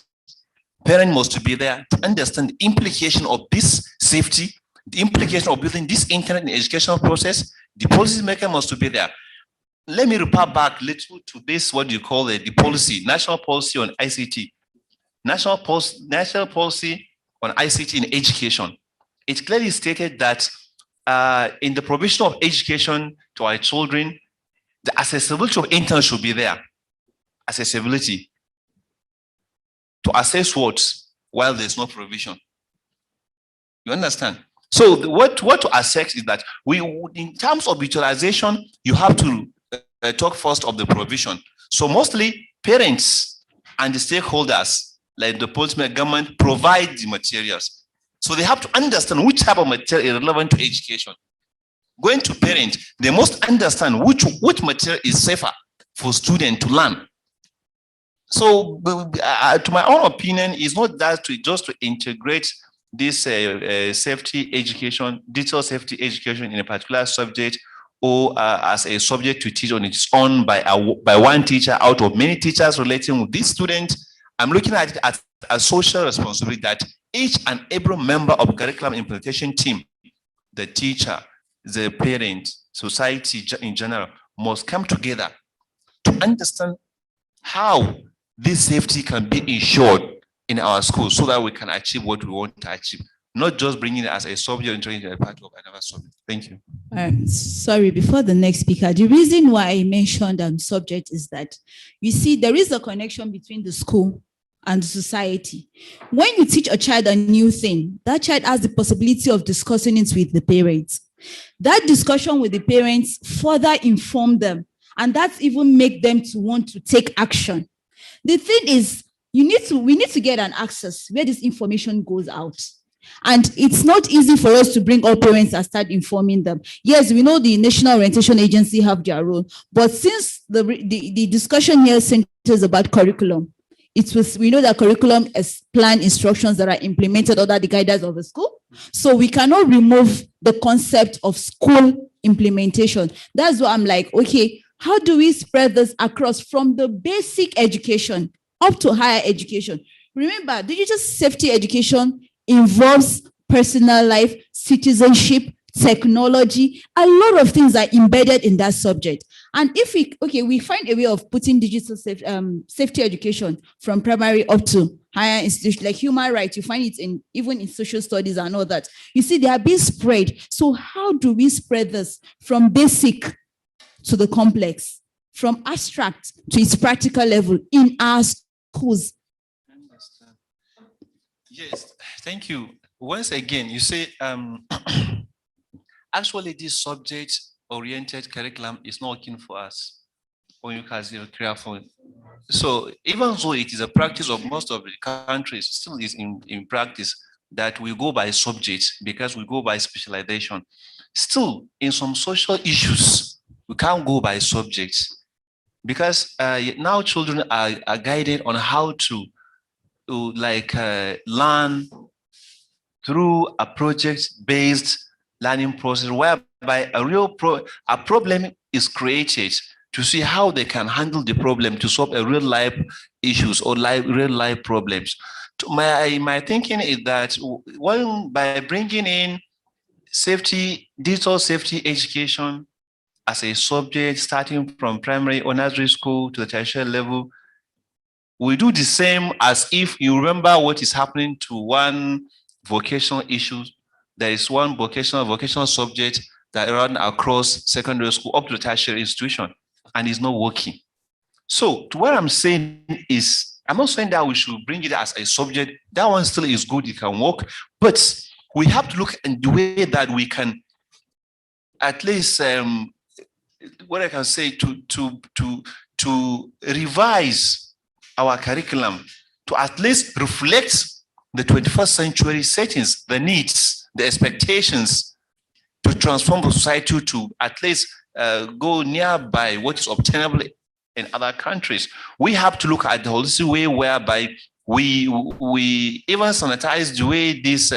Parents must be there to understand the implication of this safety, the implication of building this internet in the educational process. The policy maker must be there. Let me refer back a little to this, what you call the policy, national policy on ICT. National policy on ICT in education. It clearly stated that in the provision of education to our children, the accessibility of internet should be there. Accessibility. To access what while there's no provision. You understand? So what to assess is that in terms of utilization, you have to talk first of the provision. So mostly parents and the stakeholders, like the policy government, provide the materials. So they have to understand which type of material is relevant to education. Going to parents, they must understand which material is safer for students to learn. So to my own opinion, it's not that just to integrate this safety education, digital safety education in a particular subject, or as a subject to teach on its own by one teacher out of many teachers relating with this student. I'm looking at it as a social responsibility that each and every member of curriculum implementation team, the teacher, the parent, society in general, must come together to understand how this safety can be ensured in our schools so that we can achieve what we want to achieve, not just bringing it as a subject and turning it as part of another subject. Thank you. Sorry, before the next speaker, the reason why I mentioned subject is that, you see, there is a connection between the school and society. When you teach a child a new thing, that child has the possibility of discussing it with the parents. That discussion with the parents further inform them, and that even make them to want to take action. The thing is, we need to get an access where this information goes out. And it's not easy for us to bring all parents and start informing them. Yes, we know the National Orientation Agency have their role, but since the discussion here centers about curriculum, we know that curriculum is plan instructions that are implemented under the guidance of the school. So we cannot remove the concept of school implementation. That's why I'm like, okay, how do we spread this across from the basic education up to higher education? Remember, digital safety education involves personal life, citizenship, technology. A lot of things are embedded in that subject. And if we find a way of putting digital safety education from primary up to higher institutions, like human rights, you find it even in social studies and all that. You see, they are being spread. So how do we spread this from basic to the complex, from abstract to its practical level in our schools? Yes, thank you. Once again, you say, actually this subject-oriented curriculum is not working for us, or you can say careful. So even though it is a practice of most of the countries, still is in practice that we go by subjects because we go by specialization. Still, in some social issues, we can't go by subjects because now children are guided on how to learn through a project-based learning process whereby a problem is created to see how they can handle the problem to solve a real life issues or real life problems. My thinking is that by bringing in digital safety education as a subject, starting from primary or nursery school to the tertiary level, we do the same as if you remember what is happening to one vocational issue. There is one vocational subject that run across secondary school up to the tertiary institution and is not working. So what I'm saying is, I'm not saying that we should bring it as a subject. That one still is good, it can work, but we have to look at the way that we can at least what I can say to revise our curriculum to at least reflect the 21st century settings, the needs, the expectations, to transform the society to at least go nearby what is obtainable in other countries. We have to look at the holistic way whereby we even sanitize the way this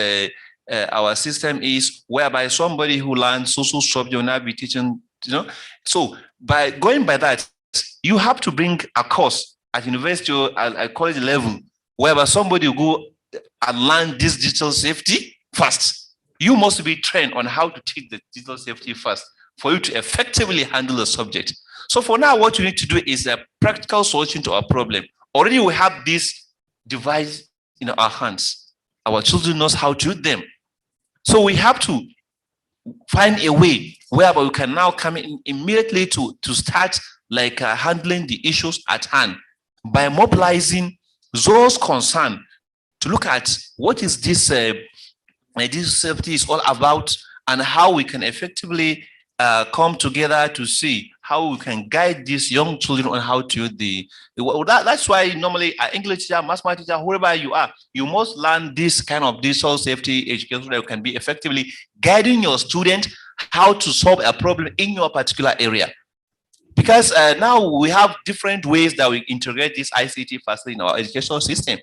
our system is, whereby somebody who learns social subject will not be teaching, So by going by that, you have to bring a course at university or at college level, whereby somebody will go and learn this digital safety first. You must be trained on how to teach the digital safety first for you to effectively handle the subject. So for now, what you need to do is a practical solution to our problem. Already we have this device in our hands. Our children knows how to use them. So we have to find a way whereby we can now come in immediately to start handling the issues at hand by mobilizing those concerned to look at what is this safety is all about and how we can effectively come together to see how we can guide these young children on how to use that's why normally an English teacher, mathematics teacher, whoever you are, you must learn this kind of digital safety education so that you can be effectively guiding your student how to solve a problem in your particular area. Because now we have different ways that we integrate this ICT facility in our educational system.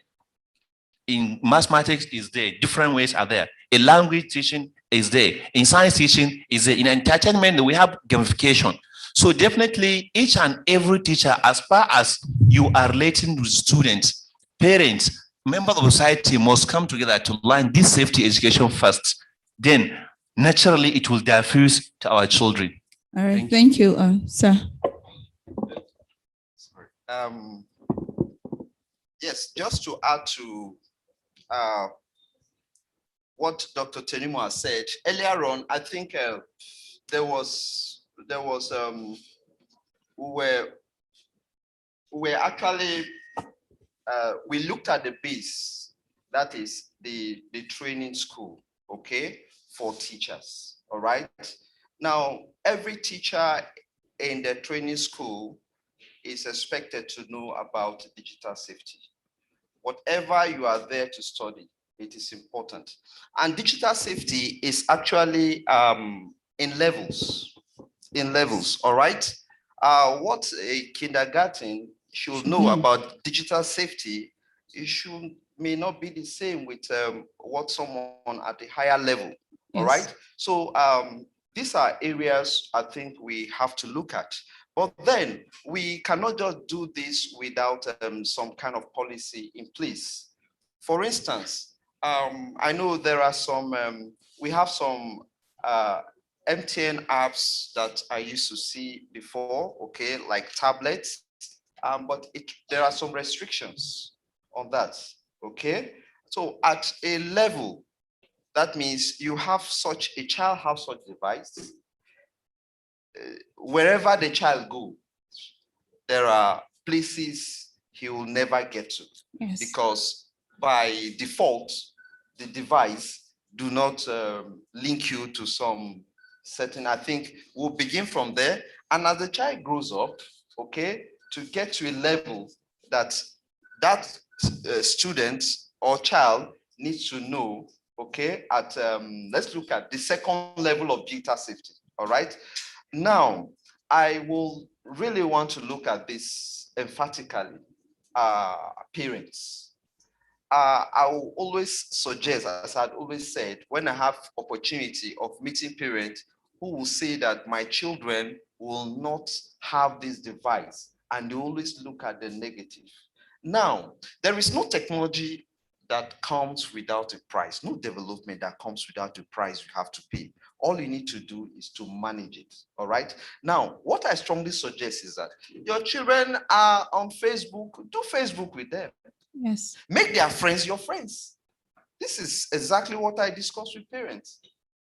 In mathematics is there, different ways are there. A language teaching is there. In science teaching is there. In entertainment, we have gamification. So definitely each and every teacher, as far as you are relating to students, parents, members of society must come together to learn this safety education first. Then naturally it will diffuse to our children. All right, thank you, sir. Yes, just to add to what Dr. Tenimo has said earlier on, I think we actually we looked at the base, that is the training school, okay, for teachers. All right. Now, every teacher in the training school is expected to know about digital safety. Whatever you are there to study, it is important. And digital safety is actually in levels, all right? What a kindergarten should know about digital safety, it may not be the same with what someone at a higher level, all right? So these are areas I think we have to look at. But then we cannot just do this without some kind of policy in place. For instance, I know there are some, we have some MTN apps that I used to see before, okay, like tablets, but there are some restrictions on that, okay? So at a level, that means you have such, a child has such device, wherever the child goes, there are places he will never get to, because by default, the device do not link you to some certain, I think we'll begin from there. And as the child grows up, okay, to get to a level that student or child needs to know, okay, at, let's look at the second level of digital safety, all right? Now, I will really want to look at this emphatically, parents. I will always suggest, as I'd always said, when I have opportunity of meeting parents who will say that my children will not have this device, and they always look at the negative. Now, there is no technology that comes without a price, no development that comes without a price you have to pay. All you need to do is to manage it, all right? Now, what I strongly suggest is that your children are on Facebook, do Facebook with them. Yes. Make their friends your friends. This is exactly what I discuss with parents.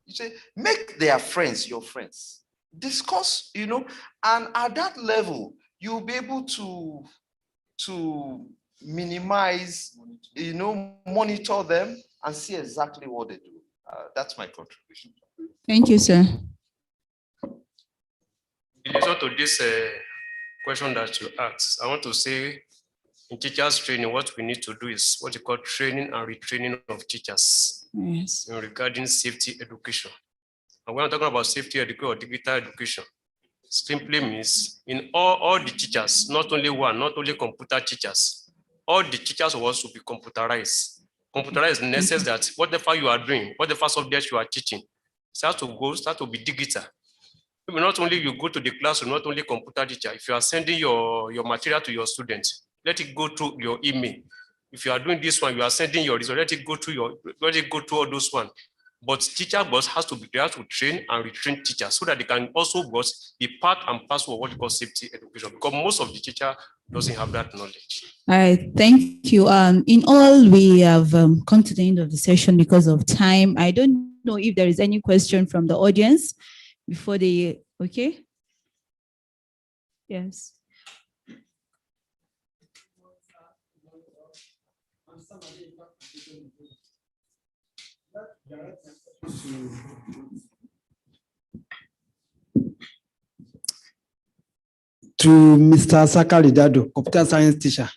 You say, make their friends your friends. Discuss, you know, and at that level, you'll be able to minimize, you know, monitor them and see exactly what they do. That's my contribution. Thank you, sir. In relation to this question that you asked, I want to say in teachers training, what we need to do is what you call training and retraining of teachers regarding safety education. And when I'm talking about safety education or digital education, simply means in all the teachers, not only one, not only computer teachers, all the teachers will also be computerized. Computerized in the sense that whatever you are doing, whatever subject you are teaching, start to be digital. Maybe not only you go to the classroom, not only computer teacher, if you are sending your material to your students, let it go through your email. If you are doing this one, you are sending your result, let it go through all those ones. But teacher boss has to be there to train and retrain teachers so that they can also be part and parcel of what we call safety education, because most of the teacher doesn't have that knowledge. All right, thank you. In all, we have come to the end of the session because of time. I don't know if there is any question from the audience before they, okay? Yes. To Mr. Sakari Dado, computer science teacher.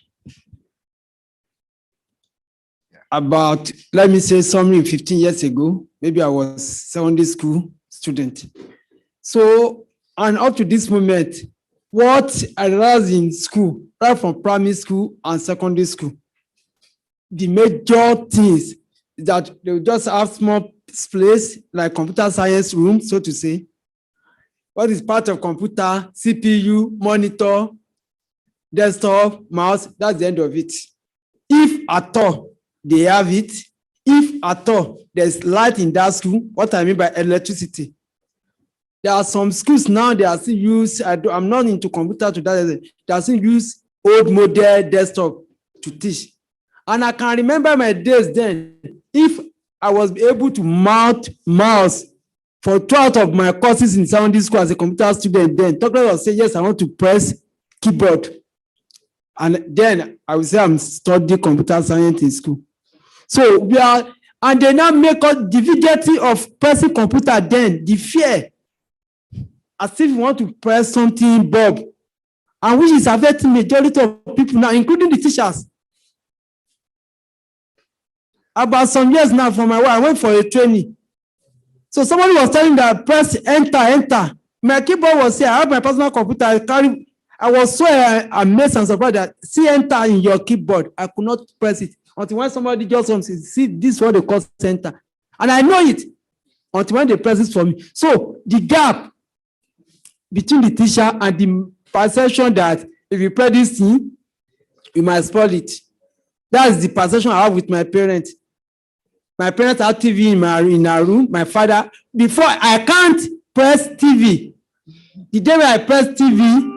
About, let me say something 15 years ago, maybe I was secondary school student. So, and up to this moment, what I learned in school, right from primary school and secondary school, the major things that they will just have place, like computer science room, so to say. What is part of computer, CPU, monitor, desktop, mouse, that's the end of it. If at all they have it, if at all there's light in that school, what I mean by electricity. There are some schools now, they are still use, I'm not into computer to that extent, they are still use old model desktop to teach. And I can remember my days then, if I was able to mount mouse for 2 of my courses in secondary school as a computer student, then talk about say, yes, I want to press keyboard. And then I will say I'm studying computer science in school. So we are, and they now make us the difficulty of pressing computer then, the fear. As if you want to press something, Bob, and which is affecting majority of people now, including the teachers. About some years now for my wife, I went for a training. So somebody was telling that press enter. My keyboard was here. I have my personal computer. I was so amazed and surprised that see enter in your keyboard. I could not press it until when somebody just comes and see this is what they call center. And I know it until when they press it for me. So the gap between the teacher and the perception that if you press this thing, you might spoil it. That's the perception I have with my parents. My parents have TV in our room. My father, before I can't press TV. The day when I press TV,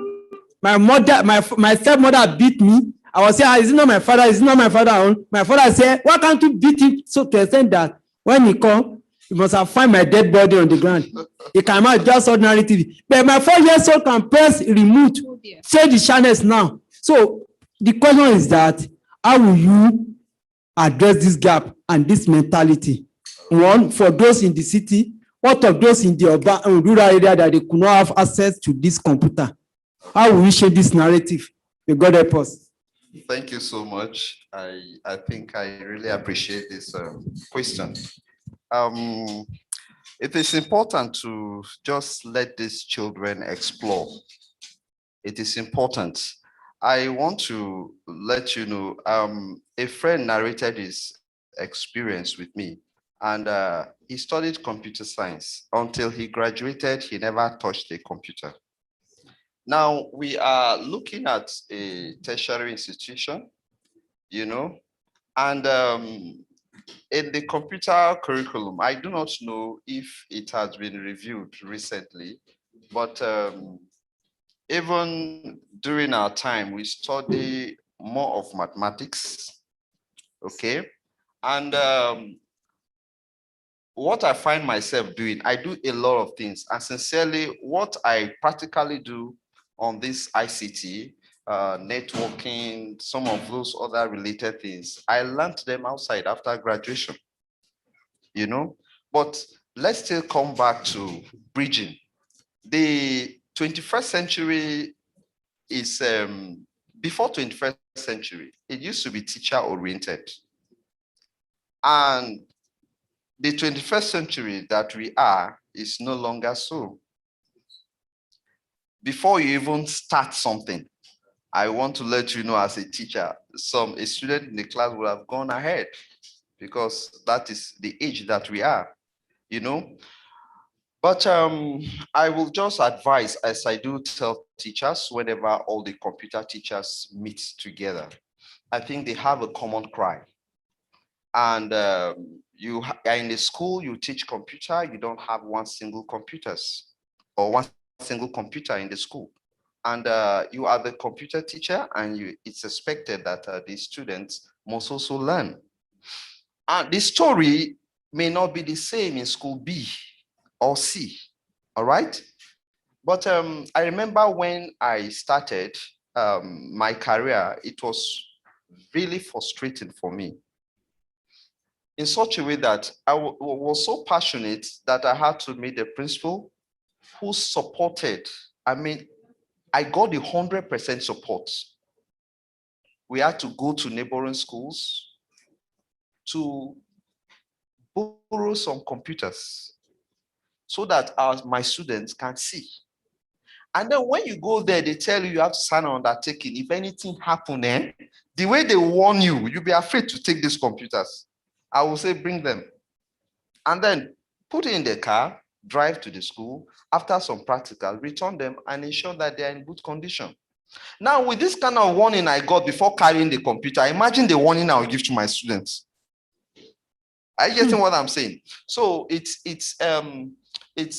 my mother, my stepmother beat me. I was saying, is it not my father? Is it not my father? My father said, why can't you beat him? So to extend that when he come, he must have find my dead body on the ground. He cannot just ordinary TV. But my 4 years old can press remote, change the channels now. So the question is that how will you address this gap and this mentality? One, for those in the city, what of those in the urban and rural area that they could not have access to this computer? How will we shape this narrative? May God help us. Thank you so much. I think I really appreciate this question. It is important to just let these children explore. It is important. I want to let you know, a friend narrated his experience with me, and he studied computer science. Until he graduated, he never touched a computer. Now we are looking at a tertiary institution, and in the computer curriculum, I do not know if it has been reviewed recently, but even during our time, we study more of mathematics, okay? And what I find myself doing, I do a lot of things, and sincerely, what I practically do on this ICT, networking, some of those other related things, I learned them outside after graduation, But let's still come back to bridging. The 21st century is, before 21st century, it used to be teacher oriented. And the 21st century that we are is no longer so. Before you even start something, I want to let you know as a teacher, a student in the class would have gone ahead because that is the age that we are, But I will just advise, as I do tell teachers, whenever all the computer teachers meet together, I think they have a common cry. And you are in the school, you teach computer, you don't have one single computer in the school. And you are the computer teacher, and it's expected that the students must also learn. And the story may not be the same in school B or C, all right? But I remember when I started my career, it was really frustrating for me, in such a way that I was so passionate that I had to meet the principal who supported. I got the 100% support. We had to go to neighboring schools to borrow some computers so that my students can see. And then when you go there, they tell you have to sign an undertaking. If anything happens, the way they warn you, you'll be afraid to take these computers. I will say, bring them. and then put it in the car, drive to the school, after some practical, return them and ensure that they are in good condition. Now, with this kind of warning I got before carrying the computer, imagine the warning I will give to my students. Are you getting what I'm saying? So it's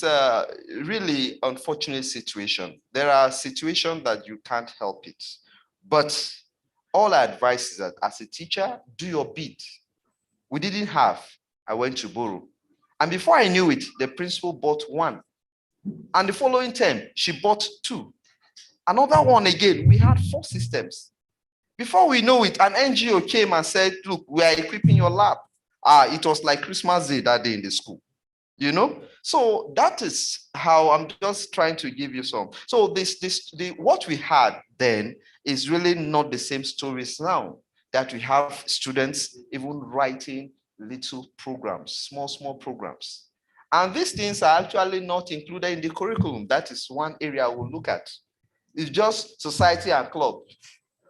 a really unfortunate situation. There are situations that you can't help it, but all I advise is that as a teacher, do your bit. We didn't have, I went to borrow. And before I knew it, the principal bought one. And the following term, she bought two. Another one again, we had 4 systems. Before we know it, an NGO came and said, look, we are equipping your lab. It was like Christmas Day that day in the school, you know? So that is how I'm just trying to give you some. So what we had then is really not the same stories now, that we have students even writing little programs, small programs. And these things are actually not included in the curriculum. That is one area we'll look at. It's just society and club,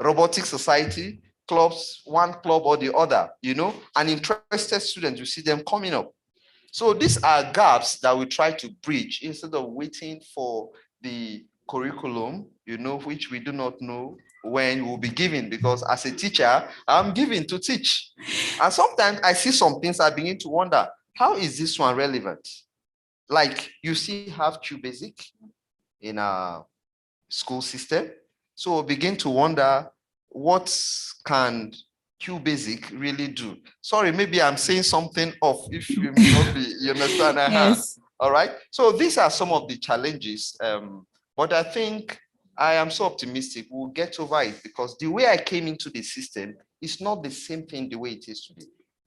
robotic society, clubs, one club or the other, you know, and interested students, you see them coming up. So these are gaps that we try to bridge instead of waiting for the curriculum, you know, which we do not know when we'll be given, because as a teacher, I'm given to teach. And sometimes I see some things, I begin to wonder, how is this one relevant? Like you see, have Q basic in our school system. So we'll begin to wonder, what can Q basic really do? Sorry, maybe I'm saying something off, if you may not be, you understand? Yes. All right. So these are some of the challenges, but I think I am so optimistic we'll get over it, because the way I came into the system is not the same thing the way it is today.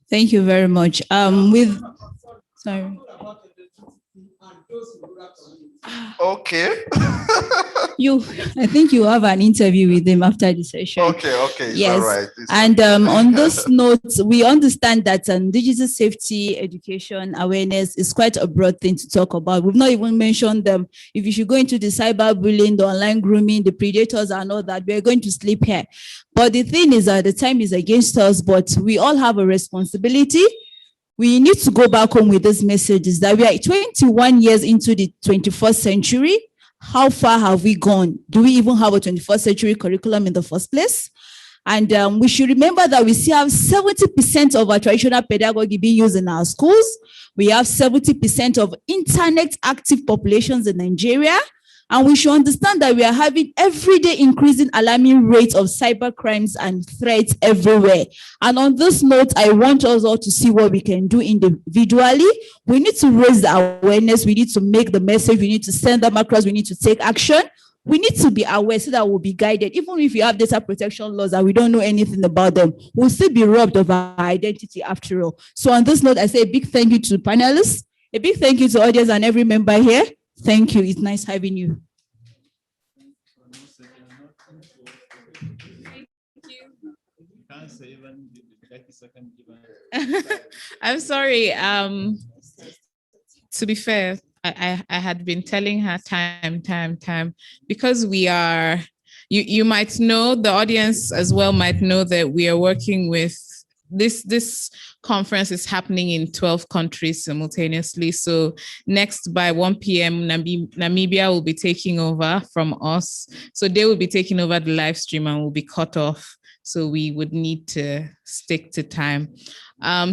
Thank you very much. Sorry. Okay. I think you have an interview with them after the session. Okay. Yes. All right. And on this note, we understand that digital safety education awareness is quite a broad thing to talk about. We've not even mentioned them. If you should go into the cyberbullying, the online grooming, the predators and all that, we're going to sleep here. But the thing is that the time is against us, but we all have a responsibility. We need to go back home with this message, is that we are 21 years into the 21st century. How far have we gone? Do we even have a 21st century curriculum in the first place? And we should remember that we still have 70% of our traditional pedagogy being used in our schools. We have 70% of internet active populations in Nigeria. And we should understand that we are having everyday increasing alarming rates of cyber crimes and threats everywhere. And on this note, I want us all to see what we can do individually. We need to raise the awareness. We need to make the message. We need to send them across. We need to take action. We need to be aware so that we'll be guided. Even if you have data protection laws and we don't know anything about them, we'll still be robbed of our identity after all. So on this note, I say a big thank you to panelists, a big thank you to audience and every member here. Thank you. It's nice having you. I'm sorry. To be fair, I had been telling her time, because we are, you might know, the audience as well might know that we are working with this conference is happening in 12 countries simultaneously. So next by 1 p.m. Namibia will be taking over from us. So they will be taking over the live stream and will be cut off. So we would need to stick to time.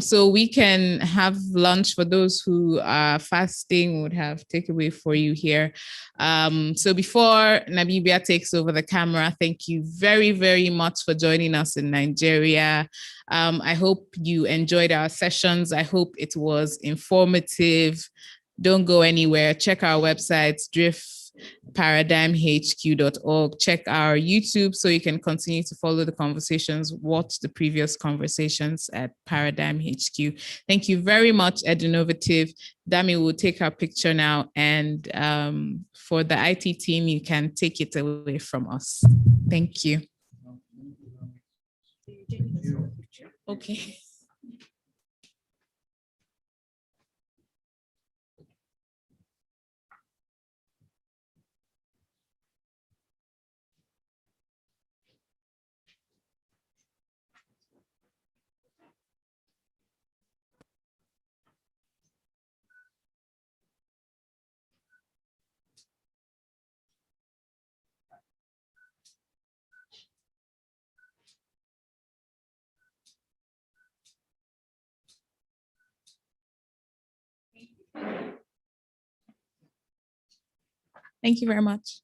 So we can have lunch for those who are fasting, would have takeaway for you here. So before Namibia takes over the camera, thank you very, very much for joining us in Nigeria. I hope you enjoyed our sessions. I hope it was informative. Don't go anywhere. Check our websites, driftparadigmhq.org. Check our YouTube so you can continue to follow the conversations. Watch the previous conversations at Paradigm HQ. Thank you very much, Edinovative. Dami will take our picture now. And for the IT team, you can take it away from us. Thank you. Okay. Thank you very much.